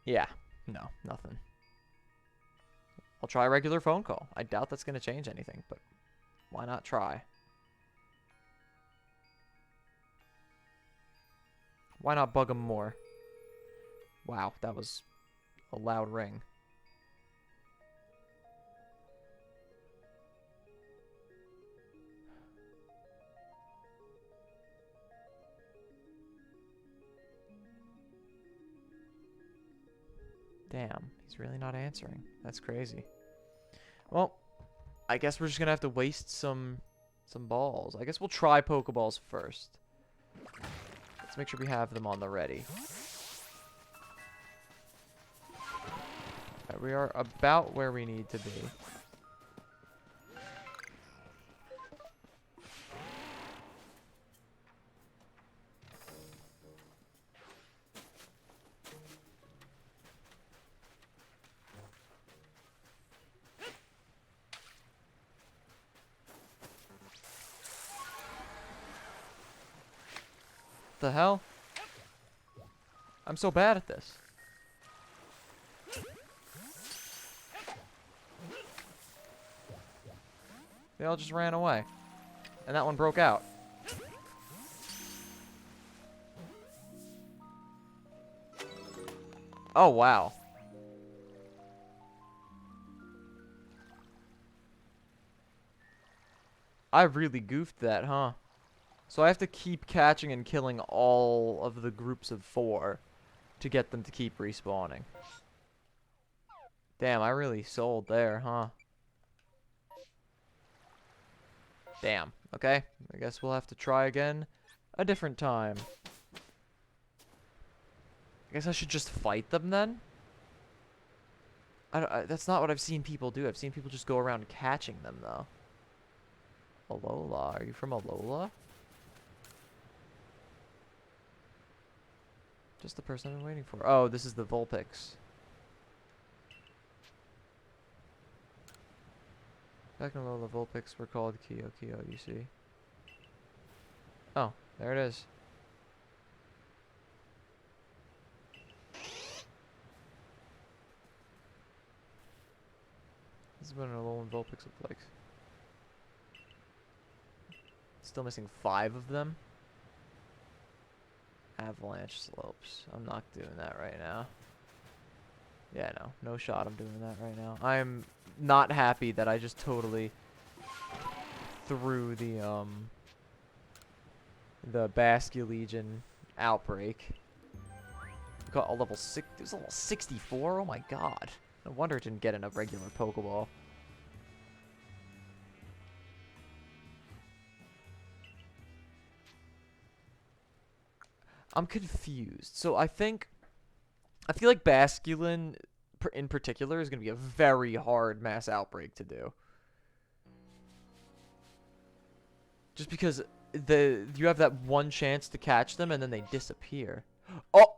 Speaker 1: Yeah. No, nothing. I'll try a regular phone call. I doubt that's going to change anything, but why not try? Why not bug him more? Wow, that was a loud ring. Damn, he's really not answering. That's crazy. Well, I guess we're just gonna have to waste some balls. I guess we'll try Pokeballs first. Let's make sure we have them on the ready. Right, we are about where we need to be. The hell? I'm so bad at this. They all just ran away. And that one broke out. Oh, wow. I really goofed that, huh? So I have to keep catching and killing all of the groups of 4 to get them to keep respawning. Damn, I really sold there, huh? Damn. Okay, I guess we'll have to try again a different time. I guess I should just fight them then? That's not what I've seen people do. I've seen people just go around catching them, though. Alola. Are you from Alola? Just the person I've been waiting for. Oh, this is the Vulpix. Back in Alola, Vulpix were called Kyo, you see. Oh, there it is. This is what an Alolan Vulpix looked like. Still missing 5 of them. Avalanche slopes. I'm not doing that right now. Yeah, no shot I'm doing that right now. I'm not happy that I just totally threw the Basculegion outbreak. We got a level 6. It was level 64. Oh my god. No wonder it didn't get in a regular Pokeball. I'm confused. So I feel like Basculin in particular is going to be a very hard mass outbreak to do. Just because you have that one chance to catch them and then they disappear. Oh!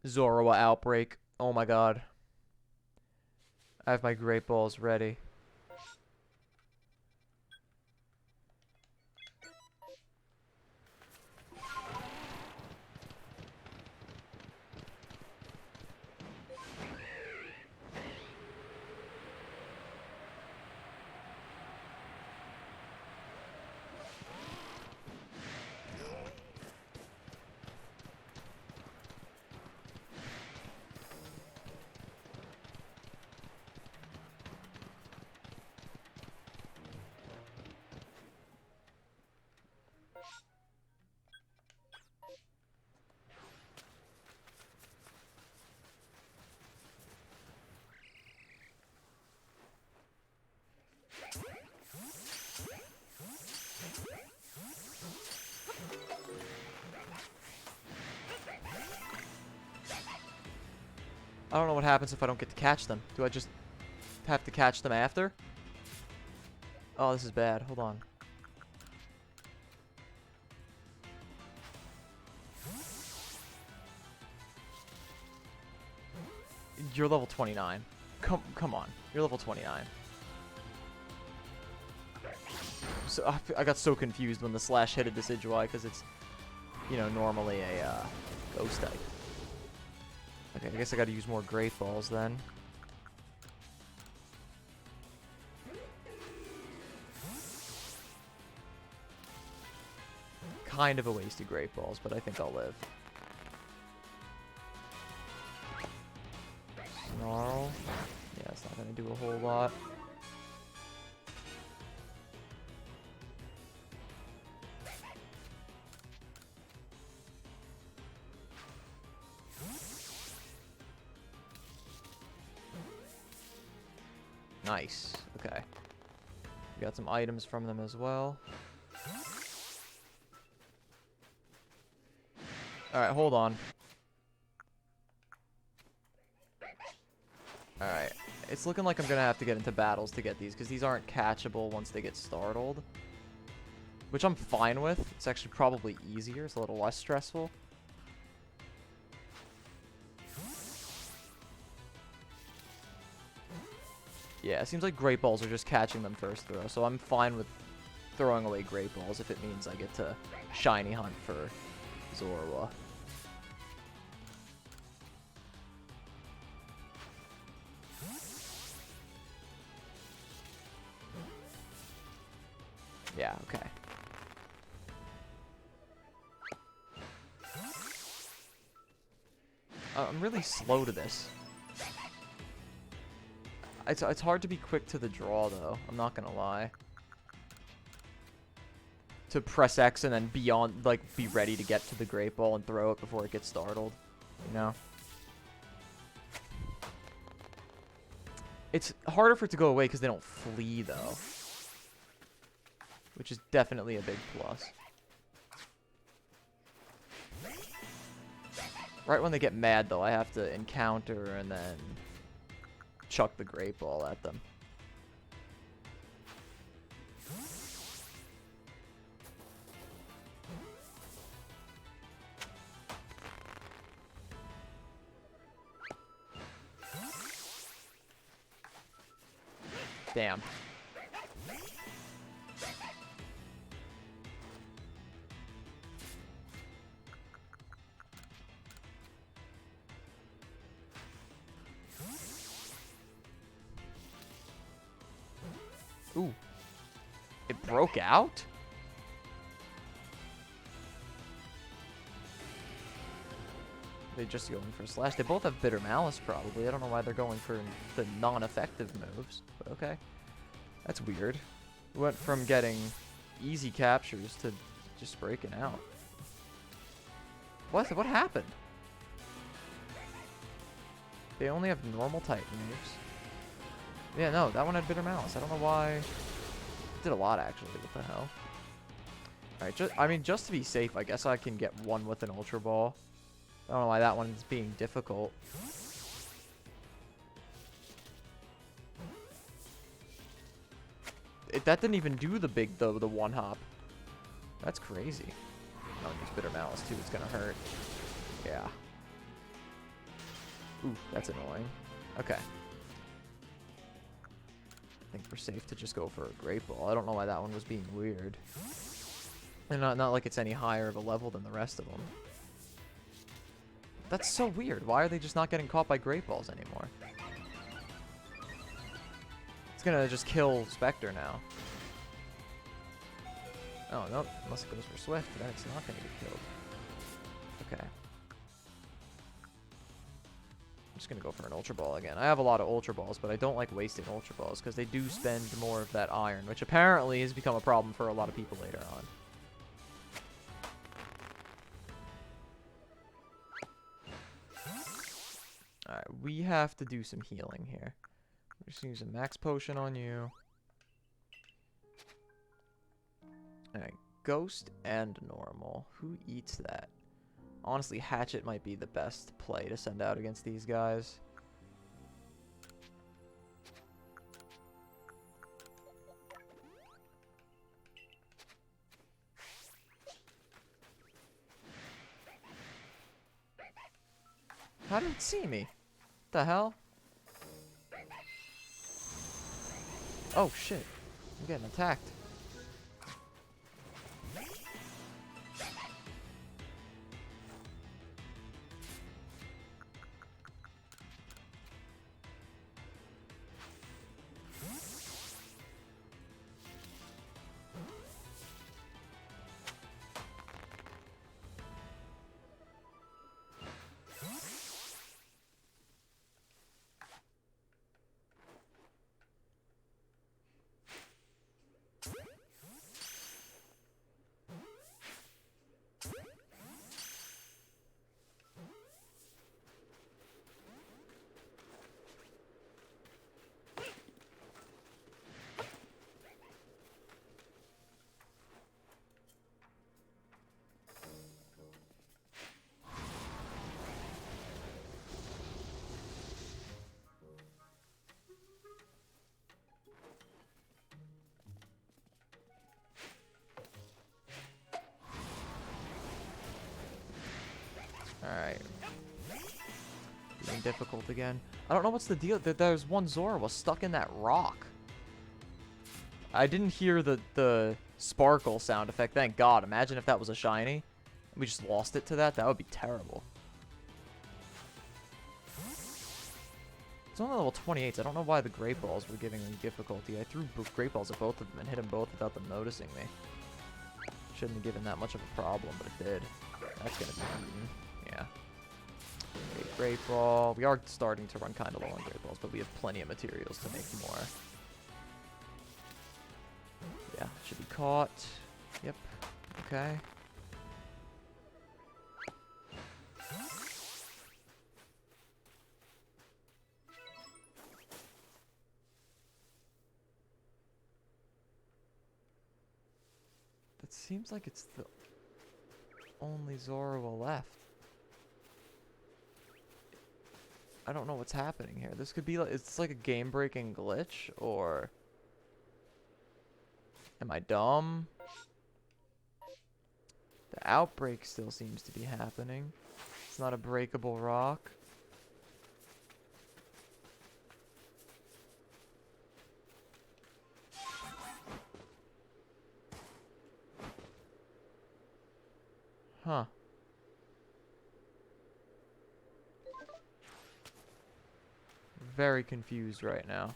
Speaker 1: Zorua outbreak. Oh my god. I have my Great Balls ready. I don't know what happens if I don't get to catch them. Do I just have to catch them after? Oh, this is bad. Hold on. You're level 29. Come on. You're level 29. So I got so confused when the slash hit a Decidueye because it's, you know, normally a ghost type. Okay, I guess I gotta use more Great Balls then. Kind of a waste of Great Balls, but I think I'll live. Snarl. Yeah, it's not gonna do a whole lot. Nice. Okay. We got some items from them as well. Alright, hold on. Alright. It's looking like I'm gonna have to get into battles to get these, because these aren't catchable once they get startled. Which I'm fine with. It's actually probably easier. It's a little less stressful. Yeah, it seems like Great Balls are just catching them first throw, so I'm fine with throwing away Great Balls if it means I get to shiny hunt for Zorua. Yeah, okay. I'm really slow to this. It's hard to be quick to the draw, though. I'm not gonna lie. To press X and then beyond, like, be ready to get to the Great Ball and throw it before it gets startled. You know? It's harder for it to go away because they don't flee, though. Which is definitely a big plus. Right when they get mad, though, I have to encounter and then chuck the Great Ball at them. Damn. Ooh. It broke out? They just going for Slash. They both have Bitter Malice, probably. I don't know why they're going for the non-effective moves, but okay. That's weird. We went from getting easy captures to just breaking out. What happened? They only have normal type moves. Yeah, no, that one had Bitter Malice. I don't know why. It did a lot, actually. What the hell? Alright, I mean, just to be safe, I guess I can get one with an Ultra Ball. I don't know why that one's being difficult. That didn't even do the one hop. That's crazy. I'll use Bitter Malice too. It's gonna hurt. Yeah. Ooh, that's annoying. Okay. I think we're safe to just go for a Great Ball. I don't know why that one was being weird. And not like it's any higher of a level than the rest of them. That's so weird. Why are they just not getting caught by Great Balls anymore? It's gonna just kill Spectre now. Oh, no. Unless it goes for Swift, then it's not gonna get killed. Okay. I'm just gonna go for an Ultra Ball again. I have a lot of Ultra Balls, but I don't like wasting Ultra Balls because they do spend more of that iron, which apparently has become a problem for a lot of people later on. Alright, we have to do some healing here. We're just gonna use a Max Potion on you. Alright, Ghost and Normal. Who eats that? Honestly, Hatchet might be the best play to send out against these guys. How did it see me? The hell? Oh shit. I'm getting attacked. Alright. Being difficult again. I don't know what's the deal. There's one Zora was stuck in that rock. I didn't hear the sparkle sound effect. Thank God. Imagine if that was a shiny. We just lost it to that. That would be terrible. It's only level 28s. I don't know why the Great Balls were giving me difficulty. I threw Great Balls at both of them and hit them both without them noticing me. Shouldn't have given that much of a problem, but it did. That's gonna be eaten. Yeah. Okay, Great Ball. We are starting to run kind of low on Great Balls, but we have plenty of materials to make more. Yeah, should be caught. Yep. Okay. That seems like it's the only Zora left. I don't know what's happening here. This could be like, it's like a game-breaking glitch, or am I dumb? The outbreak still seems to be happening. It's not a breakable rock. Huh. Very confused right now.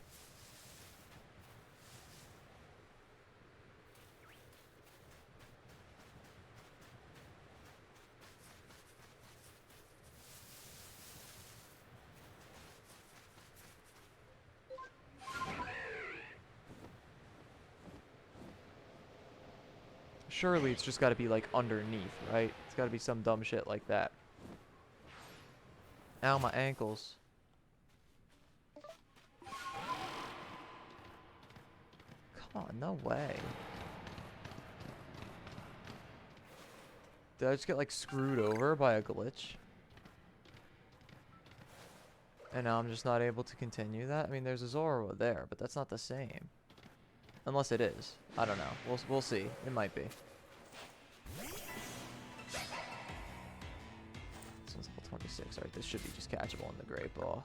Speaker 1: Surely it's just got to be like underneath, right? It's got to be some dumb shit like that. Ow, my ankles. Come on, no way. Did I just get like screwed over by a glitch? And now I'm just not able to continue that? I mean, there's a Zora there, but that's not the same. Unless it is. I don't know. We'll see. It might be. This one's level 26. Alright, this should be just catchable in the Great Ball.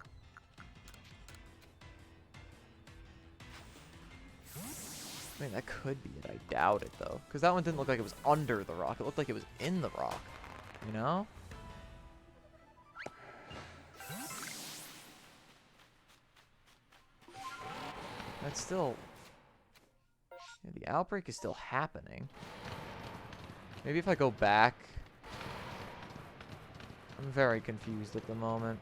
Speaker 1: I mean, that could be it. I doubt it, though. Because that one didn't look like it was under the rock. It looked like it was in the rock. You know? That's still... Yeah, the outbreak is still happening. Maybe if I go back... I'm very confused at the moment.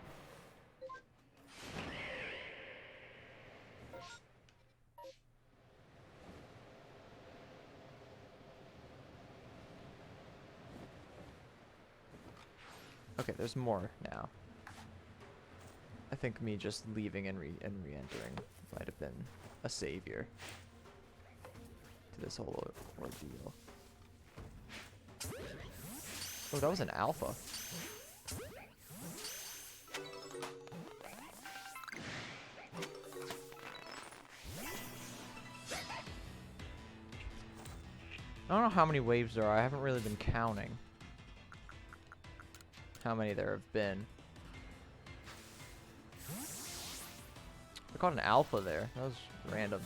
Speaker 1: Okay, there's more now. I think me just leaving and re-entering might have been a savior to this whole ordeal. Oh, that was an alpha. I don't know how many waves there are. I haven't really been counting how many there have been. I caught an alpha there. That was random.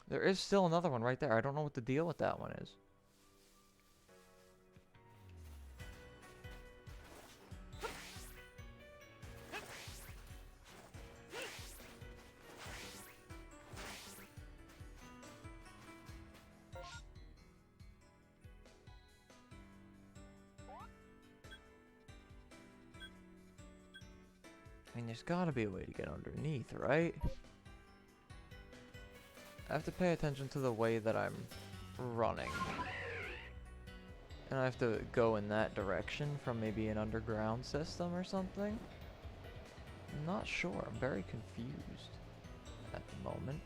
Speaker 1: There is still another one right there. I don't know what the deal with that one is. I mean, there's gotta be a way to get underneath, right? I have to pay attention to the way that I'm running. And I have to go in that direction from maybe an underground system or something? I'm not sure. I'm very confused at the moment.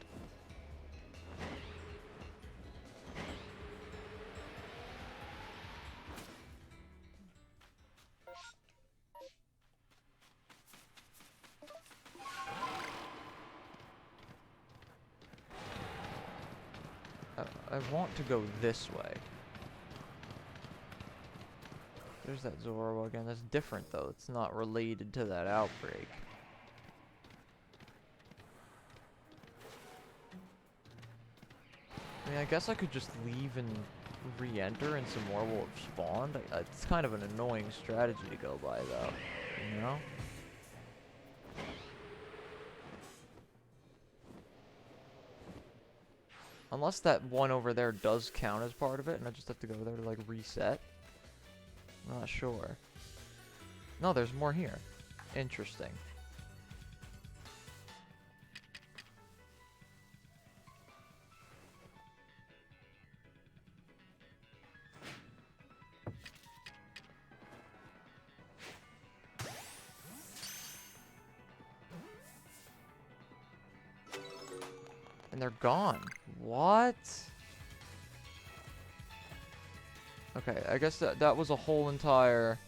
Speaker 1: I want to go this way. There's that Zoro again. That's different though. It's not related to that outbreak. I mean, I guess I could just leave and re-enter and some more will have spawned. It's kind of an annoying strategy to go by though, you know? Unless that one over there does count as part of it, and I just have to go there to, like, reset. I'm not sure. No, there's more here. Interesting. And they're gone. What? Okay, I guess that was a whole entire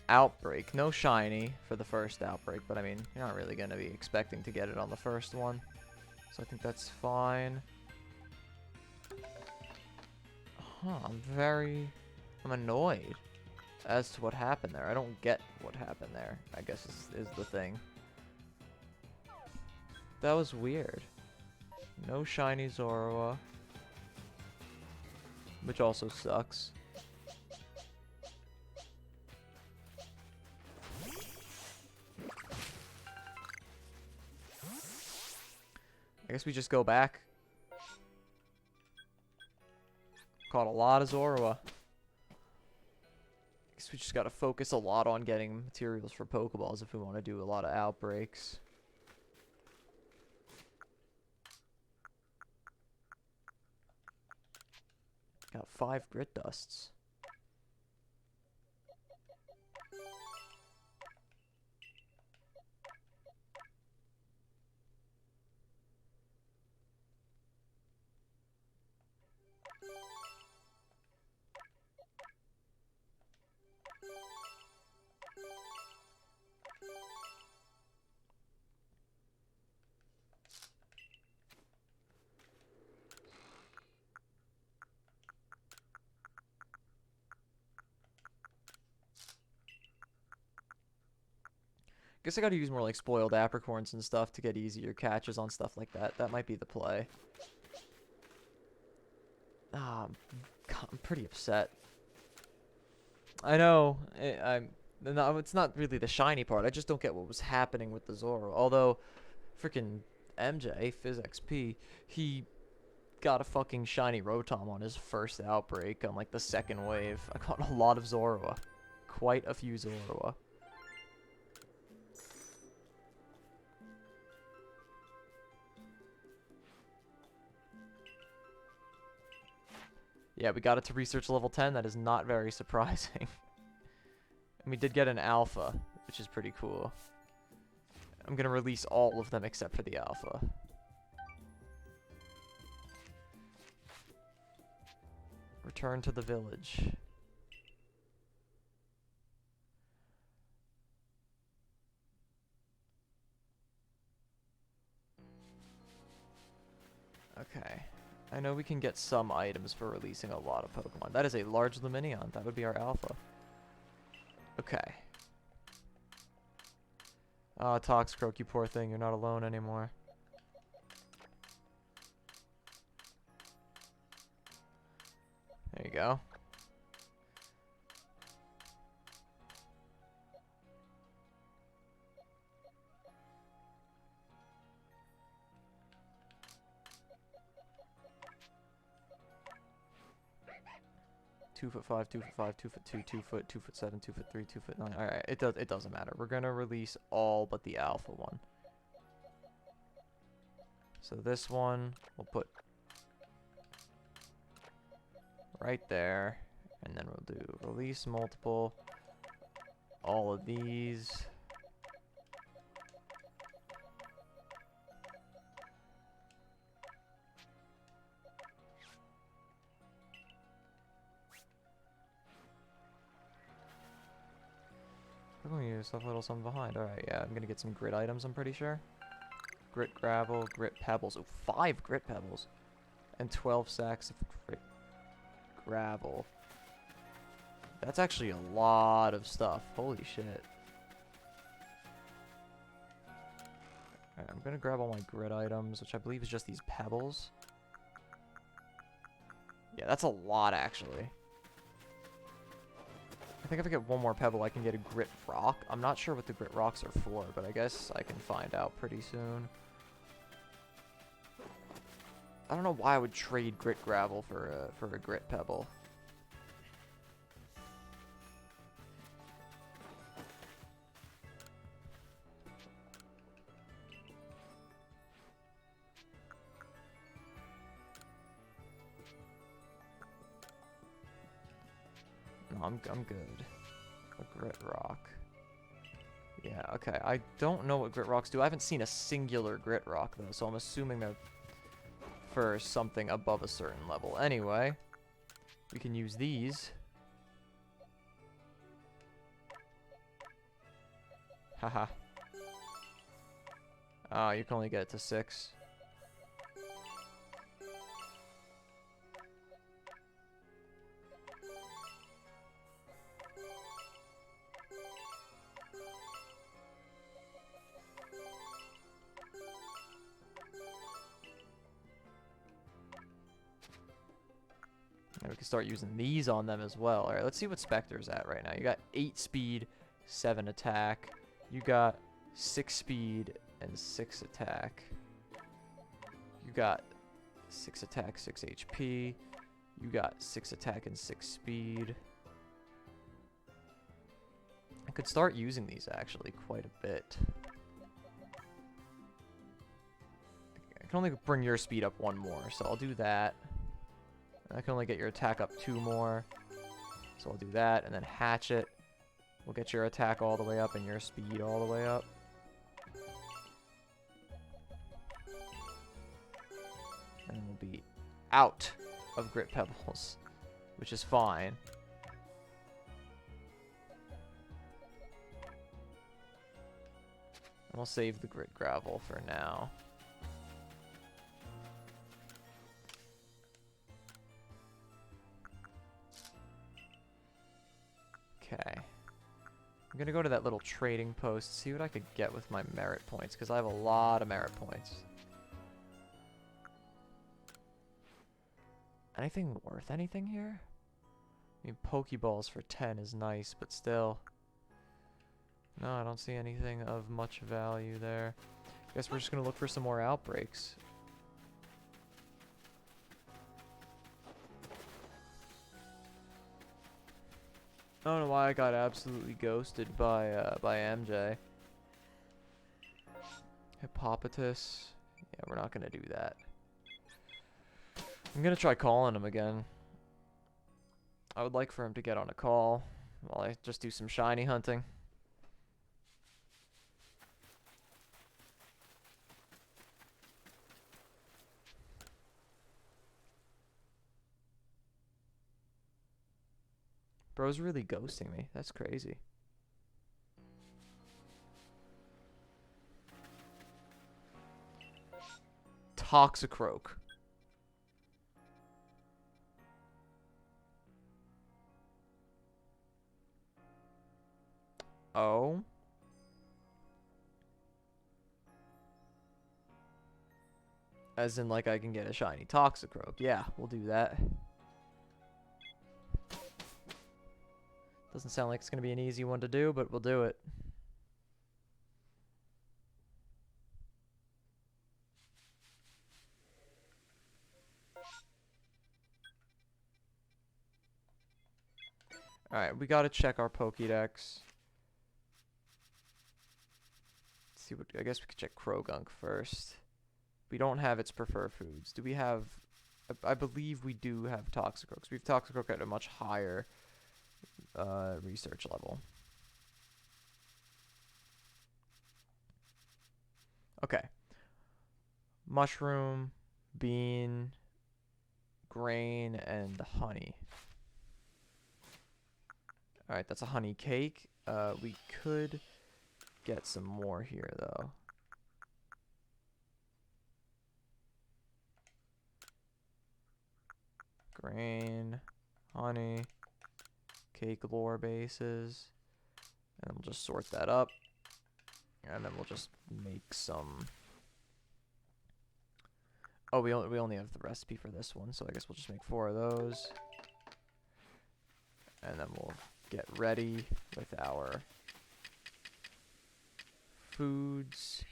Speaker 1: outbreak. No shiny for the first outbreak, but I mean, you're not really going to be expecting to get it on the first one. So I think that's fine. Huh, I'm annoyed as to what happened there. I don't get what happened there, I guess is the thing. That was weird. No shiny Zorua. Which also sucks. I guess we just go back. Caught a lot of Zorua. Guess we just gotta focus a lot on getting materials for Pokeballs if we want to do a lot of outbreaks. Got 5 grit dusts. Guess I gotta use more like spoiled apricorns and stuff to get easier catches on stuff like that. That might be the play. God, I'm pretty upset. I know. No, it's not really the shiny part. I just don't get what was happening with the Zoro. Although, freaking MJ, PhysXP, he got a fucking shiny Rotom on his first outbreak on like the second wave. I caught a lot of Zorua. Quite a few Zorua. Yeah, we got it to research level 10. That is not very surprising. And we did get an alpha, which is pretty cool. I'm going to release all of them except for the alpha. Return to the village. Okay. I I know we can get some items for releasing a lot of Pokemon. That is a large Luminion. That would be our alpha. Okay. Ah, Toxicroak, you poor thing. You're not alone anymore. There you go. Two foot 5, 2 foot 5, 2 foot 2, 2 foot, 2 foot 7, 2 foot 3, 2 foot 9. Alright, it doesn't matter. We're gonna release all but the alpha one. So this one we'll put right there, and then we'll do release multiple, all of these. We're going to use a little something behind. Alright, yeah, I'm gonna get some grit items, I'm pretty sure. Grit gravel, grit pebbles. Oh, 5 grit pebbles. And 12 sacks of grit gravel. That's actually a lot of stuff. Holy shit. Alright, I'm gonna grab all my grit items, which I believe is just these pebbles. Yeah, that's a lot, actually. I think if I get one more pebble, I can get a grit rock. I'm not sure what the grit rocks are for, but I guess I can find out pretty soon. I don't know why I would trade grit gravel for a grit pebble. No, I'm good. A grit rock. Yeah, okay. I don't know what grit rocks do. I haven't seen a singular grit rock, though, so I'm assuming they're for something above a certain level. Anyway, we can use these. Haha. Oh, you can only get it to 6. And we can start using these on them as well. Alright, let's see what Spectre's at right now. You got 8 speed, 7 attack. You got 6 speed and 6 attack. You got 6 attack, 6 HP. You got 6 attack and 6 speed. I could start using these actually quite a bit. I can only bring your speed up 1 more, so I'll do that. I can only get your attack up 2 more. So I'll do that, and then Hatchet will get your attack all the way up and your speed all the way up. And we'll be out of Grit Pebbles, which is fine. And we'll save the Grit Gravel for now. Okay. I'm gonna go to that little trading post, see what I could get with my merit points, because I have a lot of merit points. Anything worth anything here? I mean, Pokeballs for 10 is nice, but still. No, I don't see anything of much value there. Guess we're just gonna look for some more outbreaks. I don't know why I got absolutely ghosted by MJ. Hippopotamus. Yeah, we're not gonna do that. I'm gonna try calling him again. I would like for him to get on a call while I just do some shiny hunting. Bro's really ghosting me. That's crazy. Toxicroak. Oh. As in, like, I can get a shiny Toxicroak. Yeah, we'll do that. Doesn't sound like it's going to be an easy one to do, but we'll do it. Alright, we got to check our Pokédex. See what, I guess we could check Krogunk first. We don't have its preferred foods. Do we have... I believe we do have Toxicroaks. We have Toxicroak at a much higher research level. Okay. Mushroom, bean, grain, and honey. Alright, that's a honey cake. We could get some more here, though. Grain, honey, cake lore bases. And we'll just sort that up. And then we'll just make some... Oh, we only have the recipe for this one, so I guess we'll just make 4 of those. And then we'll get ready with our foods,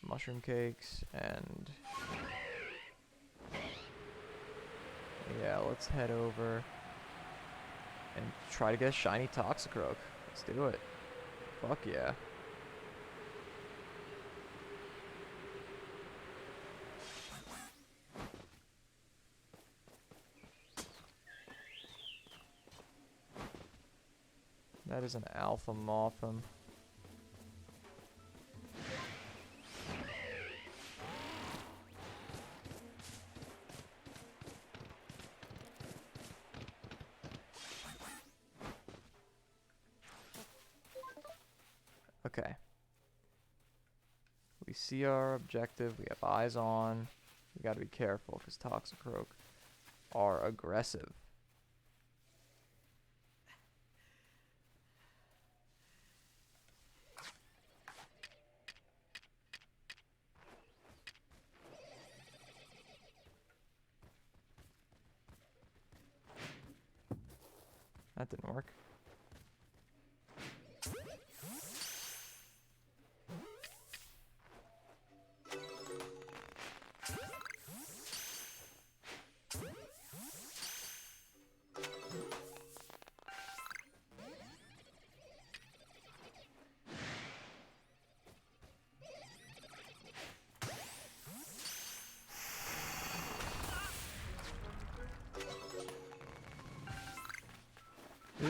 Speaker 1: mushroom cakes, and... Yeah, let's head over and try to get a shiny Toxicroak. Let's do it. Fuck yeah. That is an Alpha Mothim. Okay. We see our objective. We have eyes on. We gotta be careful because Toxicroak are aggressive. That didn't work.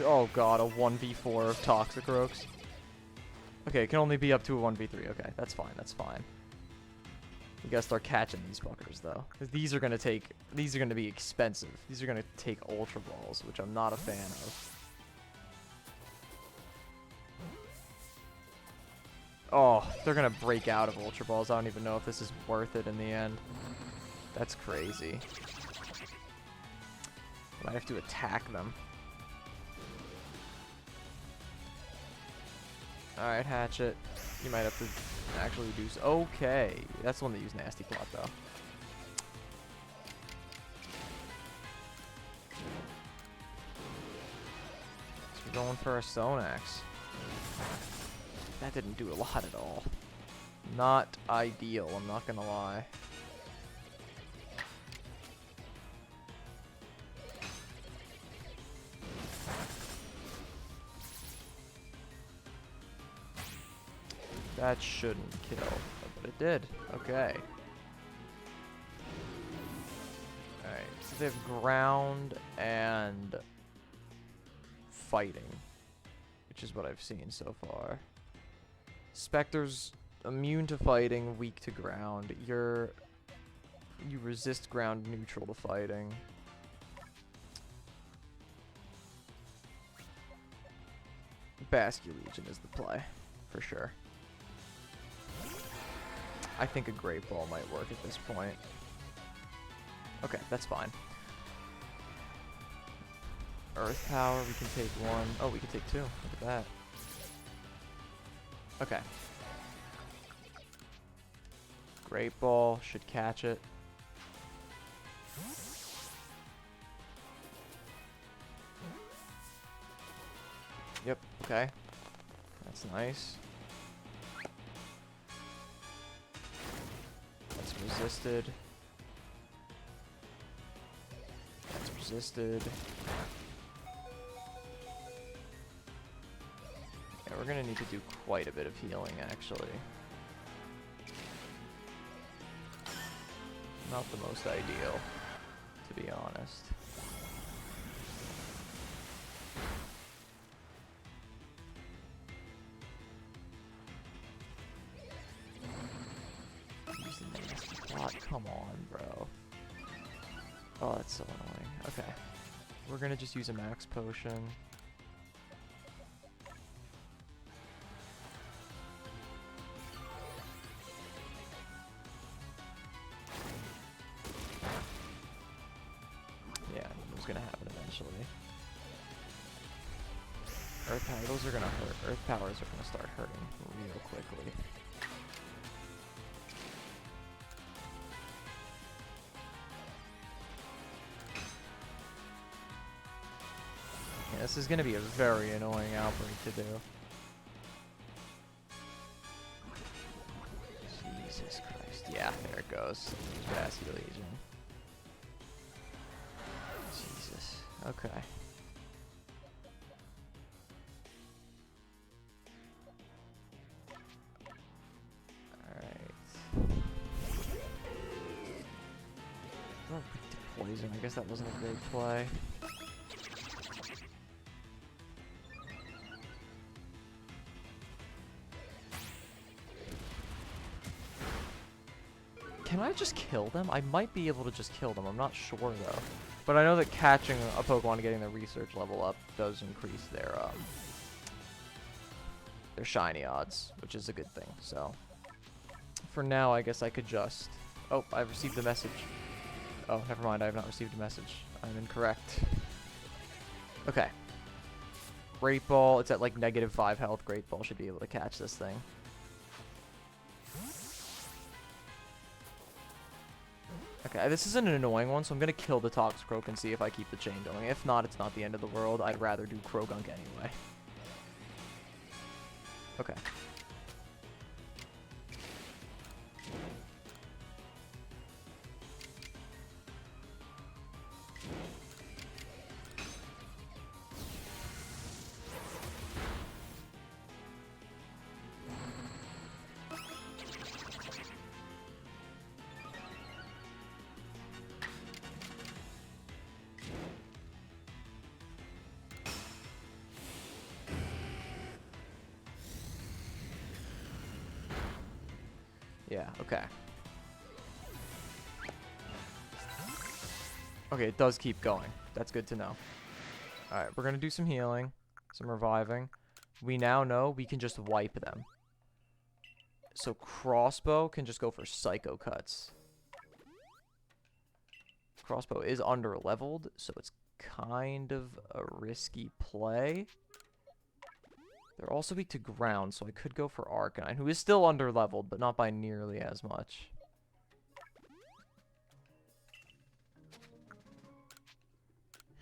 Speaker 1: Oh god, a 1v4 of Toxicroaks. Okay, it can only be up to a 1v3. Okay, that's fine, that's fine. We gotta start catching these fuckers, though. 'Cause these are gonna be expensive. These are gonna take Ultra Balls, which I'm not a fan of. Oh, they're gonna break out of Ultra Balls. I don't even know if this is worth it in the end. That's crazy. I have to attack them. Alright, Hatchet. You might have to actually do so. Okay. That's the one that used Nasty Plot, though. So we're going for a Sonax. That didn't do a lot at all. Not ideal, I'm not gonna lie. That shouldn't kill, but it did. Okay. Alright, so they have ground and fighting, which is what I've seen so far. Spectre's immune to fighting, weak to ground. You resist ground, neutral to fighting. Basculegion is the play, for sure. I think a Great Ball might work at this point. Okay, that's fine. Earth Power, we can take 1. Oh, we can take 2. Look at that. Okay. Great Ball should catch it. Yep, okay. That's nice. That's resisted. That's resisted. Yeah, we're gonna need to do quite a bit of healing, actually. Not the most ideal, to be honest. Use the nasty plot. Come on, bro. Oh, that's so annoying. Okay. We're gonna just use a max potion. Yeah, it was gonna happen eventually. Earth power, those are gonna hurt. Earth powers are gonna start hurting real quickly. Yeah, this is gonna be a very annoying outbreak to do. Jesus Christ. Yeah, there it goes. Vasty Legion. Jesus. Okay. Alright. Oh, poison. I guess that wasn't a great play. Can I just kill them? I might be able to just kill them. I'm not sure though. But I know that catching a Pokemon and getting their research level up does increase their shiny odds, which is a good thing. So for now, I guess I could just... Oh, I've received a message. Oh, never mind. I have not received a message. I'm incorrect. Okay. Great Ball. It's at like -5 health. Great Ball should be able to catch this thing. Okay, this is an annoying one, so I'm gonna kill the Toxicroak and see if I keep the chain going. If not, it's not the end of the world. I'd rather do Krogunk anyway. Okay. Yeah, okay. Okay, it does keep going. That's good to know. Alright, we're gonna do some healing, some reviving. We now know we can just wipe them. So Crossbow can just go for Psycho Cuts. Crossbow is under-leveled, so it's kind of a risky play. They're also weak to ground, so I could go for Arcanine, who is still under-leveled, but not by nearly as much.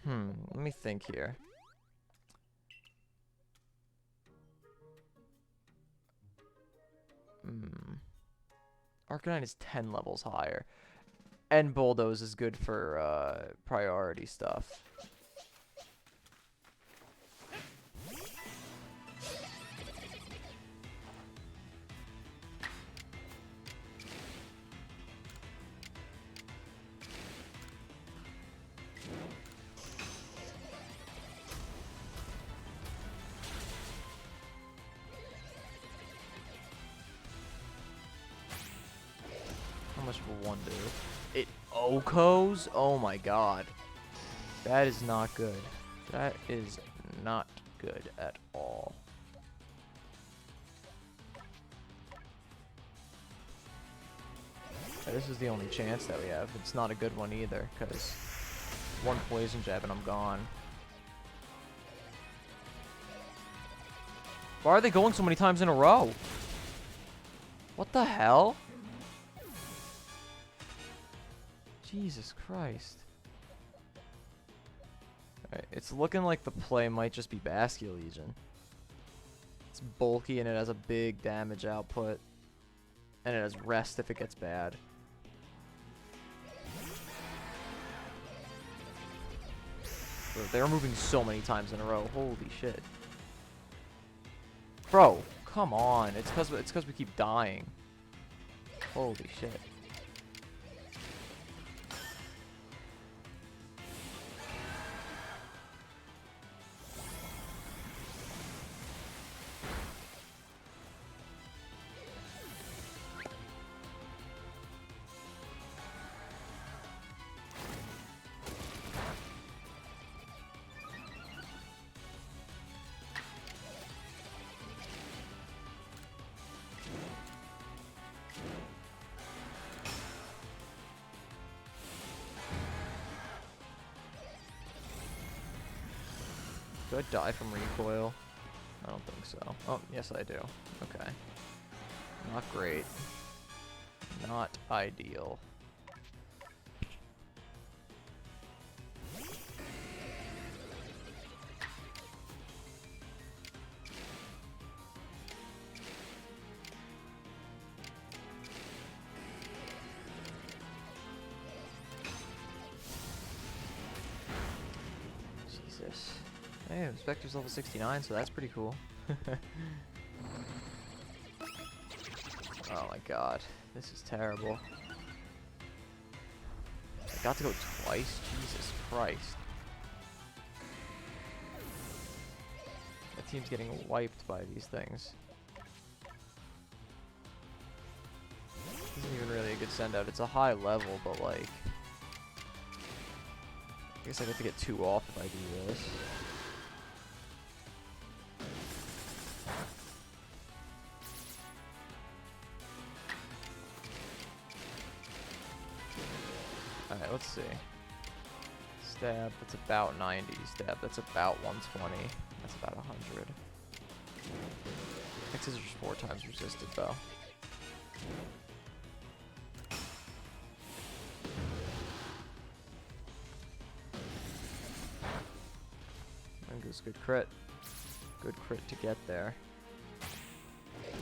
Speaker 1: Let me think here. Arcanine is 10 levels higher. And Bulldoze is good for priority stuff. How much will one do? It Okos? Oh my god. That is not good. That is not good at all. Yeah, this is the only chance that we have. It's not a good one either, because one Poison Jab and I'm gone. Why are they going so many times in a row? What the hell? Jesus Christ. Alright, it's looking like the play might just be Basculegion. It's bulky and it has a big damage output. And it has rest if it gets bad. Bro, they're moving so many times in a row. Holy shit. Bro, come on. It's cause we keep dying. Holy shit. Do I die from recoil? I don't think so. Oh, yes I do. Okay. Not great. Not ideal. Jesus. Hey, Spectre's level 69, so that's pretty cool. Oh my god. This is terrible. I got to go twice? Jesus Christ. My team's getting wiped by these things. This isn't even really a good send out. It's a high level, but like... I guess I get to get 2 off if I do this. Alright, let's see. Stab, that's about 90. Stab, that's about 120. That's about 100. X's are just 4 times resisted, though. And goes good crit. Good crit to get there. Did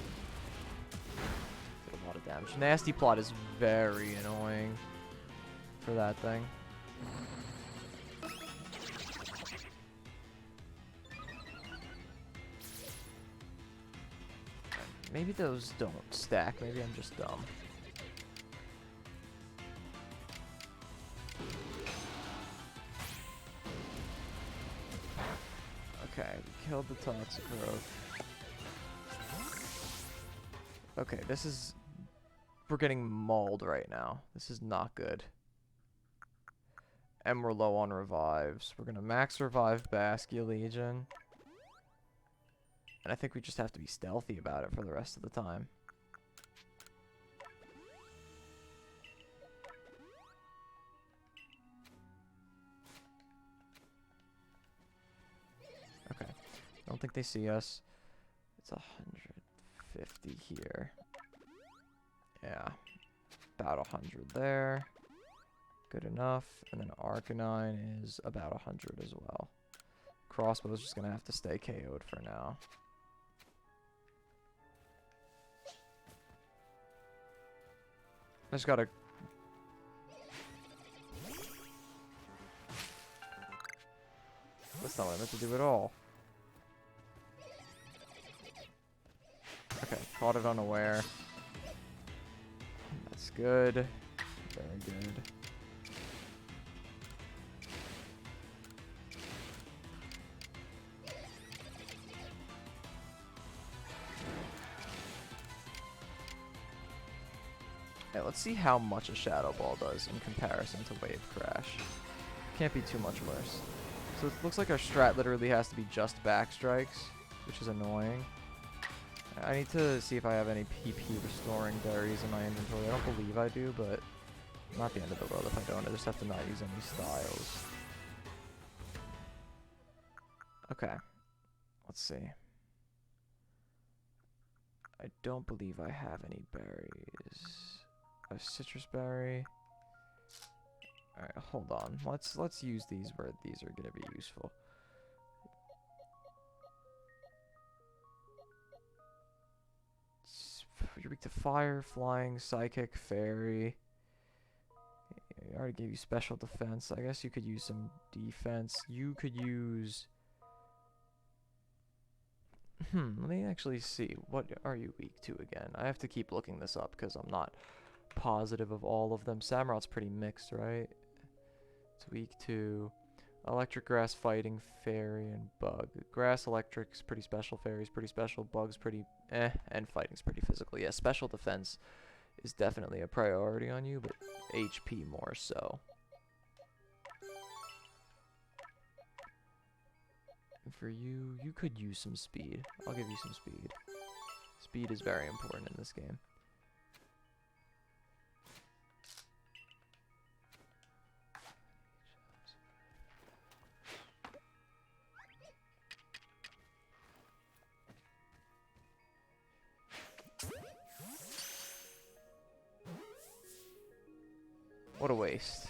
Speaker 1: a lot of damage. Nasty Plot is very annoying for that thing. Maybe those don't stack. Maybe I'm just dumb. Okay, we killed the toxic growth. Okay, this is... We're getting mauled right now. This is not good. And we're low on revives. We're gonna max revive Basculegion. And I think we just have to be stealthy about it for the rest of the time. Okay. I don't think they see us. It's 150 here. Yeah. About 100 there. Good enough. And then Arcanine is about 100 as well. Crossbow's just gonna have to stay KO'd for now. I just gotta... That's not what I meant to do at all. Okay, caught it unaware. That's good. Very good. Okay, let's see how much a Shadow Ball does in comparison to Wave Crash. Can't be too much worse. So it looks like our strat literally has to be just back strikes, which is annoying. I need to see if I have any PP restoring berries in my inventory. I don't believe I do, but not the end of the world if I don't. I just have to not use any styles. Okay. Let's see. I don't believe I have any berries. A citrus berry. Alright, hold on. Let's use these where these are gonna be useful. You're weak to fire, flying, psychic, fairy. I already gave you special defense. I guess you could use some defense. You could use... let me actually see. What are you weak to again? I have to keep looking this up because I'm not positive of all of them. Samurot's pretty mixed, right? It's weak to electric, grass, fighting, fairy, and bug. Grass, electric's pretty special, fairy's pretty special, bug's pretty and fighting's pretty physical. Yeah, special defense is definitely a priority on you, but HP more so. And for you, you could use some speed. I'll give you some speed. Speed is very important in this game. What a waste.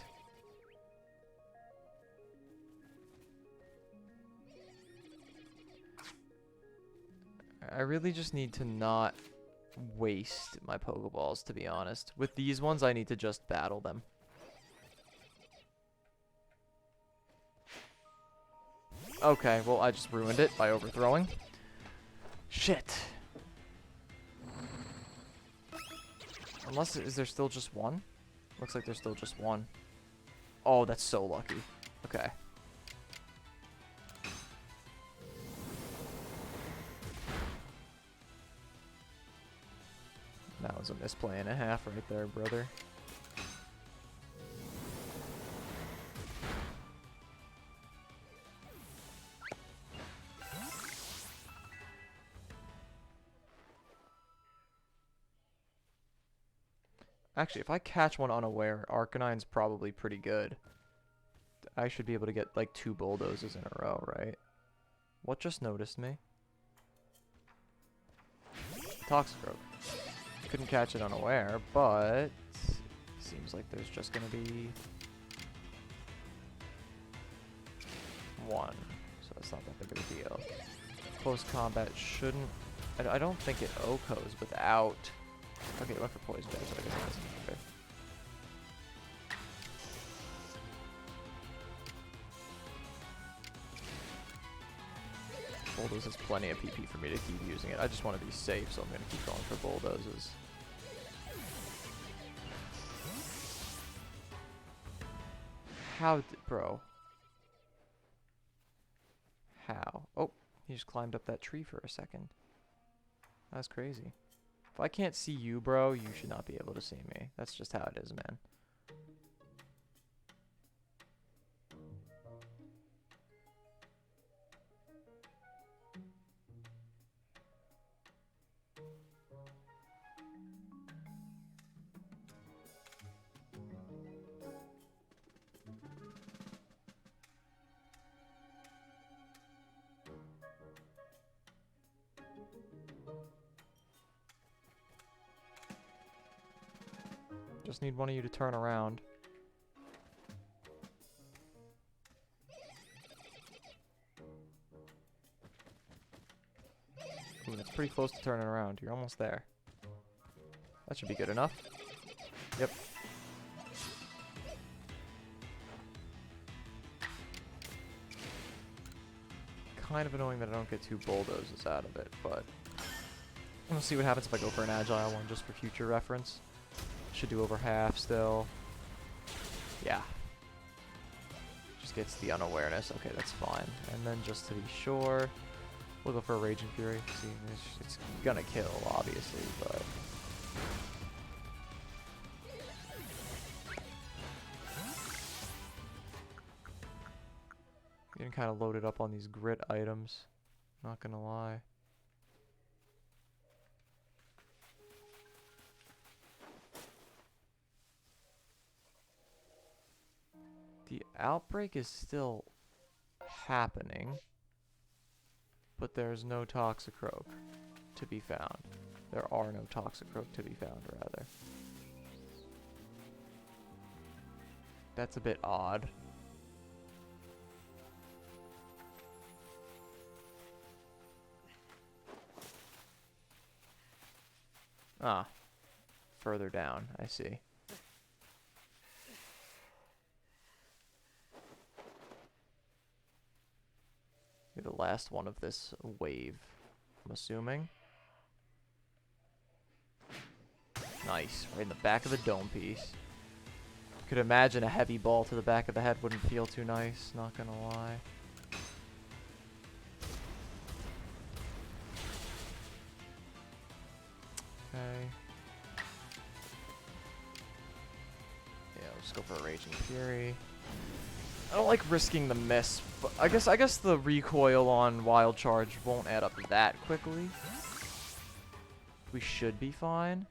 Speaker 1: I really just need to not waste my Pokeballs, to be honest. With these ones, I need to just battle them. Okay, well, I just ruined it by overthrowing. Shit. Unless, is there still just one? Looks like there's still just one. Oh, that's so lucky. Okay. That was a misplay and a half right there, brother. Actually, if I catch one unaware, Arcanine's probably pretty good. I should be able to get like 2 bulldozes in a row, right? What just noticed me? Toxicroak. Couldn't catch it unaware, but seems like there's just gonna be one, so it's not that big of a deal. Close combat shouldn't. I don't think it OHKOs without. Okay, it went for poison damage, so I guess that's fair. Bulldoze has plenty of PP for me to keep using it. I just want to be safe, so I'm going to keep going for bulldozes. How did... Bro. How? Oh, he just climbed up that tree for a second. That's crazy. If I can't see you, bro, you should not be able to see me. That's just how it is, man. Just need one of you to turn around. Ooh, that's pretty close to turning around. You're almost there. That should be good enough. Yep. Kind of annoying that I don't get 2 bulldozes out of it, but we'll see what happens if I go for an agile one just for future reference. Should do over half still. Yeah. Just gets the unawareness. Okay, that's fine. And then just to be sure, we'll go for a Raging Fury. See, it's gonna kill, obviously, but... Getting kind of loaded up on these grit items. Not gonna lie. The outbreak is still happening, but there's no Toxicroak to be found. There are no Toxicroak to be found, rather. That's a bit odd. Ah. Further down, I see. You're the last one of this wave, I'm assuming. Nice, right in the back of the dome piece. Could imagine a heavy ball to the back of the head wouldn't feel too nice, not gonna lie. Okay. Yeah, let's go for a Raging Fury. I don't like risking the miss, but I guess the recoil on Wild Charge won't add up that quickly. We should be fine.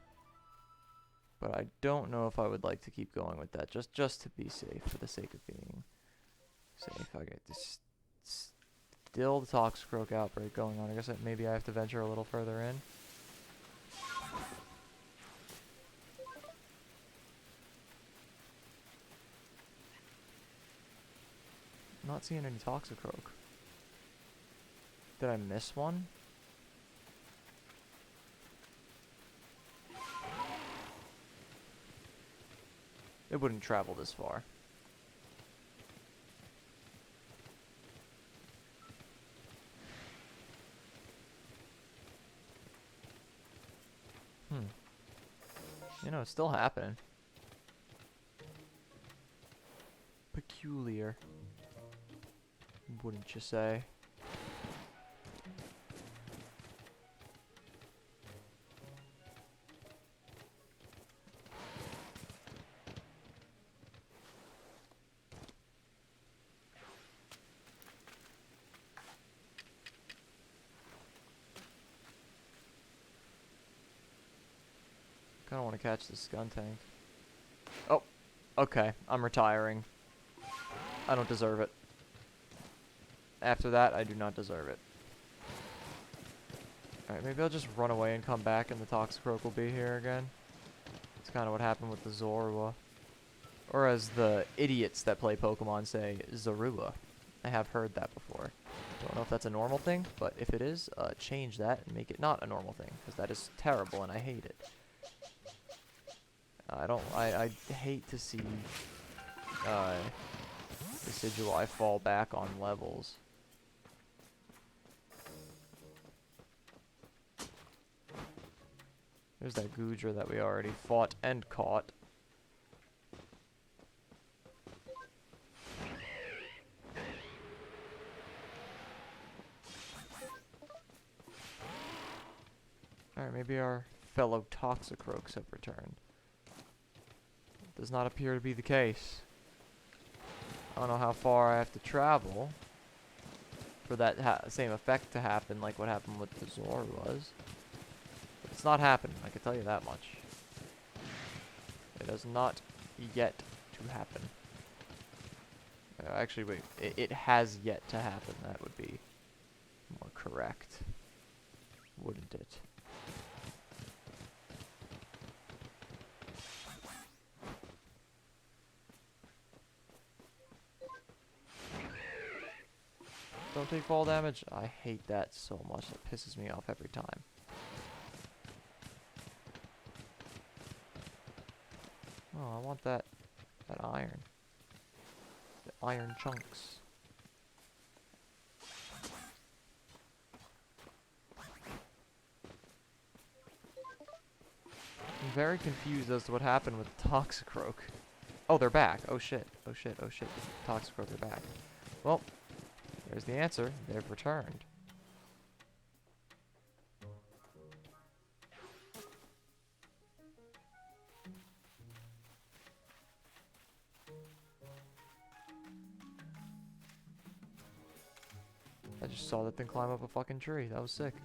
Speaker 1: But I don't know if I would like to keep going with that, just to be safe, for the sake of being safe. I get this still the Toxicroak outbreak going on. I guess maybe I have to venture a little further in. I'm not seeing any Toxicroak. Did I miss one? It wouldn't travel this far. You know, it's still happening. Peculiar. Wouldn't you say? Kinda wanna catch this Skuntank. Oh, okay. I'm retiring. I don't deserve it. After that, I do not deserve it. Alright, maybe I'll just run away and come back and the Toxicroak will be here again. It's kinda what happened with the Zorua. Or as the idiots that play Pokemon say, Zorua. I have heard that before. Don't know if that's a normal thing, but if it is, change that and make it not a normal thing. Because that is terrible and I hate it. I hate to see Decidueye fall back on levels. There's that Goodra that we already fought and caught. Alright, maybe our fellow Toxicroaks have returned. Does not appear to be the case. I don't know how far I have to travel for that same effect to happen, like what happened with the Zor was. But it's not happening, I can tell you that much. It has not yet to happen. Actually, wait, it has yet to happen. That would be more correct, wouldn't it? Don't take fall damage. I hate that so much. It pisses me off every time. Oh, I want that iron. The iron chunks. I'm very confused as to what happened with Toxicroak. Oh, they're back. Oh shit. Oh shit. Oh shit. Toxicroak are back. Well, there's the answer. They've returned. I just saw that thing climb up a fucking tree. That was sick.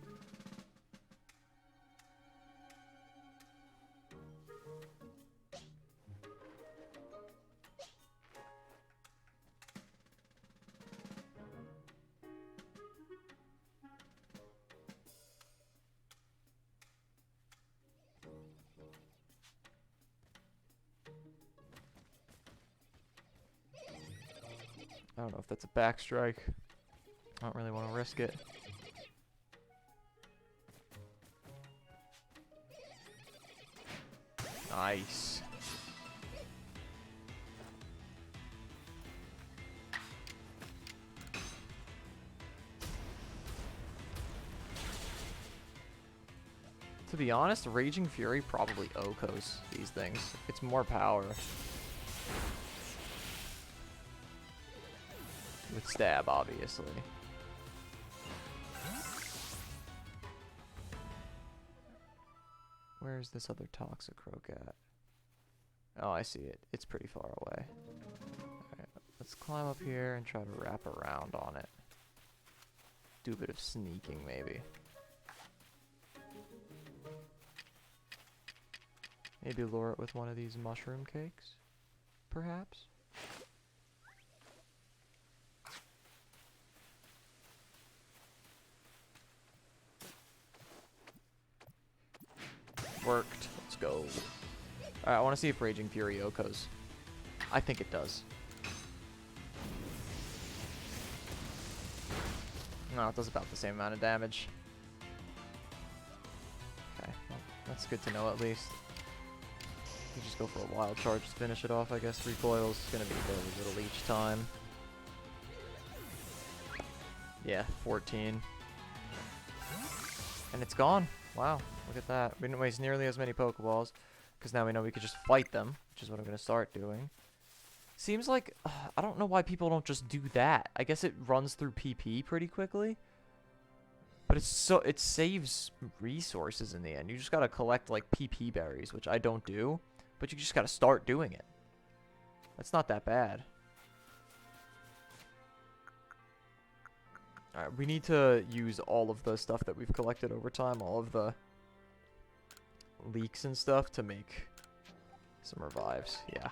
Speaker 1: I don't know if that's a backstrike. I don't really want to risk it. Nice. To be honest, Raging Fury probably Okos these things. It's more power. With stab, obviously. Where's this other Toxicroak at? Oh, I see it. It's pretty far away. Alright, let's climb up here and try to wrap around on it. Do a bit of sneaking, maybe. Maybe lure it with one of these mushroom cakes? Perhaps? Worked. Let's go. Alright, I want to see if Raging Fury Okos. I think it does. No, it does about the same amount of damage. Okay, well, that's good to know at least. You just go for a wild charge to finish it off, I guess. Recoil's gonna be very little each time. Yeah, 14. And it's gone. Wow, look at that. We didn't waste nearly as many Pokeballs, because now we know we could just fight them, which is what I'm going to start doing. Seems like, I don't know why people don't just do that. I guess it runs through PP pretty quickly. But it saves resources in the end. You just got to collect, like, PP berries, which I don't do. But you just got to start doing it. That's not that bad. Alright, we need to use all of the stuff that we've collected over time, all of the leaks and stuff to make some revives. Yeah.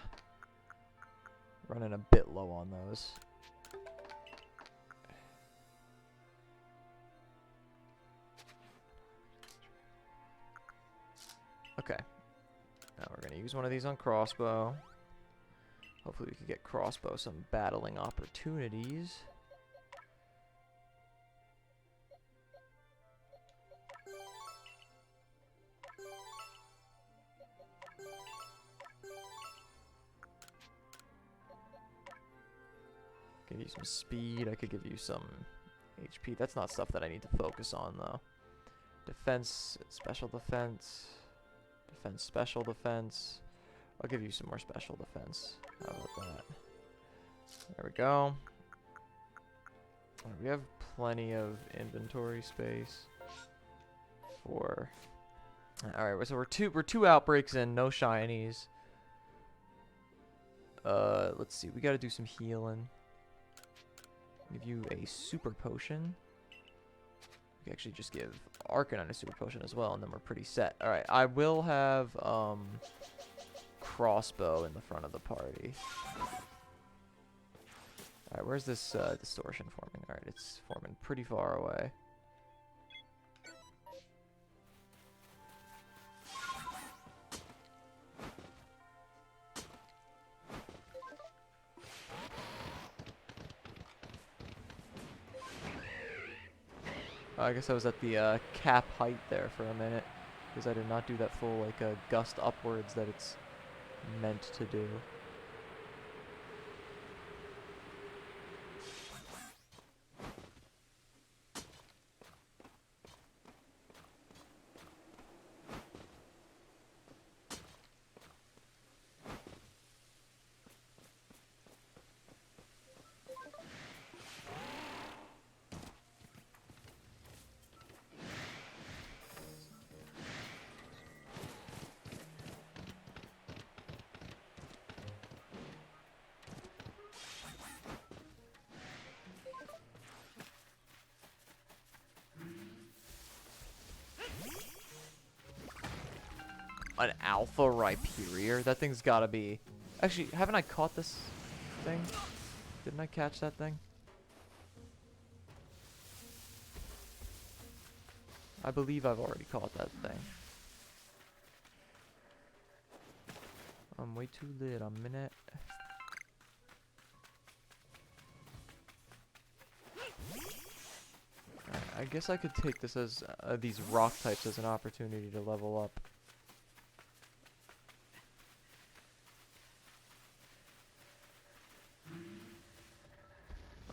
Speaker 1: Running a bit low on those. Okay. Now we're going to use one of these on Crossbow. Hopefully we can get Crossbow some battling opportunities. Give you some speed. I could give you some HP. That's not stuff that I need to focus on, though. Defense, special defense. Defense, special defense. I'll give you some more special defense. How about that? There we go. We have plenty of inventory space for... Alright, so we're two outbreaks in, no shinies. Let's see. We gotta do some healing. Give you a super potion. We can actually just give Arcanine a super potion as well, and then we're pretty set. Alright, I will have Crossbow in the front of the party. Alright, where's this distortion forming? Alright, it's forming pretty far away. I guess I was at the cap height there for a minute, because I did not do that full like gust upwards that it's meant to do. An Alpha Rhyperior? That thing's gotta be... Actually, haven't I caught this thing? Didn't I catch that thing? I believe I've already caught that thing. I'm way too lit. A minute. I guess I could take this as these rock types as an opportunity to level up.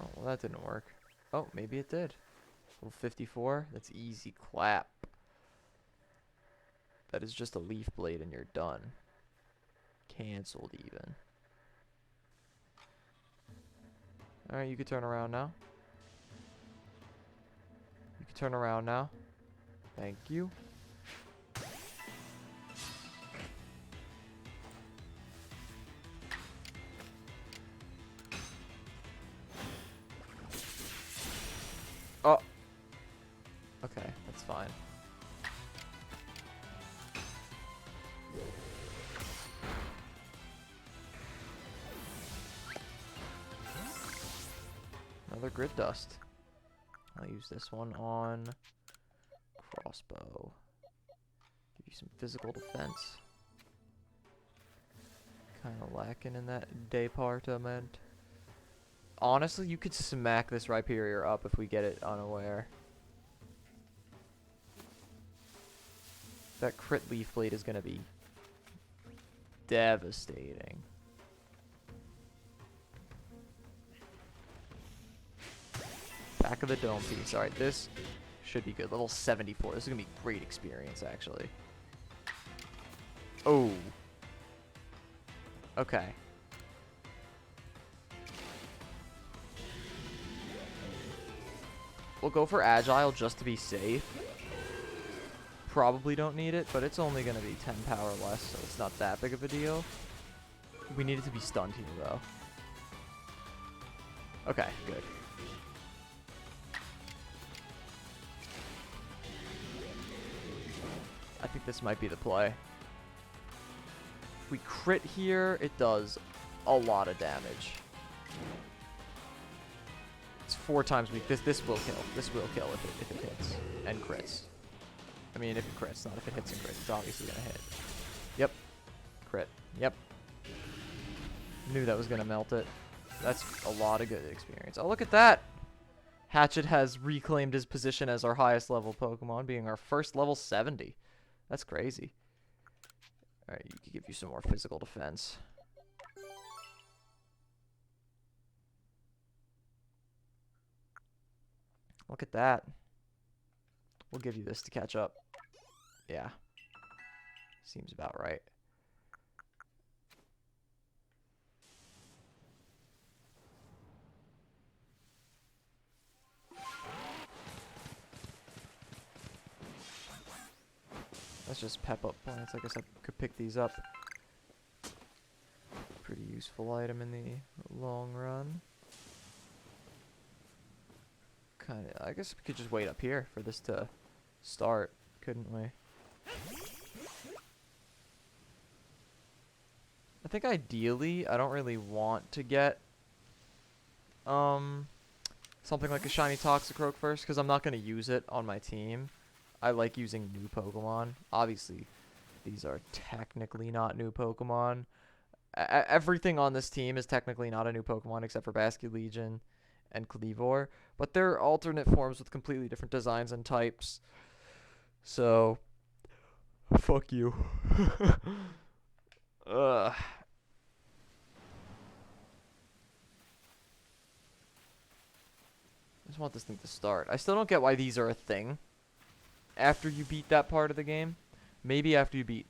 Speaker 1: Oh, well, that didn't work. Oh, maybe it did. Level 54. That's easy clap. That is just a leaf blade and you're done. Cancelled even. Alright, you can turn around now. You can turn around now. Thank you. Oh. Okay, that's fine. Another grid dust. I'll use this one on crossbow. Give you some physical defense. Kind of lacking in that department. Honestly, you could smack this Rhyperior up if we get it unaware. That crit leaf blade is going to be devastating. Back of the dome piece. Alright, this should be good. Level 74. This is going to be great experience, actually. Oh. Okay. We'll go for Agile just to be safe. Probably don't need it, but it's only going to be 10 power less, so it's not that big of a deal. We need it to be stunned here, though. Okay, good. I think this might be the play. If we crit here, it does a lot of damage. It's 4 times weak. This will kill. This will kill if it hits and crits. I mean, if it crits, not if it hits and crits. It's obviously gonna hit. Yep. Crit. Yep. Knew that was gonna melt it. That's a lot of good experience. Oh, look at that! Hatchet has reclaimed his position as our highest level Pokemon, being our first level 70. That's crazy. Alright, you can give you some more physical defense. Look at that. We'll give you this to catch up. Yeah. Seems about right. Let's just pep up plants. I guess I could pick these up. Pretty useful item in the long run. Kinda, I guess we could just wait up here for this to start, couldn't we? I think ideally, I don't really want to get something like a shiny Toxicroak first, because I'm not going to use it on my team. I like using new Pokemon. Obviously, these are technically not new Pokemon. Everything on this team is technically not a new Pokemon except for Basculegion and Cleavor, but they're alternate forms with completely different designs and types. So, fuck you. Ugh. I just want this thing to start. I still don't get why these are a thing after you beat that part of the game. Maybe after you beat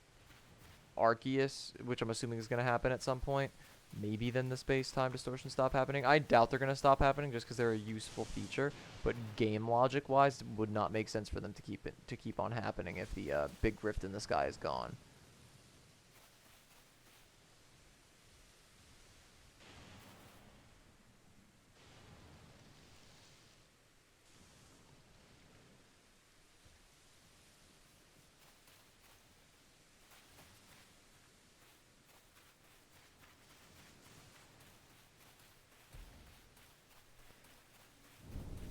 Speaker 1: Arceus, which I'm assuming is going to happen at some point. Maybe then the space-time distortion stop happening. I doubt they're going to stop happening just because they're a useful feature. But game logic-wise, it would not make sense for them to keep on happening if the big rift in the sky is gone.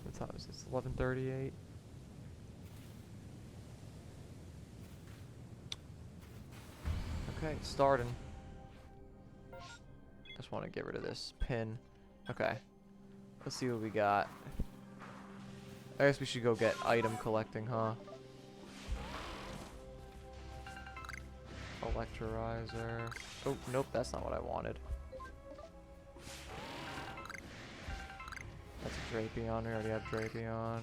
Speaker 1: What time is this? 11:38. Okay, it's starting. Just want to get rid of this pin. Okay. Let's see what we got. I guess we should go get item collecting, huh? Electrorizer. Oh, nope, that's not what I wanted. That's a Drapion. We already have Drapion.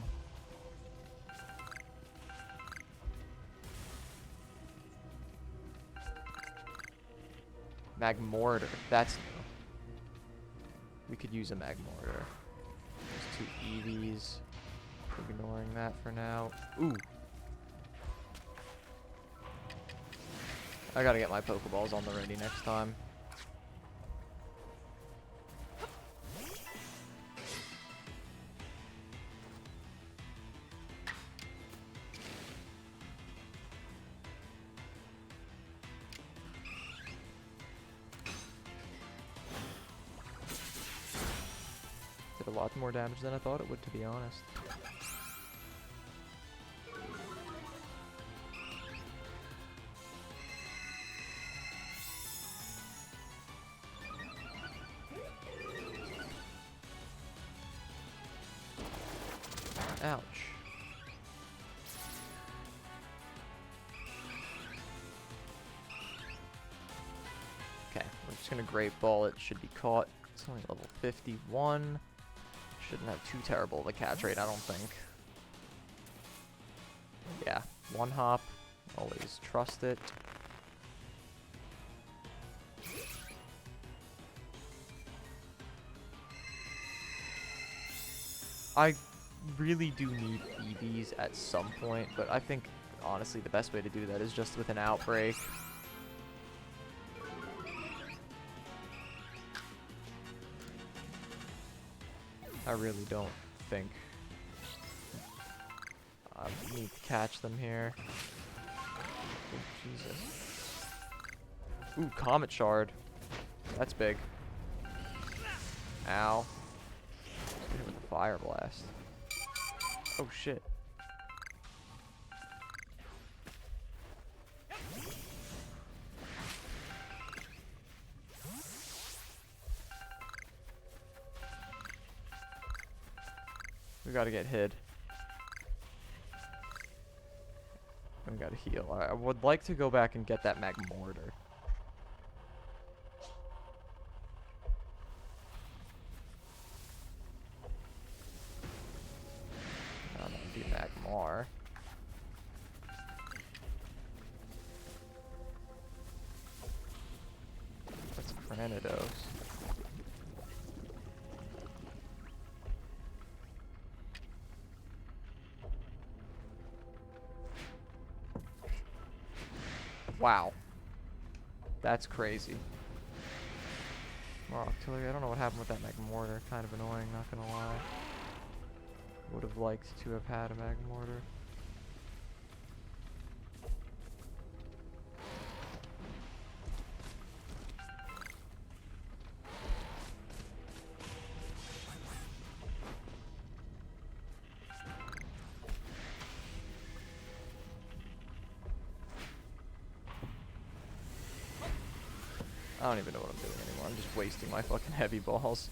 Speaker 1: Magmortar. That's new. We could use a Magmortar. There's 2 EVs. Ignoring that for now. Ooh. I gotta get my Pokeballs on the ready next time. Did a lot more damage than I thought it would, to be honest. Ouch. Okay, we're just gonna Great Ball. It should be caught. It's only level 51. Shouldn't have too terrible of a catch rate, I don't think. Yeah, 1 hop. Always trust it. I really do need EVs at some point, but I think, honestly, the best way to do that is just with an Outbreak. I really don't think I need to catch them here. Oh, Jesus. Ooh, Comet Shard. That's big. Ow. Hit him with the Fire Blast. Oh, shit. We gotta get hid. We gotta heal. I would like to go back and get that Magmortar. I'm gonna do Magmar. That's Granados. Wow. That's crazy. More artillery. I don't know what happened with that Magmortar. Kind of annoying, not gonna lie. Would have liked to have had a Magmortar. I don't even know what I'm doing anymore. I'm just wasting my fucking heavy balls.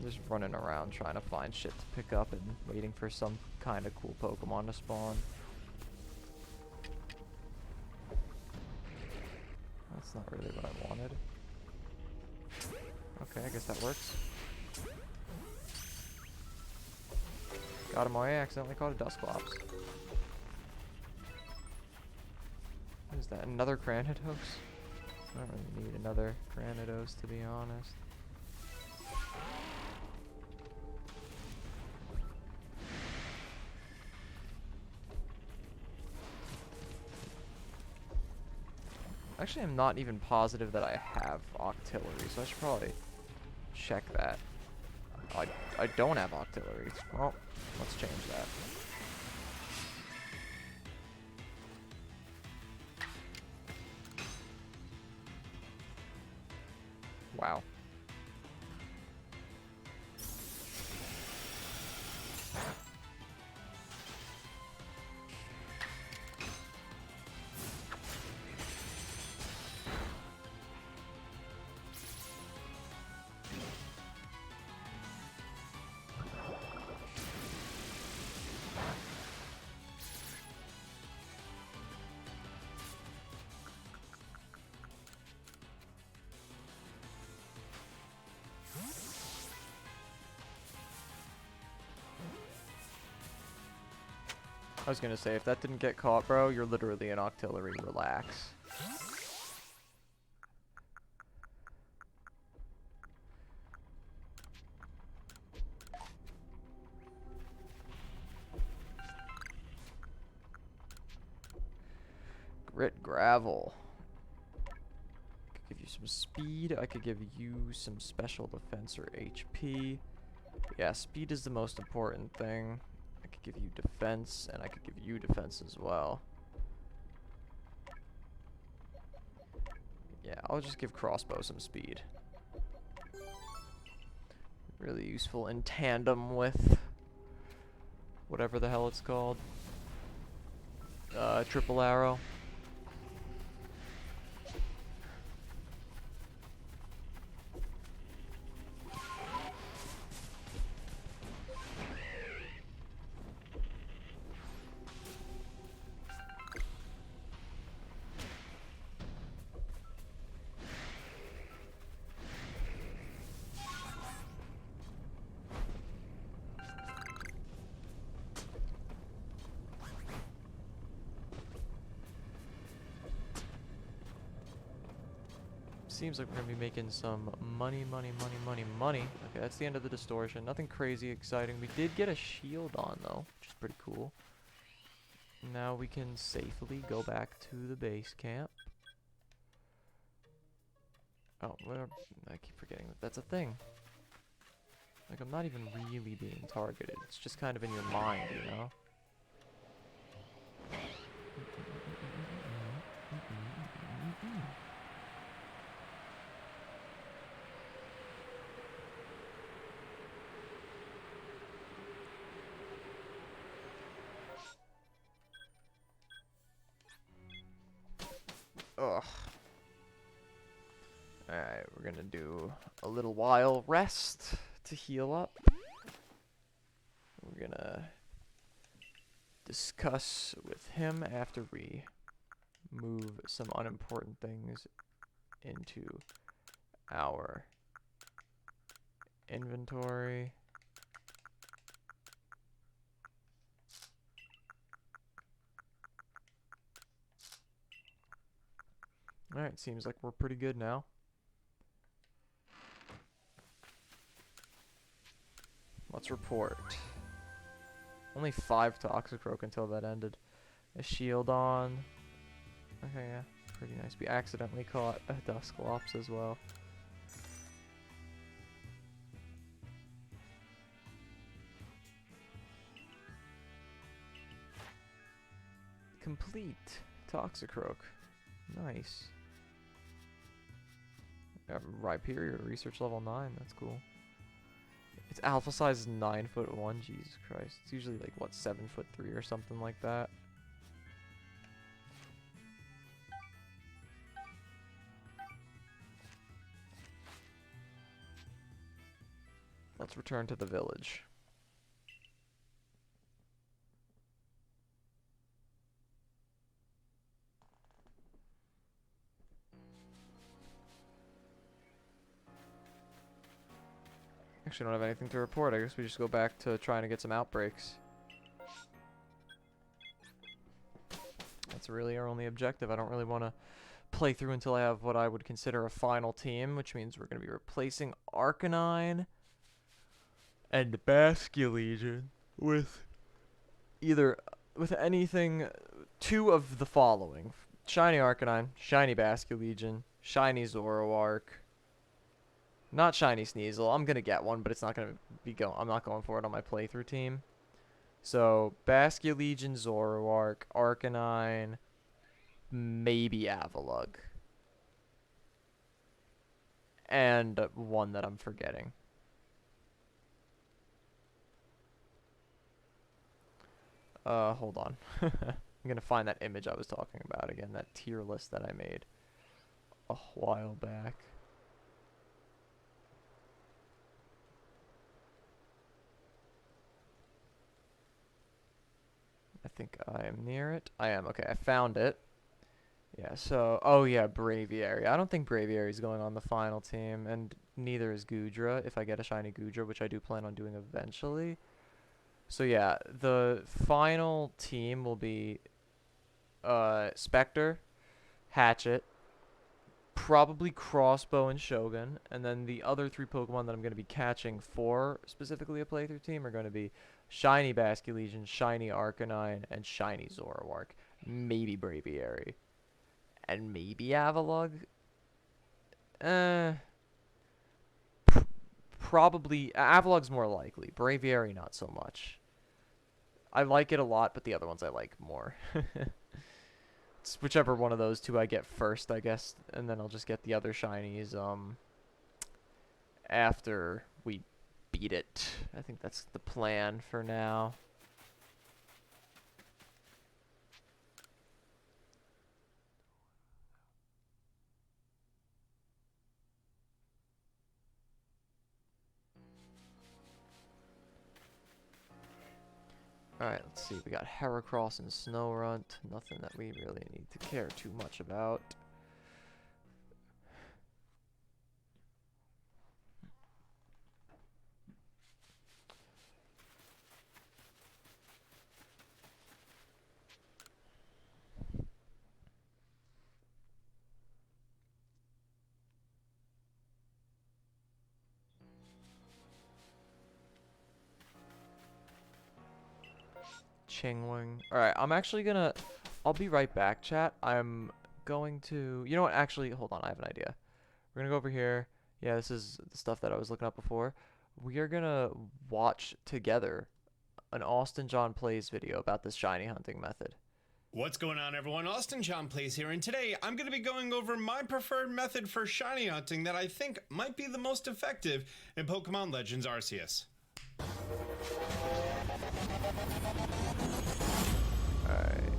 Speaker 1: Just running around trying to find shit to pick up and waiting for some kind of cool Pokemon to spawn. That's not really what I wanted. Okay, I guess that works. Got him. I accidentally caught a Dusclops. What is that? Another Granados? I don't really need another Granados, to be honest. Actually, I'm not even positive that I have Octillery, so I should probably check that. I don't have Octillery. Well, let's change that. Wow. I was gonna say, if that didn't get caught, bro, you're literally an Octillery. Relax. Grit Gravel. Could give you some speed. I could give you some special defense or HP. Yeah, speed is the most important thing. I could give you defense, and I could give you defense as well. Yeah, I'll just give Crossbow some speed. Really useful in tandem with whatever the hell it's called. Triple Arrow. Seems like we're gonna be making some money. Okay, that's the end of the distortion. Nothing crazy exciting. We did get a shield on though, which is pretty cool. Now we can safely go back to the base camp. Oh, where? I keep forgetting that that's a thing. Like, I'm not even really being targeted. It's just kind of in your mind, you know? Ugh. Alright, we're gonna do a little while rest to heal up. We're gonna discuss with him after we move some unimportant things into our inventory. Alright, seems like we're pretty good now. Let's report. Only 5 Toxicroak until that ended. A shield on. Okay, yeah, pretty nice. We accidentally caught a Dusclops as well. Complete Toxicroak. Nice. Rhyperior, research level 9, that's cool. Its alpha size is 9'1", Jesus Christ. It's usually like, what, 7'3" or something like that. Let's return to the village. Actually, don't have anything to report. I guess we just go back to trying to get some outbreaks. That's really our only objective. I don't really want to play through until I have what I would consider a final team, which means we're going to be replacing Arcanine and Basculegion with anything, 2 of the following: Shiny Arcanine, Shiny Basculegion, Shiny Zoroark. Not Shiny Sneasel. I'm gonna get one, but it's not gonna be I'm not going for it on my playthrough team. So Basculegion, Zoroark, Arcanine, maybe Avalugg, and one that I'm forgetting. Hold on. I'm gonna find that image I was talking about again. That tier list that I made a while back. I think I am near it. I am. Okay, I found it. Yeah, so... Oh, yeah, Braviary. I don't think Braviary is going on the final team, and neither is Goodra, if I get a shiny Goodra, which I do plan on doing eventually. So yeah, the final team will be Spectre, Hatchet, probably Crossbow and Shogun, and then the other three Pokemon that I'm going to be catching for specifically a playthrough team are going to be Shiny Basculegion, Shiny Arcanine, and Shiny Zoroark. Maybe Braviary. And maybe Avalugg. Eh, probably Avalugg's more likely. Braviary not so much. I like it a lot, but the other ones I like more. It's whichever one of those two I get first, I guess, and then I'll just get the other shinies after we beat it. I think that's the plan for now. Alright, let's see. We got Heracross and Snorunt. Nothing that we really need to care too much about. Chingwing. Alright, I'm actually gonna... I'll be right back, chat. I'm going to... You know what? Actually, hold on. I have an idea. We're gonna go over here. Yeah, this is the stuff that I was looking up before. We are gonna watch together an Austin John Plays video about this shiny hunting method.
Speaker 3: What's going on, everyone? Austin John Plays here, and today I'm going to be going over my preferred method for shiny hunting that I think might be the most effective in Pokemon Legends Arceus.
Speaker 1: Alright.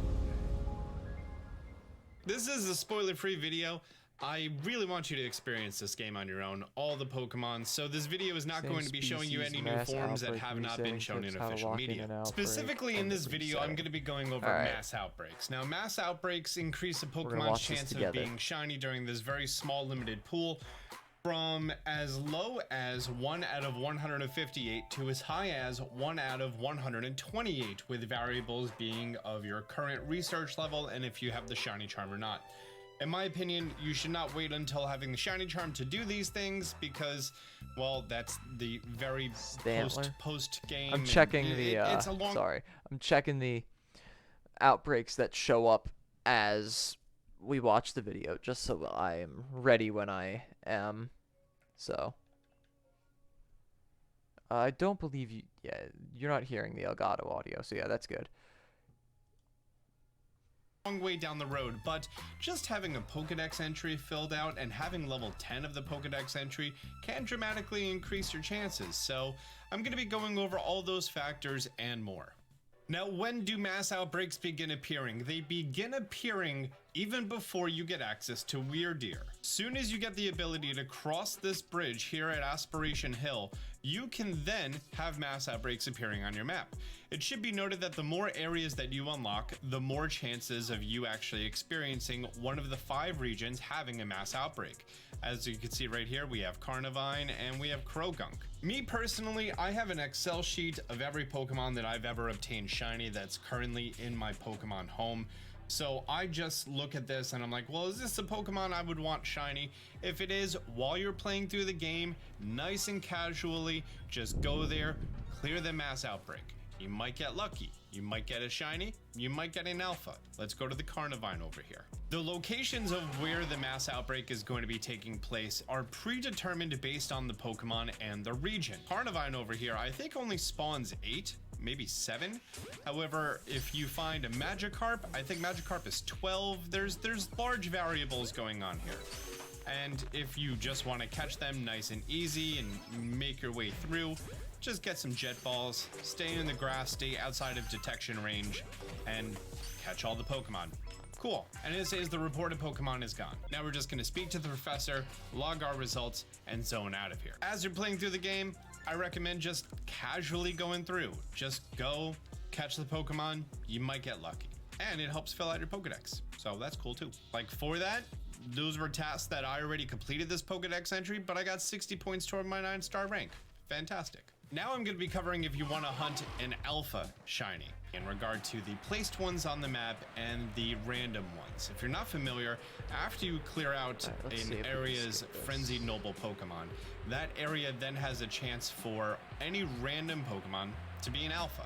Speaker 3: This is a spoiler-free video. I really want you to experience this game on your own, all the Pokemon, so this video is not going to be showing you any new forms that have not been shown in official media. Specifically in this video, I'm going to be going over mass outbreaks. Now, mass outbreaks increase a Pokemon's chance of being shiny during this very small limited pool from as low as 1 out of 158 to as high as 1 out of 128, with variables being of your current research level and if you have the shiny charm or not. In my opinion, you should not wait until having the shiny charm to do these things because, well, that's the very post game.
Speaker 1: I'm checking I'm checking the outbreaks that show up as we watch the video, just so I am ready when I am. So I don't believe you. Yeah, you're not hearing the Elgato audio, so yeah, that's good.
Speaker 3: Long way down the road, but just having a Pokedex entry filled out and having level 10 of the Pokedex entry can dramatically increase your chances. So I'm going to be going over all those factors and more. Now, when do mass outbreaks begin appearing? They begin appearing even before you get access to Weirdeer. Soon as you get the ability to cross this bridge here at Aspiration Hill, you can then have mass outbreaks appearing on your map. It should be noted that the more areas that you unlock, the more chances of you actually experiencing one of the 5 regions having a mass outbreak. As you can see right here, we have Carnivine and we have Krogunk. Me personally, I have an Excel sheet of every Pokemon that I've ever obtained shiny that's currently in my Pokemon home. So I just look at this and I'm like, well, is this a Pokemon I would want shiny? If it is, while you're playing through the game, nice and casually, just go there, clear the mass outbreak. You might get lucky. You might get a shiny, you might get an alpha. Let's go to the Carnivine over here. The locations of where the mass outbreak is going to be taking place are predetermined based on the Pokemon and the region. Carnivine over here, I think only spawns 8, maybe 7. However, if you find a Magikarp, I think Magikarp is 12. There's large variables going on here. And if you just want to catch them nice and easy and make your way through, just get some jet balls, stay in the grass, stay outside of detection range, and catch all the Pokemon. Cool. And it says the reported Pokemon is gone. Now we're just going to speak to the professor, log our results, and zone out of here. As you're playing through the game, I recommend just casually going through. Just go, catch the Pokemon, you might get lucky. And it helps fill out your Pokedex. So that's cool too. Like for that, those were tasks that I already completed this Pokedex entry, but I got 60 points toward my 9-star rank. Fantastic. Now I'm going to be covering if you want to hunt an alpha shiny in regard to the placed ones on the map and the random ones. If you're not familiar, after you clear out an area's frenzied noble Pokemon, that area then has a chance for any random Pokemon to be an alpha.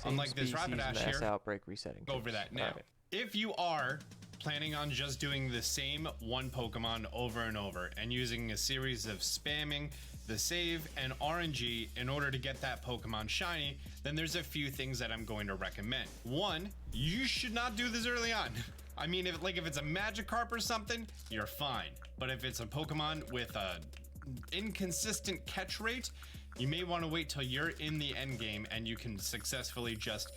Speaker 3: Unlike this Rapidash here,
Speaker 1: outbreak resetting.
Speaker 3: go over that now.
Speaker 1: Right.
Speaker 3: If you are planning on just doing the same one Pokemon over and over and using a series of spamming the save and RNG in order to get that Pokemon shiny, then there's a few things that I'm going to recommend. One, you should not do this early on. I mean, if it's a Magikarp or something, you're fine. But if it's a Pokemon with a inconsistent catch rate, you may want to wait till you're in the end game and you can successfully just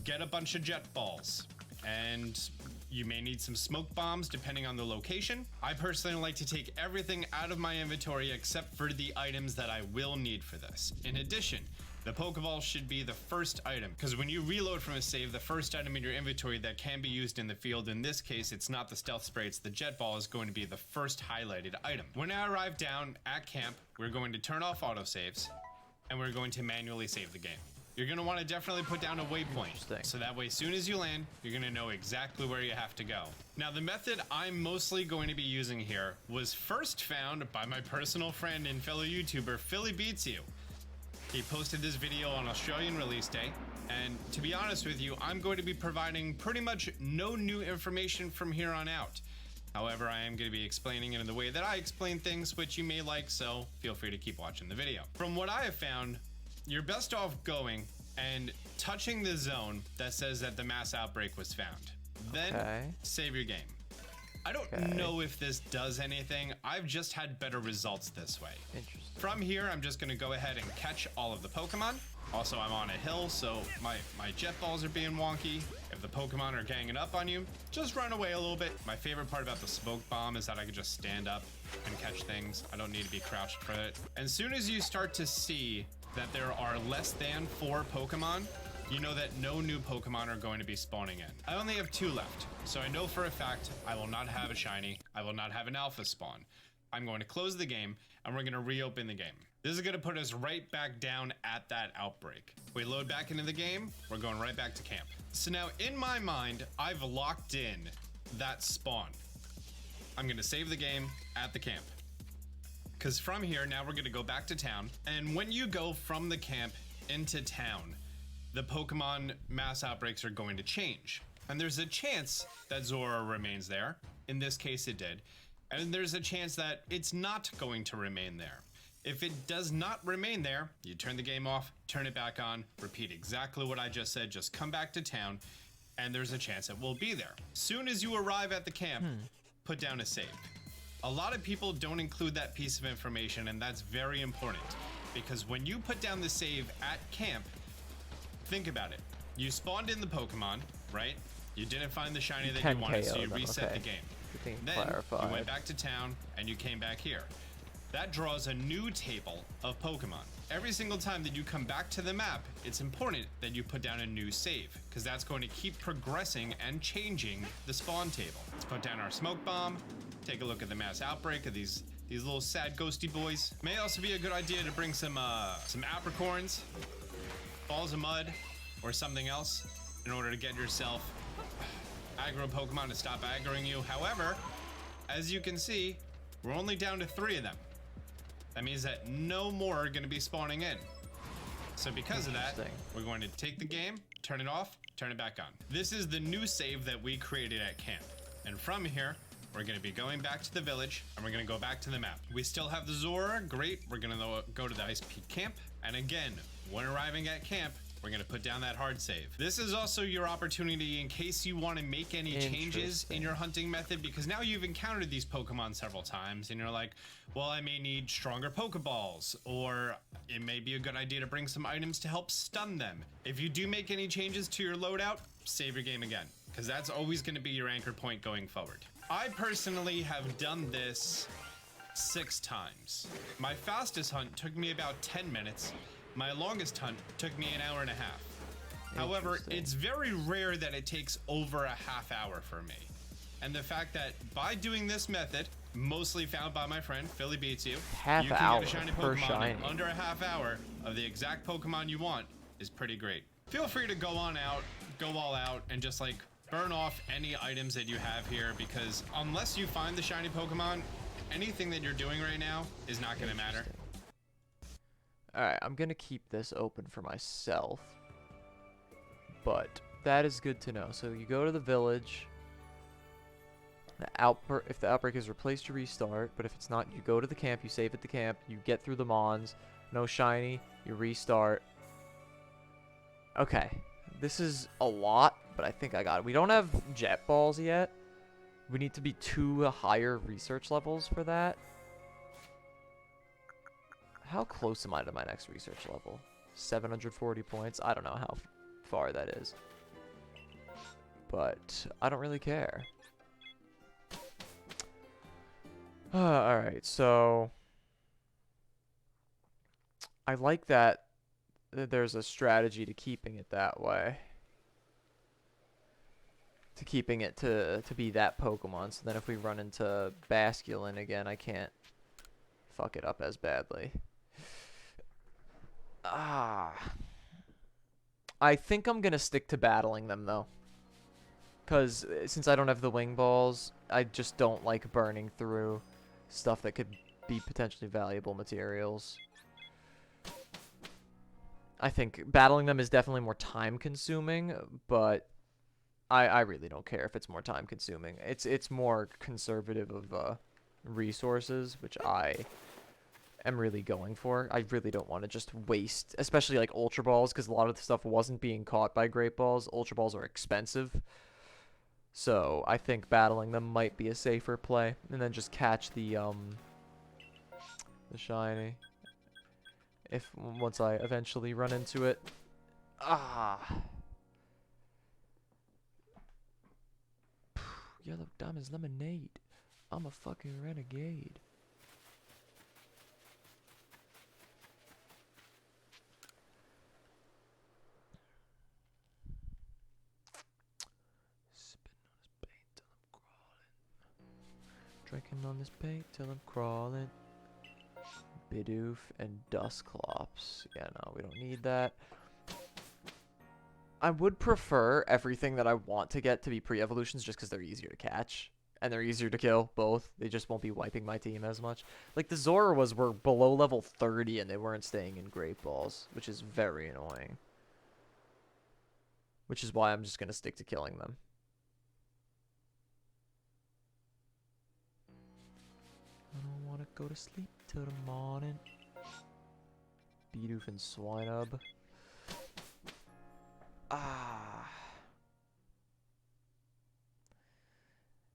Speaker 3: get a bunch of jet balls. And you may need some smoke bombs depending on the location. I personally like to take everything out of my inventory except for the items that I will need for this. In addition, the Pokeball should be the first item, because when you reload from a save, the first item in your inventory that can be used in the field, in this case, it's not the stealth spray, it's the jet ball, is going to be the first highlighted item. When I arrive down at camp, we're going to turn off autosaves, and we're going to manually save the game. You're going to want to definitely put down a waypoint, so that way as soon as you land, you're going to know exactly where you have to go. Now, the method I'm mostly going to be using here was first found by my personal friend and fellow YouTuber, Philly Beats You. He posted this video on Australian release day, and to be honest with you, I'm going to be providing pretty much no new information from here on out. However, I am going to be explaining it in the way that I explain things, which you may like, so feel free to keep watching the video. From what I have found, you're best off going and touching the zone that says that the mass outbreak was found. Then save your game. I don't know if this does anything. I've just had better results this way.
Speaker 1: Interesting.
Speaker 3: From here, I'm just going to go ahead and catch all of the Pokemon. Also, I'm on a hill, so my jet balls are being wonky. If the Pokemon are ganging up on you, just run away a little bit. My favorite part about the smoke bomb is that I can just stand up and catch things. I don't need to be crouched for it. As soon as you start to see that there are less than 4 Pokemon, you know that no new Pokemon are going to be spawning in. I only have 2 left, so I know for a fact I will not have a shiny, I will not have an alpha spawn. I'm going to close the game, and we're going to reopen the game. This is going to put us right back down at that outbreak. We load back into the game, we're going right back to camp. So now, in my mind, I've locked in that spawn. I'm going to save the game at the camp. Because from here, now we're going to go back to town, and when you go from the camp into town, the Pokemon mass outbreaks are going to change. And there's a chance that Zora remains there. In this case, it did. And there's a chance that it's not going to remain there. If it does not remain there, you turn the game off, turn it back on, repeat exactly what I just said, just come back to town, and there's a chance it will be there. Soon as you arrive at the camp, put down a save. A lot of people don't include that piece of information, and that's very important. Because when you put down the save at camp, think about it. You spawned in the Pokemon, right? You didn't find the shiny that you wanted, so you reset the game. Then you went back to town and you came back here. That draws a new table of Pokemon. Every single time that you come back to the map, it's important that you put down a new save, because that's going to keep progressing and changing the spawn table. Let's put down our smoke bomb, take a look at the mass outbreak of these little sad ghosty boys. May also be a good idea to bring some apricorns, balls of mud, or something else in order to get yourself aggro Pokemon to stop aggroing you. However, as you can see, we're only down to 3 of them. That means that no more are going to be spawning in. So because of that, we're going to take the game, turn it off, turn it back on. This is the new save that we created at camp. And from here, we're going to be going back to the village, and we're going to go back to the map. We still have the Zora. Great. We're going to go to the Ice Peak camp. And again, when arriving at camp, we're going to put down that hard save. This is also your opportunity in case you want to make any changes in your hunting method, because now you've encountered these Pokemon several times and you're like, well, I may need stronger Pokeballs, or it may be a good idea to bring some items to help stun them. If you do make any changes to your loadout, save your game again, because that's always going to be your anchor point going forward. I personally have done this 6 times. My fastest hunt took me about 10 minutes. My longest hunt took me an hour and a half. However, it's very rare that it takes over a half hour for me. And the fact that by doing this method, mostly found by my friend Philly Beats You.
Speaker 1: Half
Speaker 3: You can
Speaker 1: hour
Speaker 3: get a shiny
Speaker 1: per
Speaker 3: Pokemon
Speaker 1: shiny.
Speaker 3: in under a half hour of the exact Pokemon you want is pretty great. Feel free to go all out, and just like burn off any items that you have here, because unless you find the shiny Pokemon, anything that you're doing right now is not going to matter.
Speaker 1: Alright, I'm gonna keep this open for myself. But that is good to know. So you go to the village. If the outbreak is replaced, you restart. But if it's not, you go to the camp, you save at the camp, you get through the Mons. No shiny, you restart. Okay. This is a lot, but I think I got it. We don't have jet balls yet. We need to be 2 higher research levels for that. How close am I to my next research level? 740 points? I don't know how far that is. But I don't really care. Alright, so I like that there's a strategy to keeping it that way. To keeping it to be that Pokemon, so then if we run into Basculin again, I can't fuck it up as badly. I think I'm gonna stick to battling them though. Because since I don't have the wing balls, I just don't like burning through stuff that could be potentially valuable materials. I think battling them is definitely more time consuming, but I really don't care if it's more time consuming. It's more conservative of resources, which I am really going for. I really don't want to just waste, especially like Ultra Balls, because a lot of the stuff wasn't being caught by Great Balls. Ultra Balls are expensive. So I think battling them might be a safer play, and then just catch the shiny once I eventually run into it. Yellow Diamond's lemonade. I'm a fucking renegade. Drinking on this paint till I'm crawling. Bidoof and Dusclops. Yeah, no, we don't need that. I would prefer everything that I want to get to be pre-evolutions just because they're easier to catch. And they're easier to kill, both. They just won't be wiping my team as much. Like, the Zorawas were below level 30 and they weren't staying in Great Balls, which is very annoying. Which is why I'm just going to stick to killing them. I don't want to go to sleep till the morning. Bidoof and Swinub.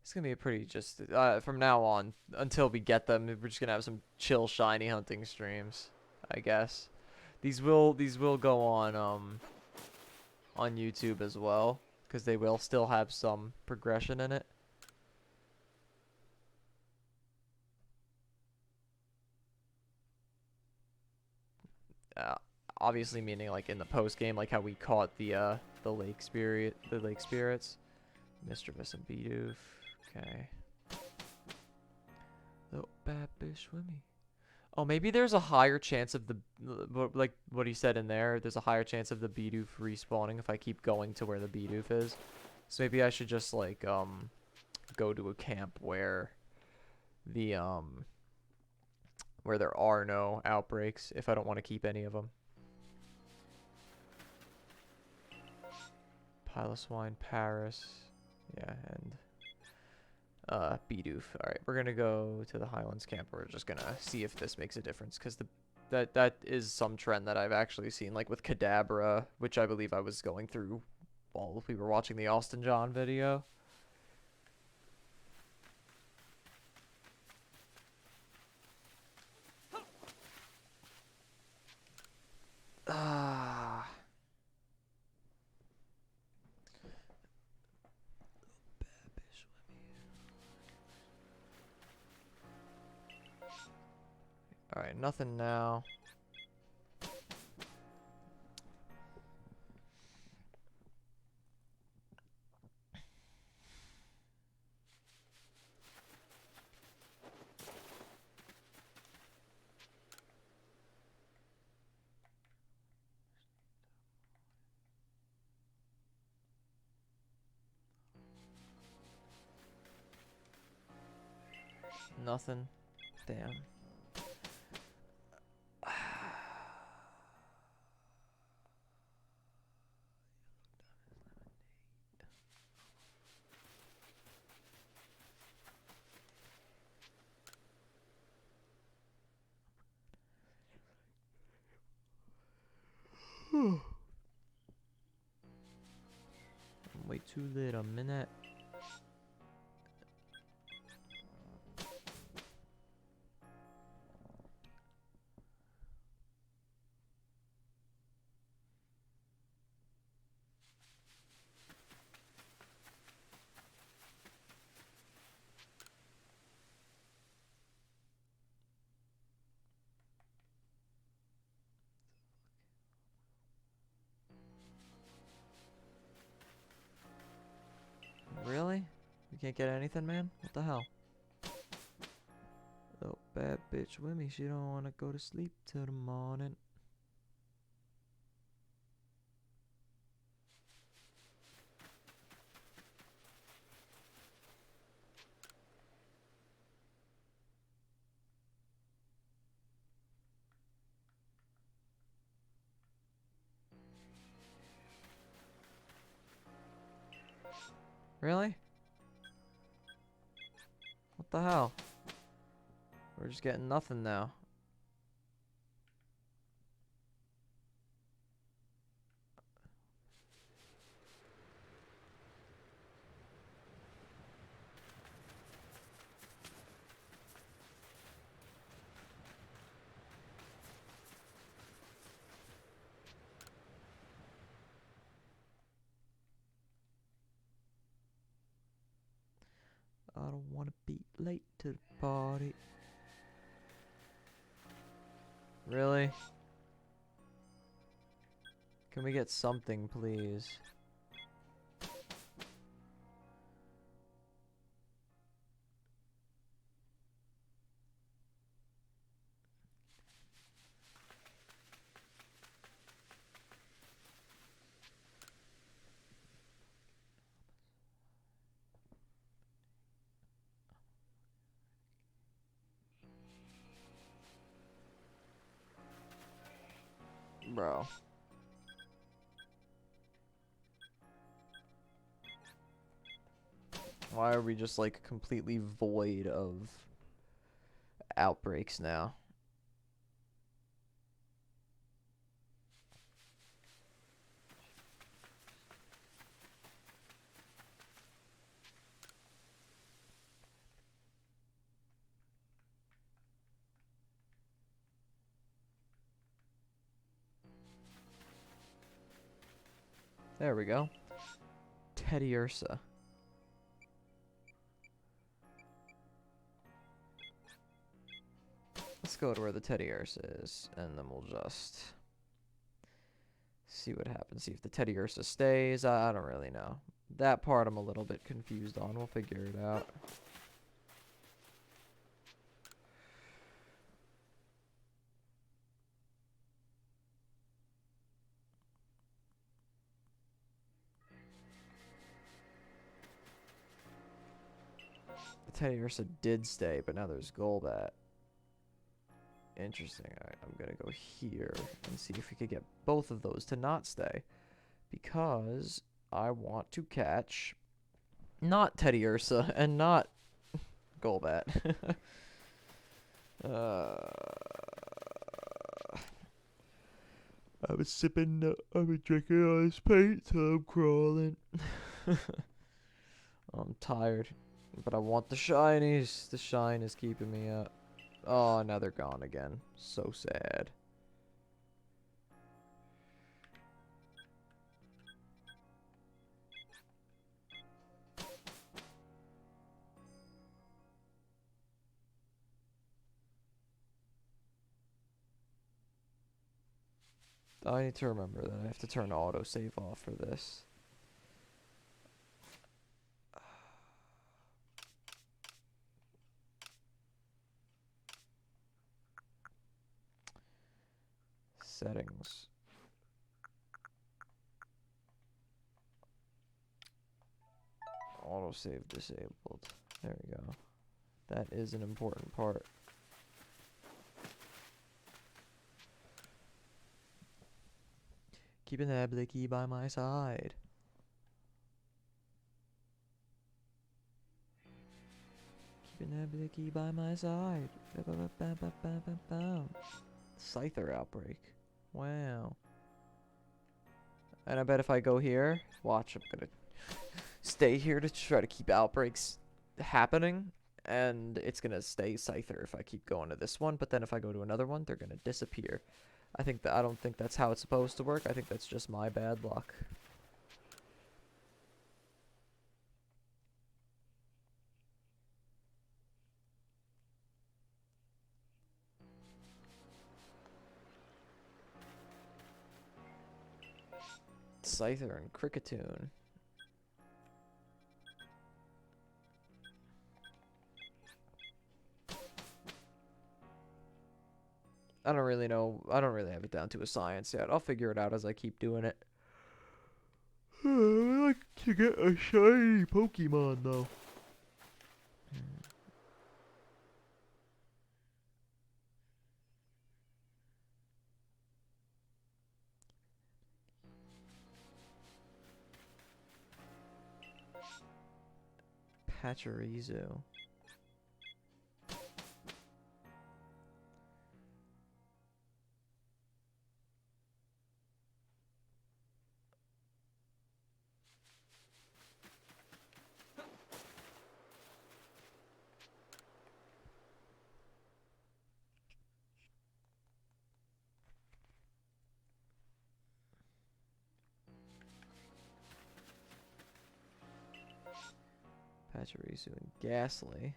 Speaker 1: It's gonna be a pretty just from now on until we get them. We're just gonna have some chill shiny hunting streams, I guess. These will go on YouTube as well, because they will still have some progression in it. Obviously meaning like in the post game, like how we caught the lake spirits, Mischievous and Bidoof. Okay. Little bad bitch with me. Oh, maybe there's a higher chance of the like what he said in there. There's a higher chance of the Bidoof respawning if I keep going to where the Bidoof is. So maybe I should just like go to a camp where the where there are no outbreaks if I don't want to keep any of them. Piloswine, Paris, yeah, and Bidoof. All right, we're gonna go to the Highlands camp. We're just gonna see if this makes a difference, because that is some trend that I've actually seen, like with Kadabra, which I believe I was going through while we were watching the Austin John video. Alright, nothing now. Nothing. Damn. Way too late a minute. Really? You can't get anything, man? What the hell? Oh, bad bitch with me. She don't want to go to sleep till the morning. Really? What the hell? We're just getting nothing now. I don't want to be late to the party. Really? Can we get something, please? Bro. Why are we just like completely void of outbreaks now? There we go. Teddy Ursa. Let's go to where the Teddy Ursa is, and then we'll just see what happens. See if the Teddy Ursa stays. I don't really know. That part I'm a little bit confused on. We'll figure it out. The Teddy Ursa did stay, but now there's Golbat. Interesting. Alright, I'm gonna go here and see if we could get both of those to not stay. Because I want to catch not Teddy Ursa and not Golbat. I was sipping, I was drinking all this paint till I'm crawling. I'm tired, but I want the shinies. The shine is keeping me up. Oh, now they're gone again. So sad. I need to remember that I have to turn autosave off for this. Settings. Autosave disabled. There we go. That is an important part. Keeping that blicky by my side. Keeping that blicky by my side. Scyther outbreak. Wow. And I bet if I go here, watch, I'm gonna stay here to try to keep outbreaks happening. And it's gonna stay Scyther if I keep going to this one. But then if I go to another one, they're gonna disappear. I don't think that's how it's supposed to work. I think that's just my bad luck. Scyther and Cricketune. I don't really know. I don't really have it down to a science yet. I'll figure it out as I keep doing it. I like to get a shiny Pokemon though. Pachirisu. Pachirisu and Ghastly.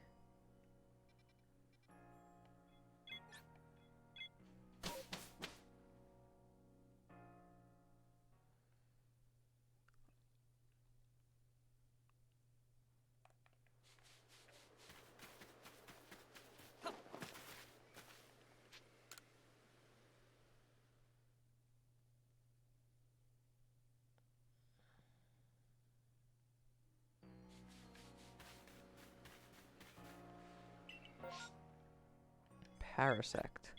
Speaker 1: Parasect.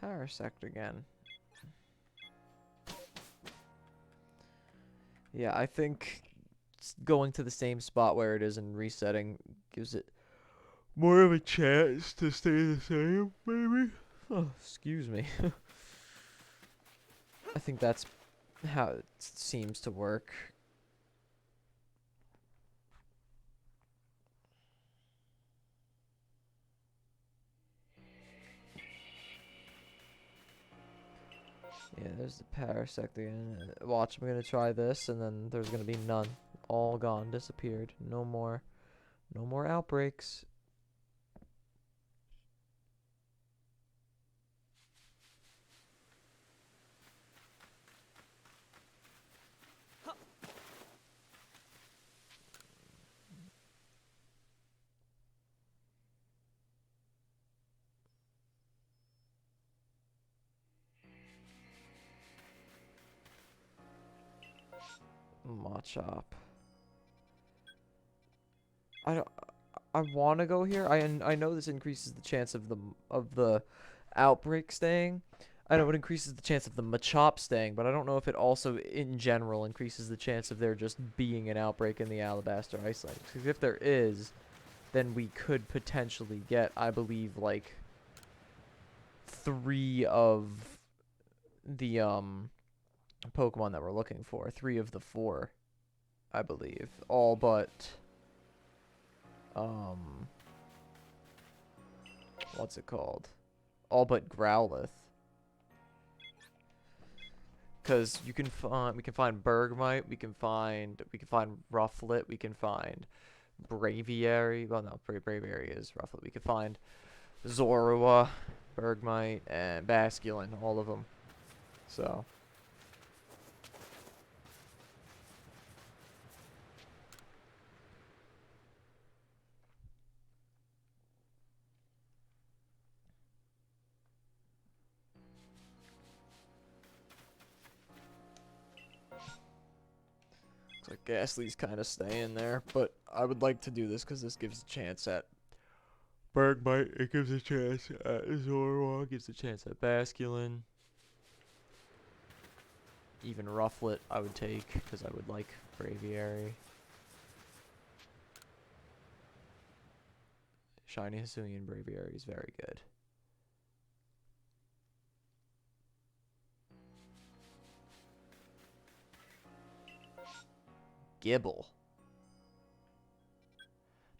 Speaker 1: Parasect again. Yeah, I think going to the same spot where it is and resetting gives it more of a chance to stay the same, maybe? Oh, excuse me. I think that's how it seems to work. Yeah, there's the Parasect again. Watch, I'm gonna try this, and then there's gonna be none. All gone, disappeared. No more. No more outbreaks. Machop. I don't. I want to go here. I know this increases the chance of the outbreak staying. I know it increases the chance of the Machop staying, but I don't know if it also, in general, increases the chance of there just being an outbreak in the Alabaster Iceland. Because if there is, then we could potentially get, I believe, like 3 of the Pokemon that we're looking for. 3 of the 4, I believe. All but what's it called? All but Growlithe. Because we can find Bergmite, we can find Rufflet, we can find Braviary. Well, no, Braviary is rough what we could find. Zorua, Bergmite, and Basculin, all of them. So. Looks like Ghastly's kind of staying there, but I would like to do this because this gives a chance at Bergmite. It gives a chance at Zorua. Gives a chance at Basculin. Even Rufflet I would take because I would like Braviary. Shiny Hisuian Braviary is very good. Gibble.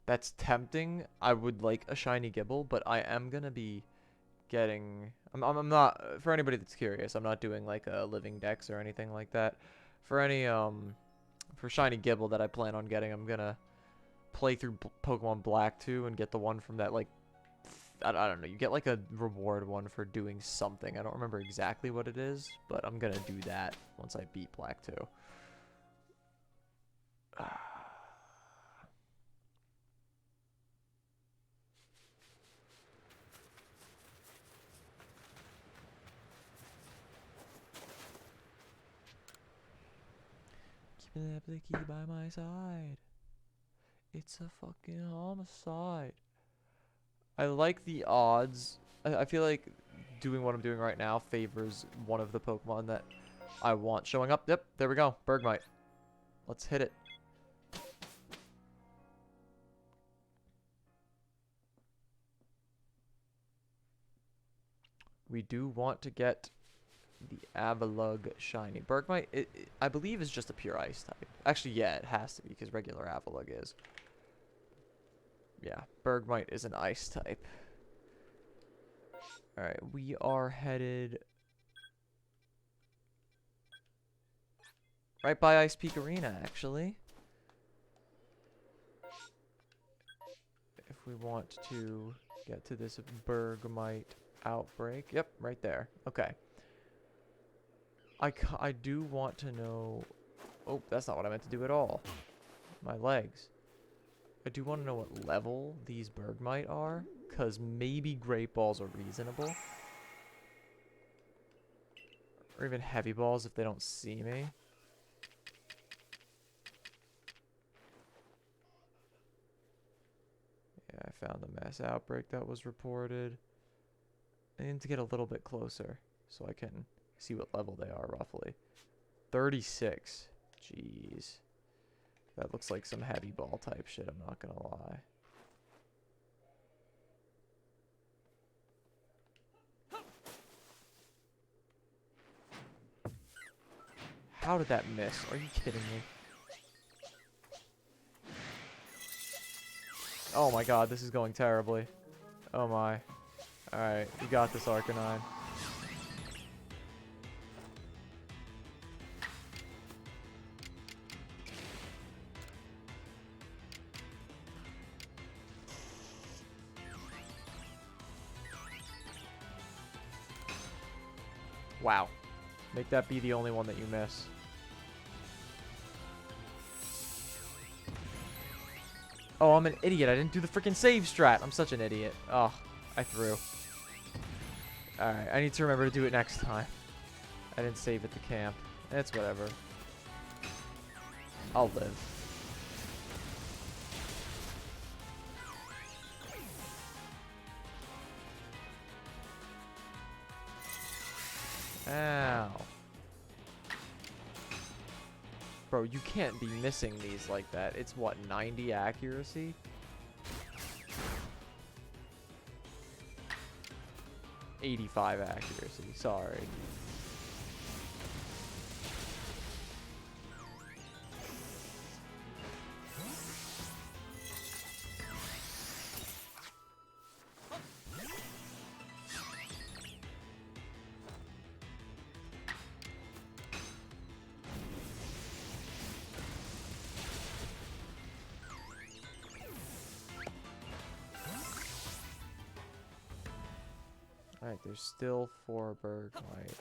Speaker 1: That's tempting. I would like a shiny Gibble, but I am gonna be getting. I'm not, for anybody that's curious, I'm not doing like a living dex or anything like that. For any for shiny Gibble that I plan on getting, I'm gonna play through Pokemon Black 2 and get the one from that, like, I don't know, you get like a reward one for doing something. I don't remember exactly what it is, but I'm gonna do that once I beat Black 2. Keeping that blicky by my side. It's a fucking homicide. I like the odds. I feel like doing what I'm doing right now favors one of the Pokemon that I want showing up. Yep, there we go. Bergmite. Let's hit it. We do want to get the Avalugg shiny. Bergmite, I believe, is just a pure ice type. Actually, yeah, it has to be because regular Avalugg is. Yeah, Bergmite is an ice type. Alright, we are headed right by Ice Peak Arena, actually. If we want to get to this Bergmite outbreak. Yep, right there. Okay. I do want to know... Oh, that's not what I meant to do at all. My legs. I do want to know what level these Bergmite are, because maybe Great Balls are reasonable. Or even Heavy Balls if they don't see me. Yeah, I found the mass outbreak that was reported. I need to get a little bit closer so I can see what level they are roughly. 36. Jeez. That looks like some heavy ball type shit, I'm not gonna lie. How did that miss? Are you kidding me? Oh my god, this is going terribly. Oh my. Alright, you got this, Arcanine. Wow. Make that be the only one that you miss. Oh, I'm an idiot. I didn't do the freaking save strat. I'm such an idiot. Oh, I threw. Alright, I need to remember to do it next time. I didn't save at the camp. It's whatever. I'll live. Ow. Bro, you can't be missing these like that. It's what, 90 accuracy? '85 accuracy, sorry. Alright, there's still 4 Bergmite.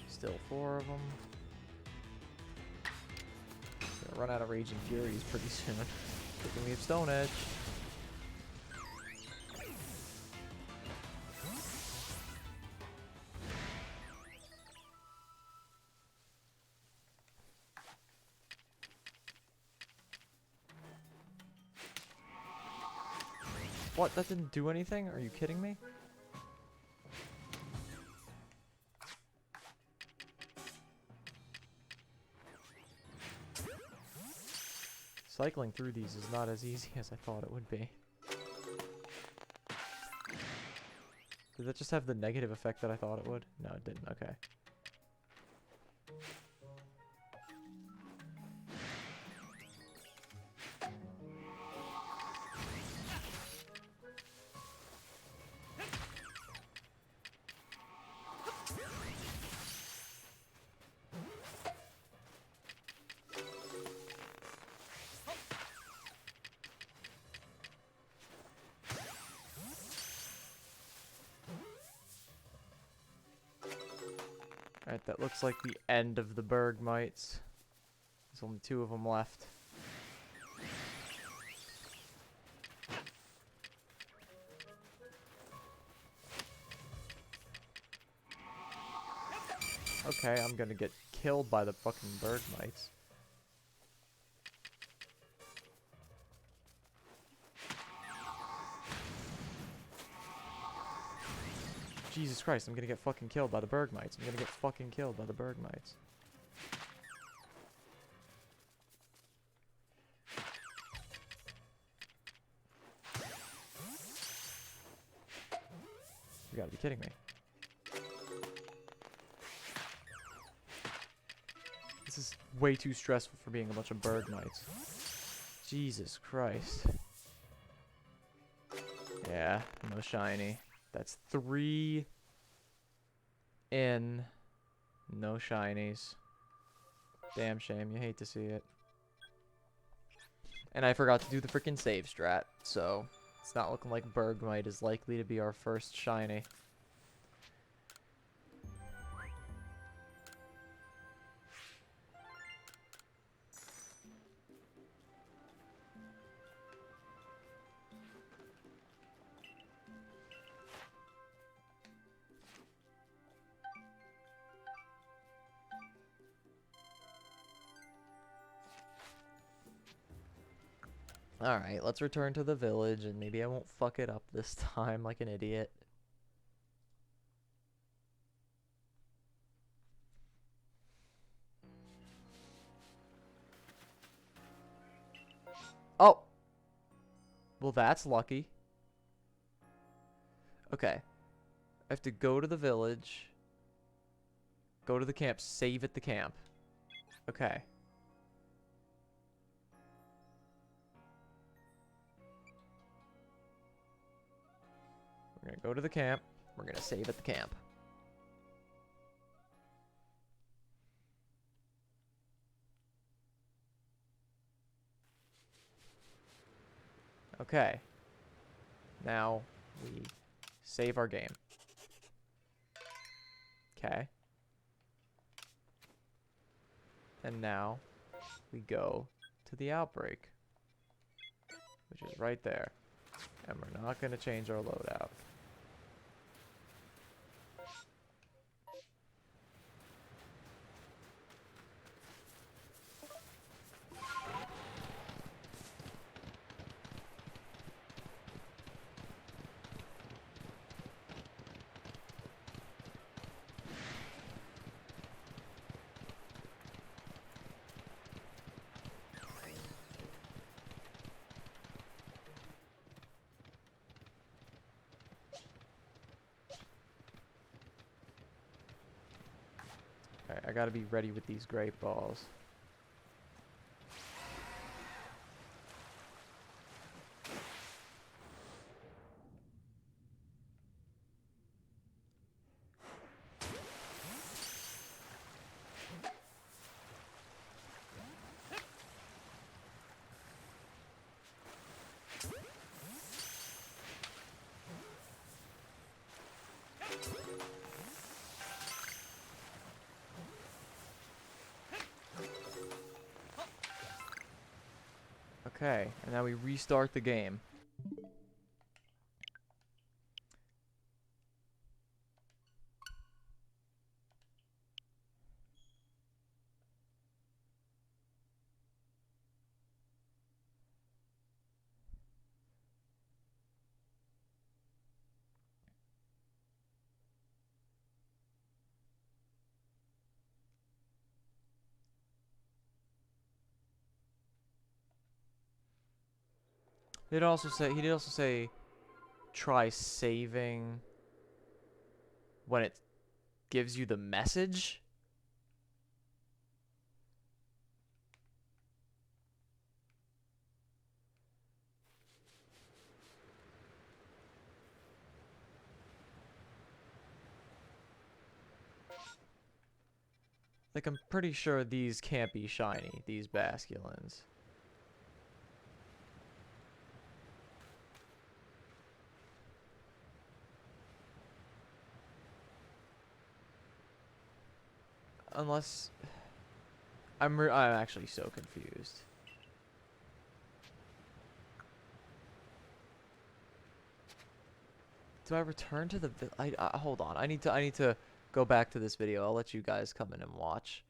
Speaker 1: Still 4 of them. Gonna run out of Raging Furies pretty soon. Good thing we have Stone Edge. What? That didn't do anything? Are you kidding me? Cycling through these is not as easy as I thought it would be. Did that just have the negative effect that I thought it would? No, it didn't. Okay. Alright, that looks like the end of the Bergmites. There's only 2 of them left. Okay, I'm gonna get killed by the fucking Bergmites. Jesus Christ, I'm gonna get fucking killed by the Bergmites. I'm gonna get fucking killed by the Bergmites. You gotta be kidding me. This is way too stressful for being a bunch of Bergmites. Jesus Christ. Yeah, no shiny. That's 3 in. No shinies. Damn shame. You hate to see it. And I forgot to do the freaking save strat, so it's not looking like Bergmite is likely to be our first shiny. Alright, let's return to the village, and maybe I won't fuck it up this time like an idiot. Oh! Well, that's lucky. Okay. I have to go to the village, go to the camp, save at the camp. Okay. We're gonna go to the camp. We're gonna save at the camp. Okay. Now we save our game. Okay. And now we go to the outbreak, which is right there. And we're not gonna change our loadout. Alright, I gotta be ready with these great balls. Okay, and now we restart the game. He did also say try saving when it gives you the message. Like, I'm pretty sure these can't be shiny, these basculins. Unless... I'm actually so confused. Do I return to the hold on. I need to go back to this video. I'll let you guys come in and watch.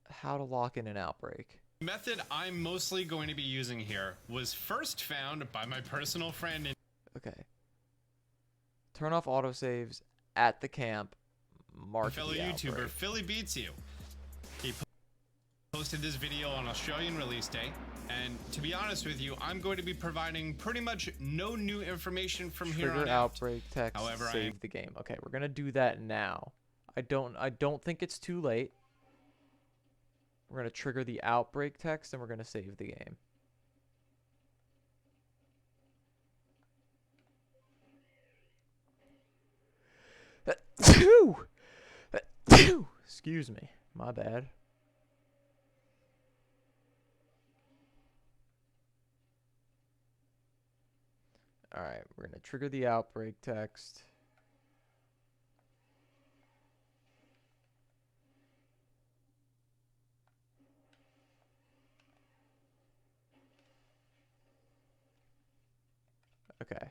Speaker 1: How to lock in an outbreak.
Speaker 3: The method I'm mostly going to be using here was first found by my personal friend in
Speaker 1: Okay. Turn off autosaves at the camp. Mark
Speaker 3: fellow
Speaker 1: the
Speaker 3: YouTuber
Speaker 1: outbreak.
Speaker 3: Philly Beats You. He posted this video on Australian release day, and to be honest with you, I'm going to be providing pretty much no new information from here
Speaker 1: Trigger
Speaker 3: on out.
Speaker 1: outbreak text.
Speaker 3: However,
Speaker 1: save the game. Okay, we're gonna do that now. I don't think it's too late. We're gonna trigger the outbreak text and we're gonna save the game. Excuse me. My bad. Alright, we're gonna trigger the outbreak text. Okay.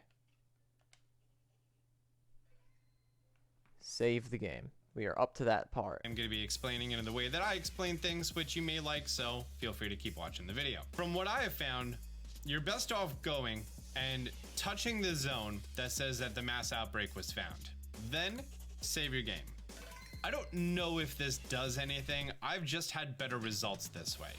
Speaker 1: Save the game. We are up to that part.
Speaker 3: I'm going to be explaining it in the way that I explain things, which you may like, so feel free to keep watching the video. From what I have found, you're best off going and touching the zone that says that the mass outbreak was found. Then save your game. I don't know if this does anything. I've just had better results this way.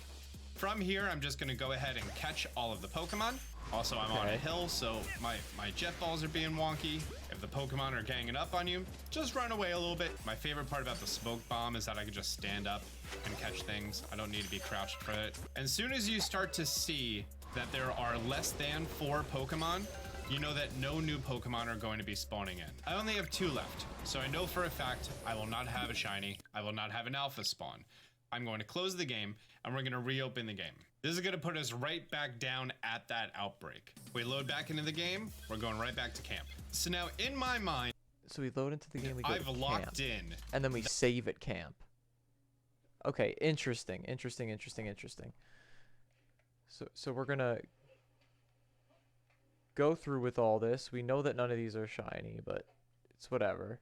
Speaker 3: From here, I'm just going to go ahead and catch all of the Pokemon. Also, I'm on a hill, so my jet balls are being wonky. If the Pokemon are ganging up on you, just run away a little bit. My favorite part about the smoke bomb is that I can just stand up and catch things. I don't need to be crouched for it. As soon as you start to see that there are less than 4 Pokemon, you know that no new Pokemon are going to be spawning in. I only have 2 left, so I know for a fact I will not have a shiny. I will not have an alpha spawn. I'm going to close the game and we're going to reopen the game. This is going to put us right back down at that outbreak. We load back into the game, we're going right back to camp. So now in my mind,
Speaker 1: So we load into the game, we go
Speaker 3: I've
Speaker 1: to
Speaker 3: locked
Speaker 1: camp,
Speaker 3: in.
Speaker 1: and then we save at camp. Okay, interesting. So we're gonna go through with all this. We know that none of these are shiny, but it's whatever.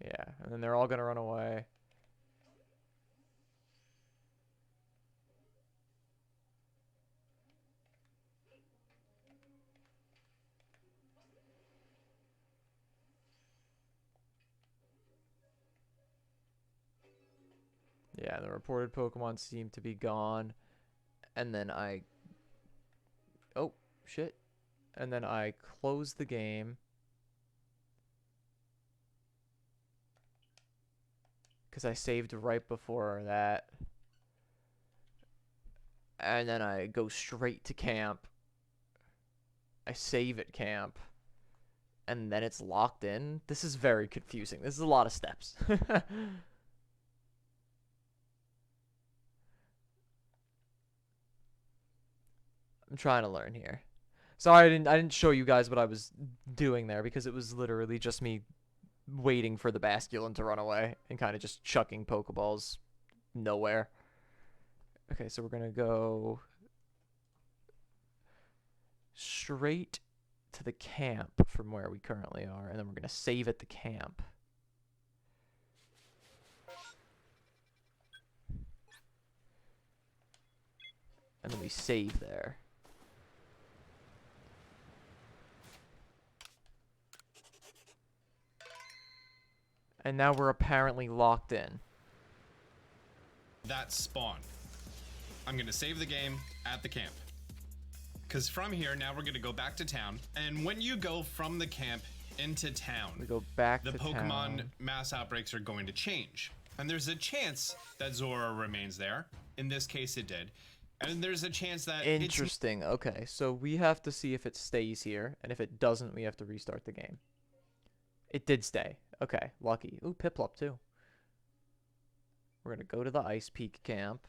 Speaker 1: Yeah, and then they're all gonna run away. Yeah, the reported Pokemon seem to be gone. And then oh, shit. And then I close the game. Because I saved right before that. And then I go straight to camp. I save at camp. And then it's locked in. This is very confusing. This is a lot of steps. I'm trying to learn here. Sorry, I didn't show you guys what I was doing there because it was literally just me waiting for the Basculin to run away and kind of just chucking Pokeballs nowhere. Okay, so we're going to go straight to the camp from where we currently are, and then we're going to save at the camp. And then we save there. And now we're apparently locked in.
Speaker 3: That spawn. I'm going to save the game at the camp. Because from here, now we're going to go back to town. And when you go from the camp into town,
Speaker 1: We go back
Speaker 3: the
Speaker 1: to
Speaker 3: Pokemon
Speaker 1: town.
Speaker 3: mass outbreaks are going to change. And there's a chance that Zora remains there. In this case, it did. And there's a chance that
Speaker 1: Interesting. Okay, so we have to see if it stays here, and if it doesn't, we have to restart the game. It did stay. Okay, lucky. Ooh, Piplup too. We're gonna go to the Ice Peak camp.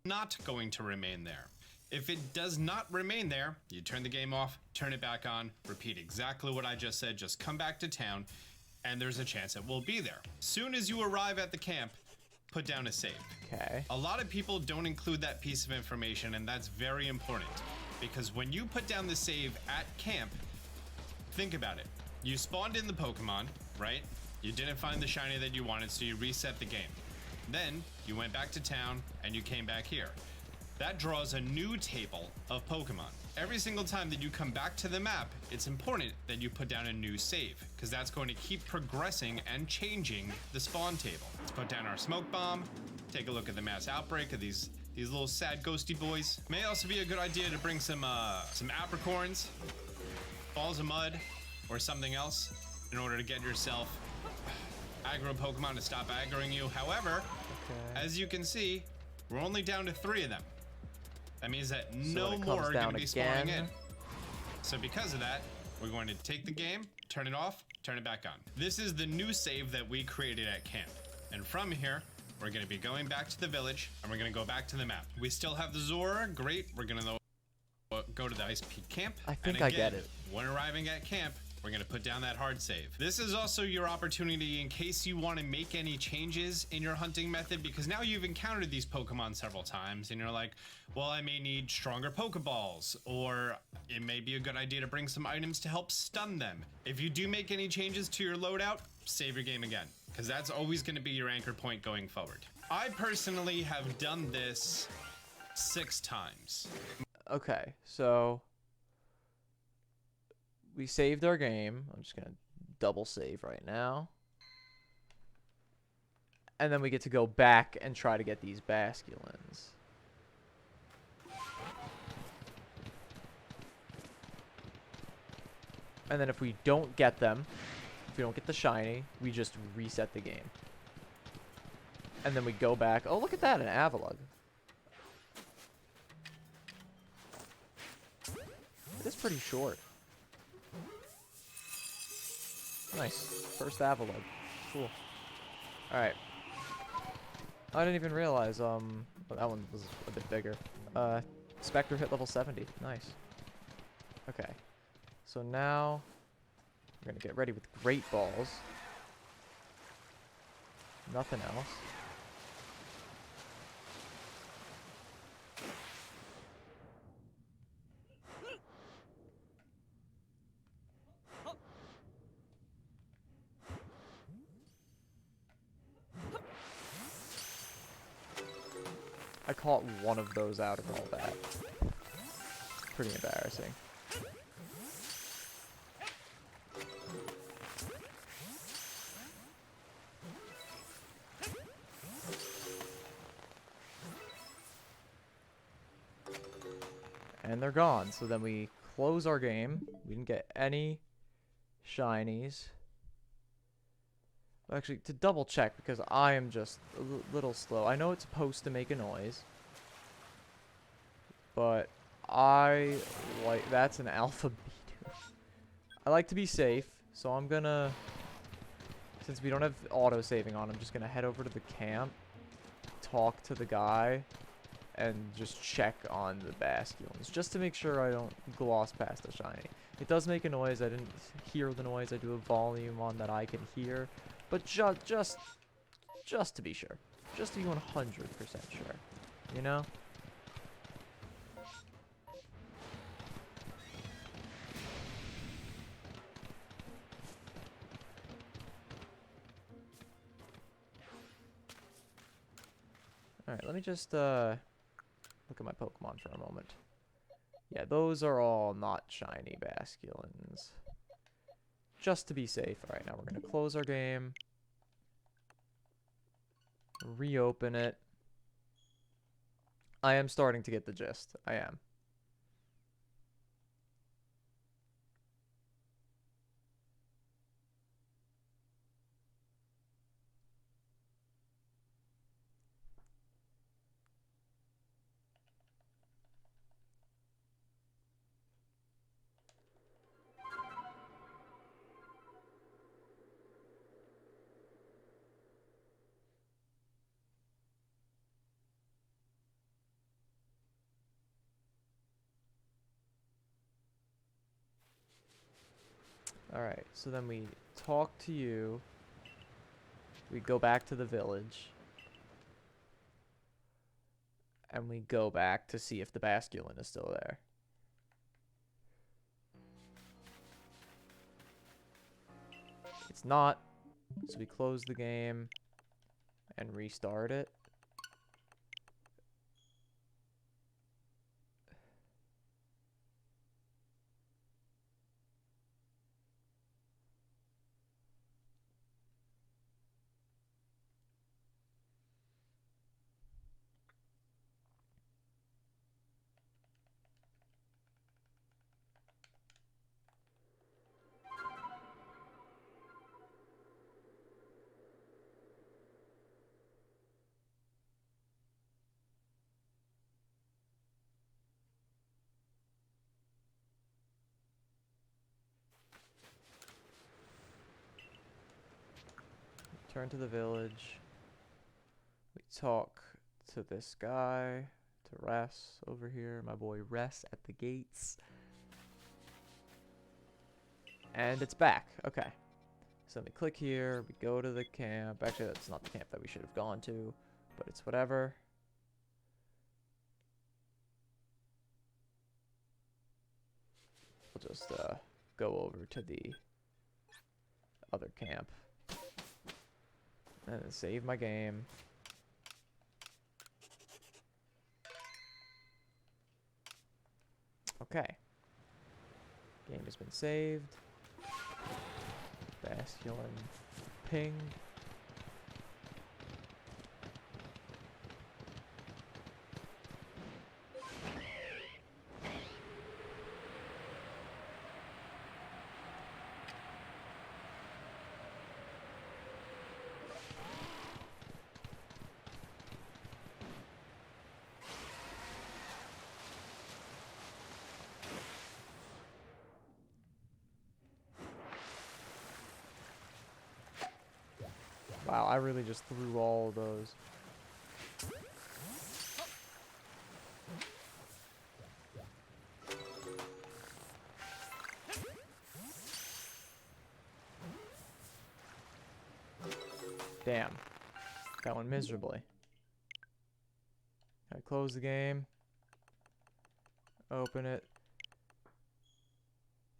Speaker 3: not going to remain there. If it does not remain there, you turn the game off, turn it back on, repeat exactly what I just said, just come back to town, and there's a chance it will be there. Soon as you arrive at the camp, put down a save.
Speaker 1: Okay.
Speaker 3: A lot of people don't include that piece of information, and that's very important, because when you put down the save at camp, think about it. You spawned in the Pokemon, right? You didn't find the shiny that you wanted, so you reset the game. Then you went back to town and you came back here. That draws a new table of Pokemon. Every single time that you come back to the map, it's important that you put down a new save, because that's going to keep progressing and changing the spawn table. Let's put down our Smoke Bomb, take a look at the mass outbreak of these little sad ghosty boys. May also be a good idea to bring some apricorns, balls of mud, or something else in order to get yourself aggro Pokemon to stop aggroing you. However, as you can see, we're only down to 3 of them. That means that no more are going to be spawning in. So because of that, we're going to take the game, turn it off, turn it back on. This is the new save that we created at camp. And from here, we're going to be going back to the village, and we're going to go back to the map. We still have the Zora. Great. We're going to go to the Ice Peak camp.
Speaker 1: I think
Speaker 3: and
Speaker 1: I
Speaker 3: again,
Speaker 1: get it.
Speaker 3: when arriving at camp, we're going to put down that hard save. This is also your opportunity in case you want to make any changes in your hunting method, because now you've encountered these Pokemon several times and you're like, well, I may need stronger Pokeballs, or it may be a good idea to bring some items to help stun them. If you do make any changes to your loadout, save your game again, because that's always going to be your anchor point going forward. I personally have done this 6 times.
Speaker 1: Okay, so we saved our game. I'm just gonna double save right now. And then we get to go back and try to get these Basculins. And then if we don't get them, if we don't get the shiny, we just reset the game. And then we go back. Oh, look at that, an Avalugg. It is pretty short. Nice. First Avalugg. Cool. Alright. I didn't even realize, that one was a bit bigger. Spectre hit level 70. Nice. Okay. So now, we're gonna get ready with Great Balls. Nothing else. I caught one of those out of all that. Pretty embarrassing. And they're gone. So then we close our game. We didn't get any shinies. Actually, to double check, because I am just a little slow. I know it's supposed to make a noise, but I like, that's an alpha beat. I like to be safe, so I'm gonna, since we don't have auto saving on, I'm just gonna head over to the camp, talk to the guy, and just check on the Basculins, just to make sure I don't gloss past the shiny. It does make a noise. I didn't hear the noise. I do a volume on that I can hear. But just to be sure. Just to be 100% sure. You know? Alright, let me just look at my Pokemon for a moment. Yeah, those are all not shiny Basculins. Just to be safe. Alright, now we're going to close our game. Reopen it. I am starting to get the gist. I am. Alright, so then we talk to you. We go back to the village. And we go back to see if the Basculin is still there. It's not. So we close the game and restart it. Turn to the village. We talk to this guy, to Ress over here. My boy Ress at the gates. And it's back. Okay. So we click here. We go to the camp. Actually, that's not the camp that we should have gone to, but it's whatever. We'll just go over to the other camp. And then save my game. Okay. Game has been saved. Basculin ping. Wow, I really just threw all of those. Damn. That went miserably. I close the game. Open it.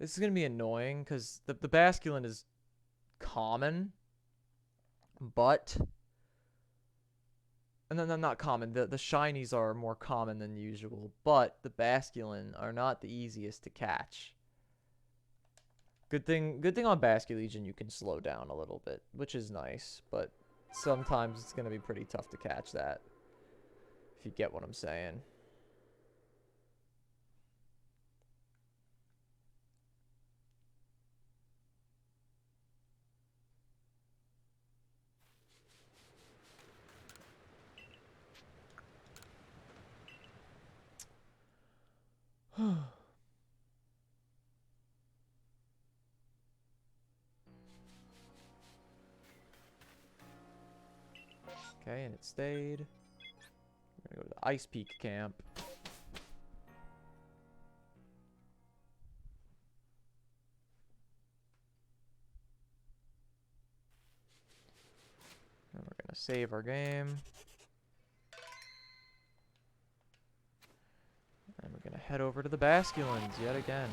Speaker 1: This is going to be annoying because the Basculin is common. But, and then not common, the shinies are more common than usual, but the Basculin are not the easiest to catch. Good thing on Basculegion you can slow down a little bit, which is nice, but sometimes it's going to be pretty tough to catch that, if you get what I'm saying. Okay, and it stayed. We're gonna go to the Ice Peak camp. Gonna save our game. And we're gonna head over to the Basculins yet again.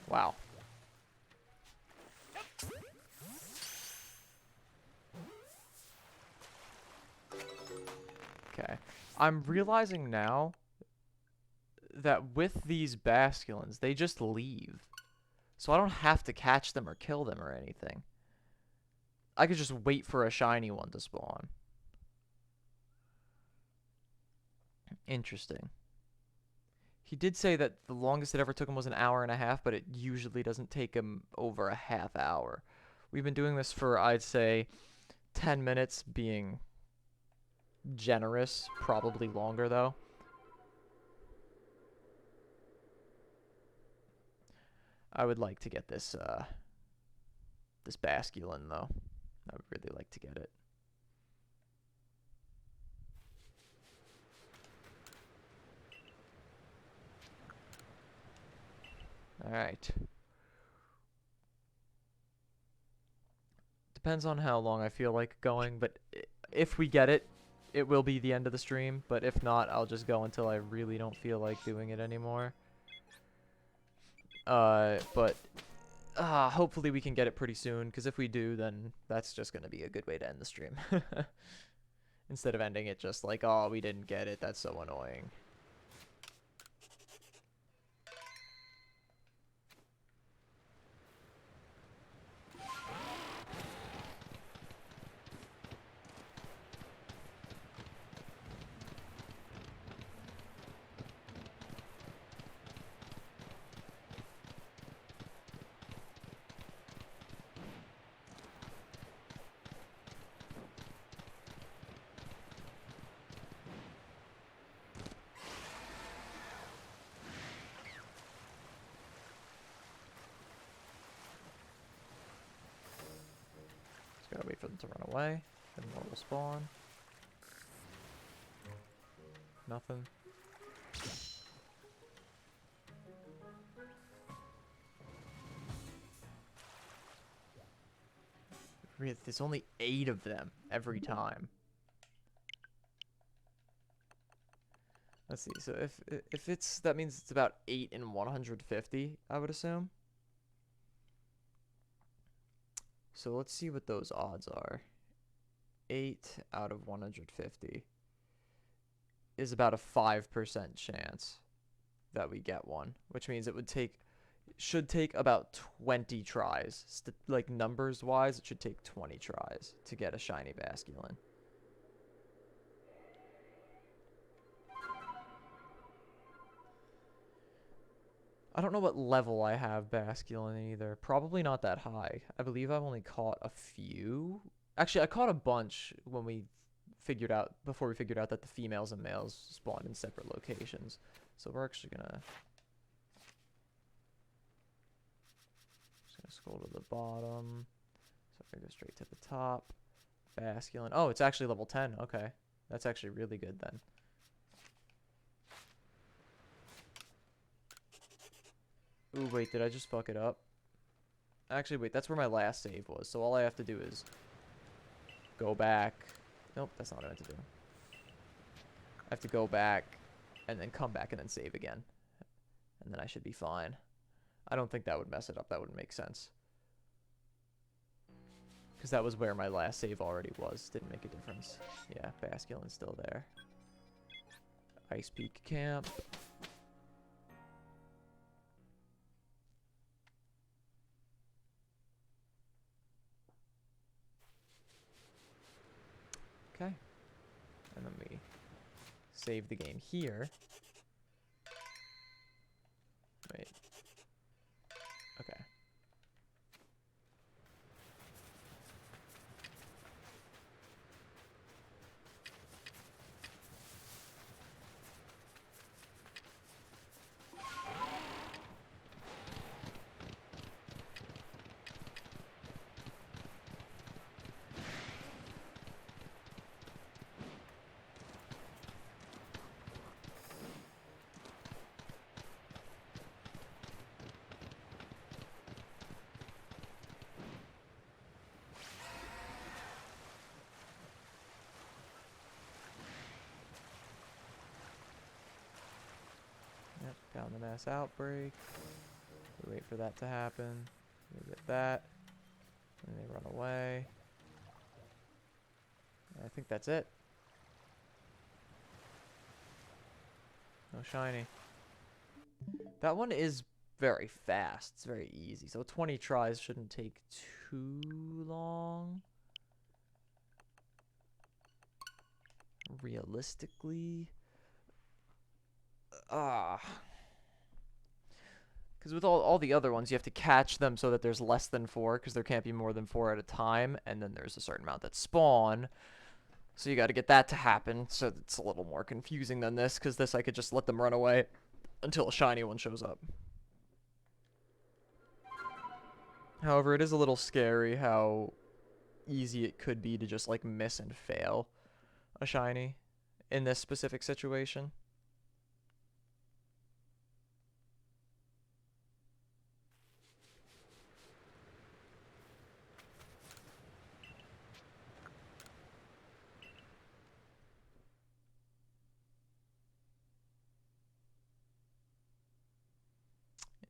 Speaker 1: Wow. Okay. I'm realizing now that with these Basculins, they just leave. So I don't have to catch them or kill them or anything. I could just wait for a shiny one to spawn. Interesting. He did say that the longest it ever took him was an hour and a half, but it usually doesn't take him over a half hour. We've been doing this for, I'd say, 10 minutes, being generous. Probably longer, though. I would like to get this, this Basculin, though. I would really like to get it. Alright. Depends on how long I feel like going, but if we get it, it will be the end of the stream. But if not, I'll just go until I really don't feel like doing it anymore. But hopefully we can get it pretty soon, because if we do, then that's just going to be a good way to end the stream. Instead of ending it just like, oh, we didn't get it, that's so annoying. Gotta wait for them to run away, then more will spawn. Nothing. There's only 8 of them every time. Let's see, so if it's, that means it's about 8 in 150, I would assume. So let's see what those odds are. 8 out of 150 is about a 5% chance that we get one, which means it should take about 20 tries. Like numbers wise, it should take 20 tries to get a shiny Basculin. I don't know what level I have Basculin either. Probably not that high. I believe I've only caught a few. Actually, I caught a bunch when before we figured out that the females and males spawned in separate locations. So we're actually gonna scroll to the bottom. So we're gonna go straight to the top. Basculin. Oh, it's actually level 10. Okay. That's actually really good then. Ooh, wait, did I just fuck it up? Actually, wait, that's where my last save was. So all I have to do is go back. Nope, that's not what I meant to do. I have to go back and then come back and then save again. And then I should be fine. I don't think that would mess it up. That wouldn't make sense. Because that was where my last save already was. Didn't make a difference. Yeah, Basculin's still there. Ice Peak Camp. Okay. And then we save the game here. mass outbreak. We wait for that to happen. We get that. And they run away. I think that's it. No shiny. That one is very fast. It's very easy. So 20 tries shouldn't take too long. Realistically. Because with all the other ones, you have to catch them so that there's less than 4, because there can't be more than 4 at a time, and then there's a certain amount that spawn. So you got to get that to happen, so it's a little more confusing than this, because this I could just let them run away until a shiny one shows up. However, it is a little scary how easy it could be to just like miss and fail a shiny in this specific situation.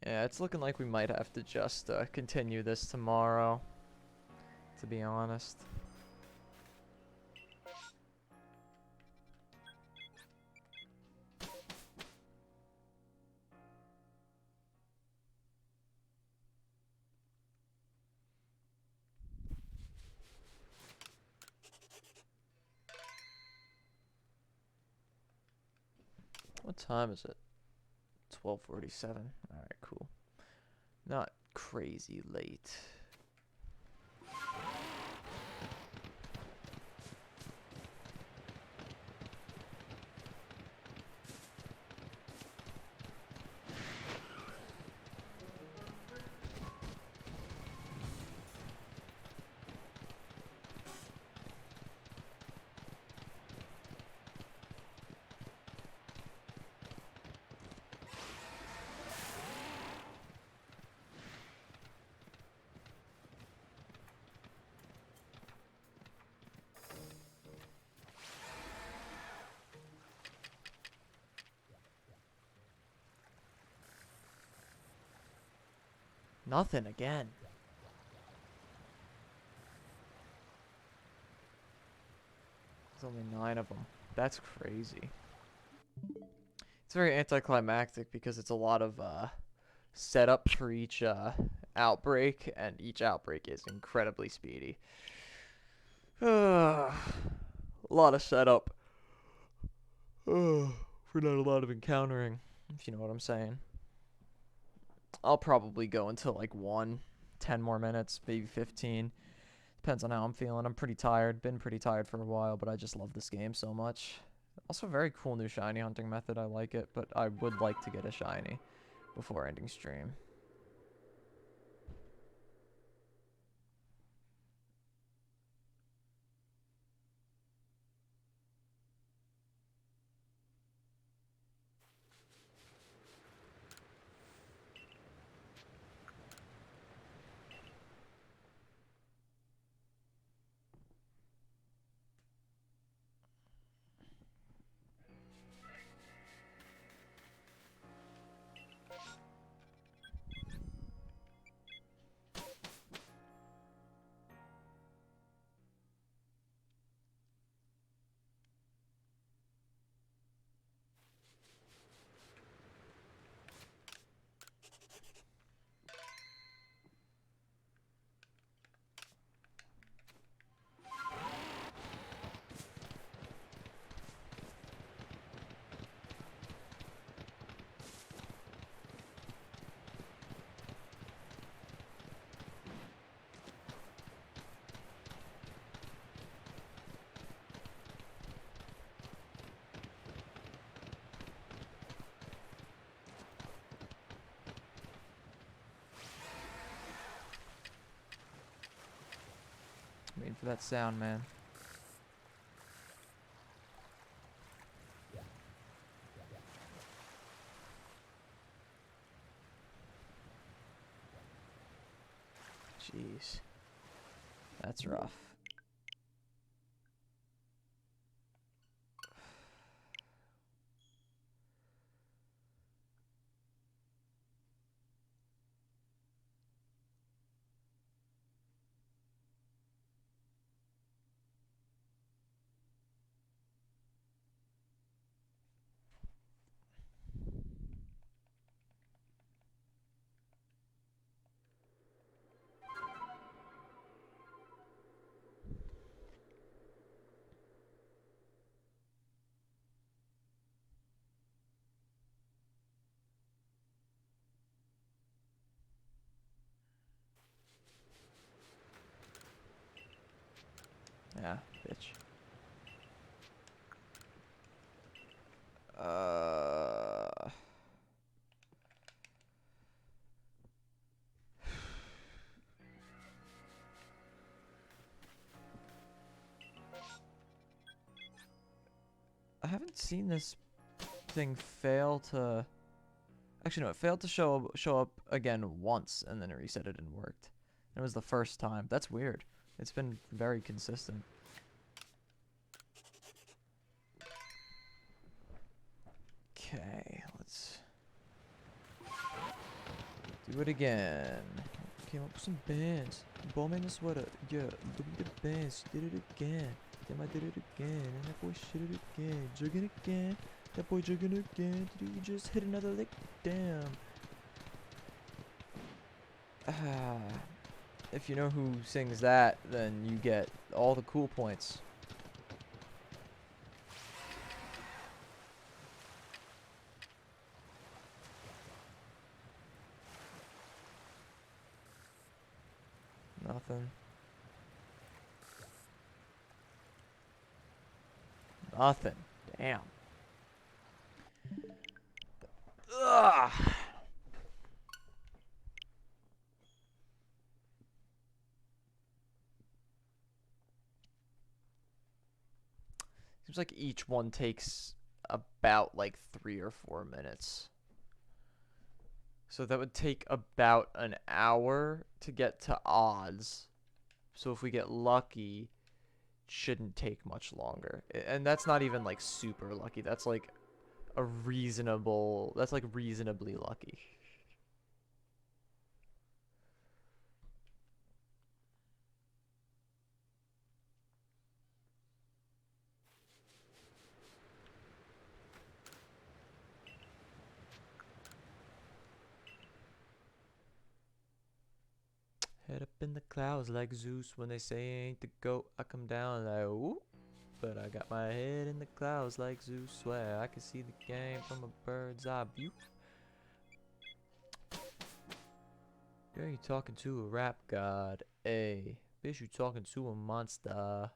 Speaker 1: Yeah, it's looking like we might have to just continue this tomorrow, to be honest. What time is it? 12:47. Alright, cool. Not crazy late. Nothing again. There's only 9 of them. That's crazy. It's very anticlimactic because it's a lot of setup for each outbreak, and each outbreak is incredibly speedy. A lot of setup for not a lot of encountering, if you know what I'm saying. I'll probably go until like 10 more minutes, maybe 15. Depends on how I'm feeling. I'm pretty tired. Been pretty tired for a while, but I just love this game so much. Also, very cool new shiny hunting method. I like it, but I would like to get a shiny before ending stream. Waiting for that sound, man. Jeez. That's rough. Yeah, bitch. I haven't seen this thing fail to... Actually, no, it failed to show up again once, and then it reset it and worked. It was the first time. That's weird. It's been very consistent. Okay, let's do it again. Came up with some bands. Ball man the sweater. Yeah, do the bands. Did it again. Damn, I did it again. And that boy shit it again. Jugging again. That boy jugging again. Did he just hit another lick? Damn. If you know who sings that, then you get all the cool points. Nothing. Nothing. Damn. Ugh. Seems like each one takes about like 3 or 4 minutes. So that would take about an hour to get to odds. So if we get lucky, it shouldn't take much longer. And that's not even like super lucky. That's like a reasonable, that's like reasonably lucky. Head up in the clouds like Zeus. When they say ain't the goat, I come down like ooh. But I got my head in the clouds like Zeus. Swear I can see the game from a bird's eye view. Girl, you talking to a rap god. Ayy, bitch, you talking to a monster.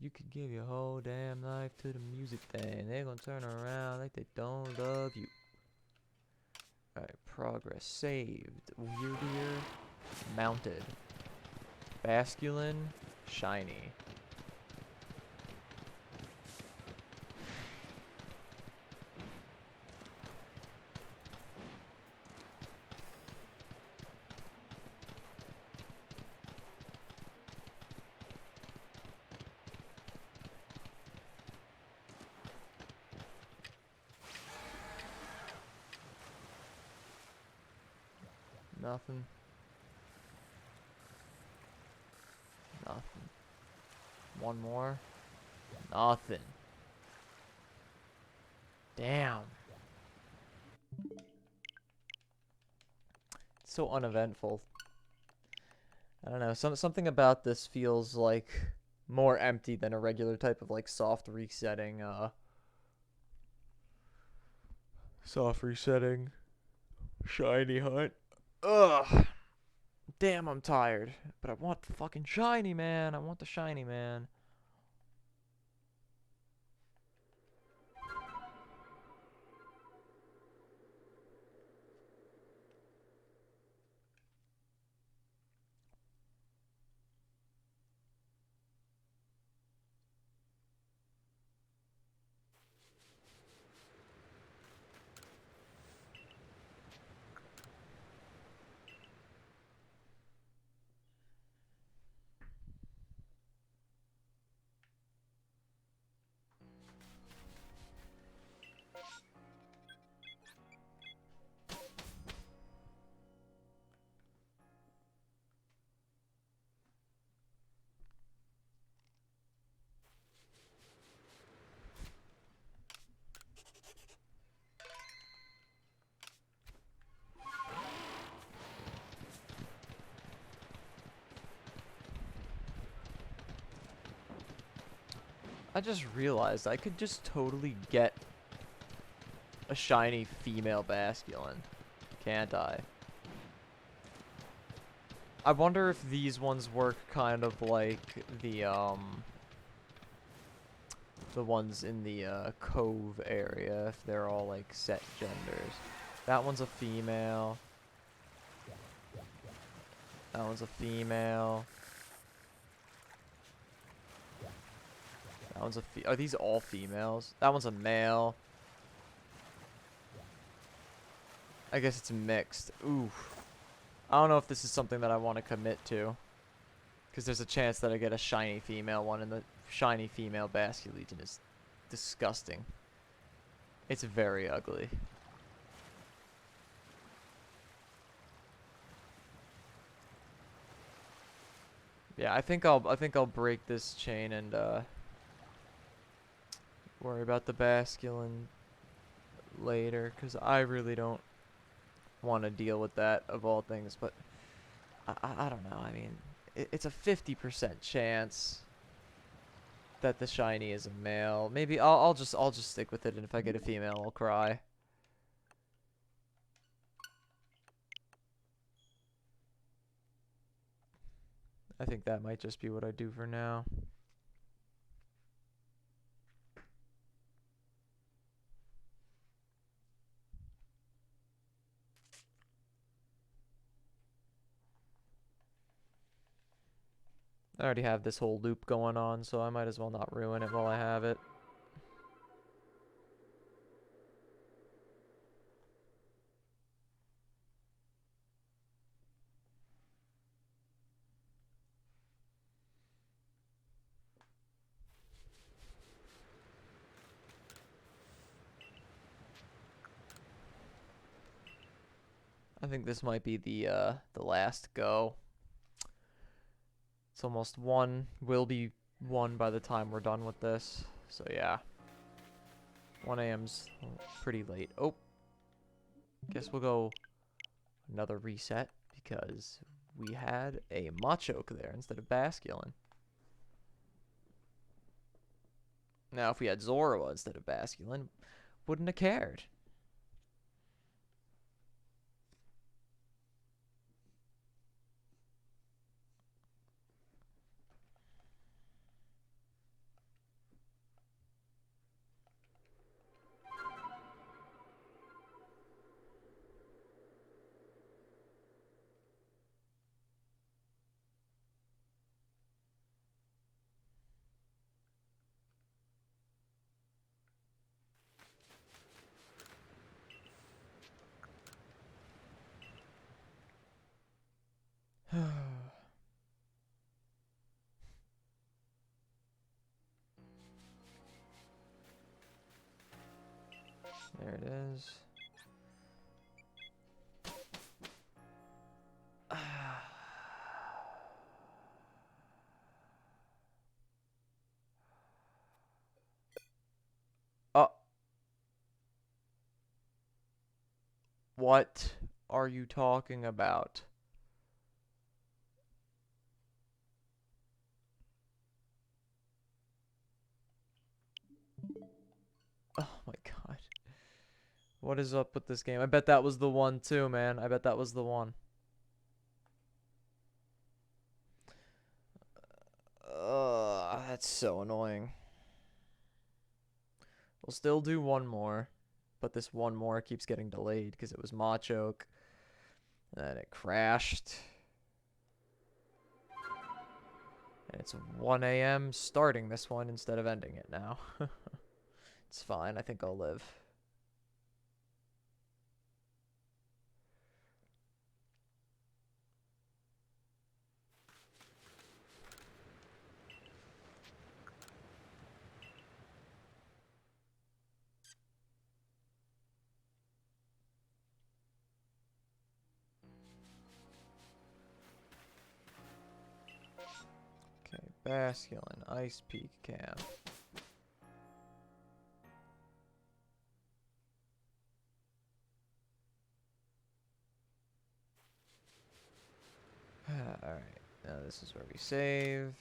Speaker 1: You could give your whole damn life to the music thing. They're gonna turn around like they don't love you. Alright, progress saved. Weirdier. Mounted. Basculin. Shiny. Nothing. Nothing. One more. Nothing. Damn. So uneventful. I don't know. Something about this feels like more empty than a regular type of like soft resetting. Soft resetting. Shiny hunt. Ugh. Damn, I'm tired. But I want the fucking shiny, man. I want the shiny, man. I just realized I could just totally get a shiny female Basculin, can't I? I wonder if these ones work kind of like the the ones in the cove area if they're all like set genders. That one's a female. That one's a female. That one's a are these all females? That one's a male. I guess it's mixed. Ooh. I don't know if this is something that I want to commit to. Because there's a chance that I get a shiny female one, and the shiny female Basculegion is disgusting. It's very ugly. Yeah, I think I'll break this chain and worry about the Basculin later, because I really don't want to deal with that of all things. But I don't know. I mean, it's a 50% chance that the shiny is a male. Maybe I'll just stick with it, and if I get a female, I'll cry. I think that might just be what I do for now. I already have this whole loop going on, so I might as well not ruin it while I have it. I think this might be the last go. It's almost 1. Will be 1 by the time we're done with this. So yeah. 1 a.m.'s pretty late. Oh. Guess we'll go another reset because we had a Machoke there instead of Basculin. Now if we had Zorua instead of Basculin, wouldn't have cared. There it is. What are you talking about? Oh my god. What is up with this game? I bet that was the one too, man. I bet that was the one. That's so annoying. We'll still do one more, but this one more keeps getting delayed because it was Machoke. And it crashed. And it's 1 a.m. starting this one instead of ending it now. It's fine. I think I'll live. Okay, Basculin, Ice Peak Camp. Alright, now this is where we save.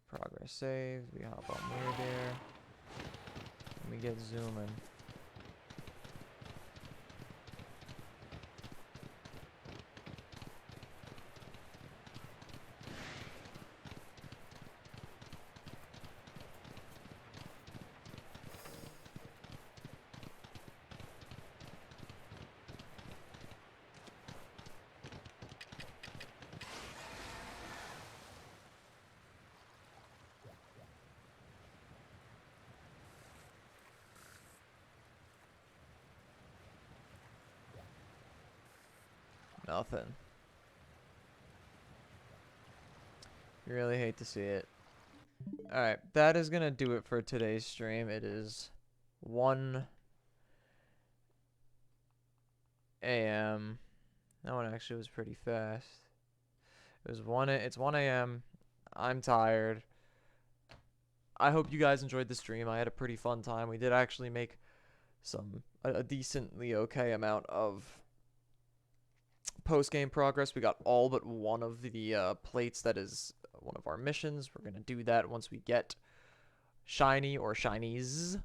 Speaker 1: Progress saved. We hop on Weird Air. And we get zooming. Nothing. Really hate to see it. Alright, that is gonna do it for today's stream. It is 1 a.m. That one actually was pretty fast. It's 1 a.m. I'm tired. I hope you guys enjoyed the stream. I had a pretty fun time. We did actually make a decently okay amount of post-game progress. We got all but one of the plates that is one of our missions. We're gonna do that once we get shiny or shinies,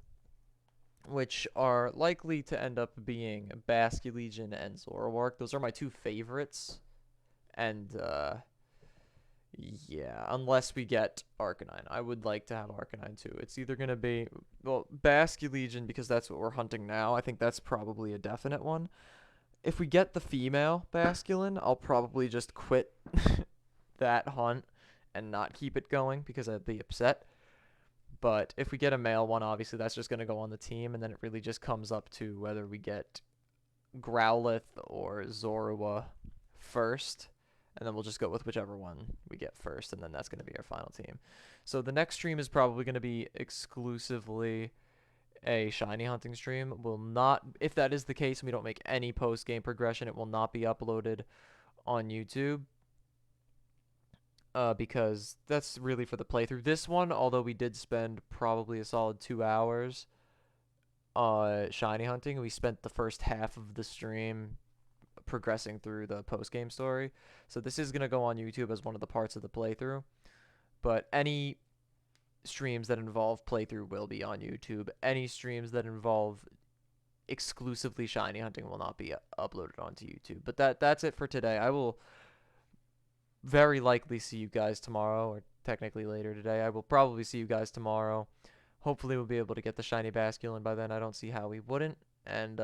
Speaker 1: which are likely to end up being Basculegion and Zoroark. Those are my two favorites. And yeah, unless we get Arcanine. I would like to have Arcanine too. It's either going to be, well, Basculegion, because that's what we're hunting now. I think that's probably a definite one. If we get the female Basculin, I'll probably just quit that hunt and not keep it going because I'd be upset. But if we get a male one, obviously that's just going to go on the team, and then it really just comes up to whether we get Growlithe or Zorua first. And then we'll just go with whichever one we get first, and then that's going to be our final team. So the next stream is probably going to be exclusively a shiny hunting stream. Will not, if that is the case and we don't make any post-game progression, it will not be uploaded on YouTube. Because that's really for the playthrough. This one, although we did spend probably a solid 2 hours shiny hunting, we spent the first half of the stream progressing through the post-game story. So this is going to go on YouTube as one of the parts of the playthrough. But any streams that involve playthrough will be on YouTube. Any streams that involve exclusively shiny hunting will not be uploaded onto YouTube. But that's it for today. I will very likely see you guys tomorrow, or technically later today. I will probably see you guys tomorrow. Hopefully we'll be able to get the shiny Basculin by then. I don't see how we wouldn't. And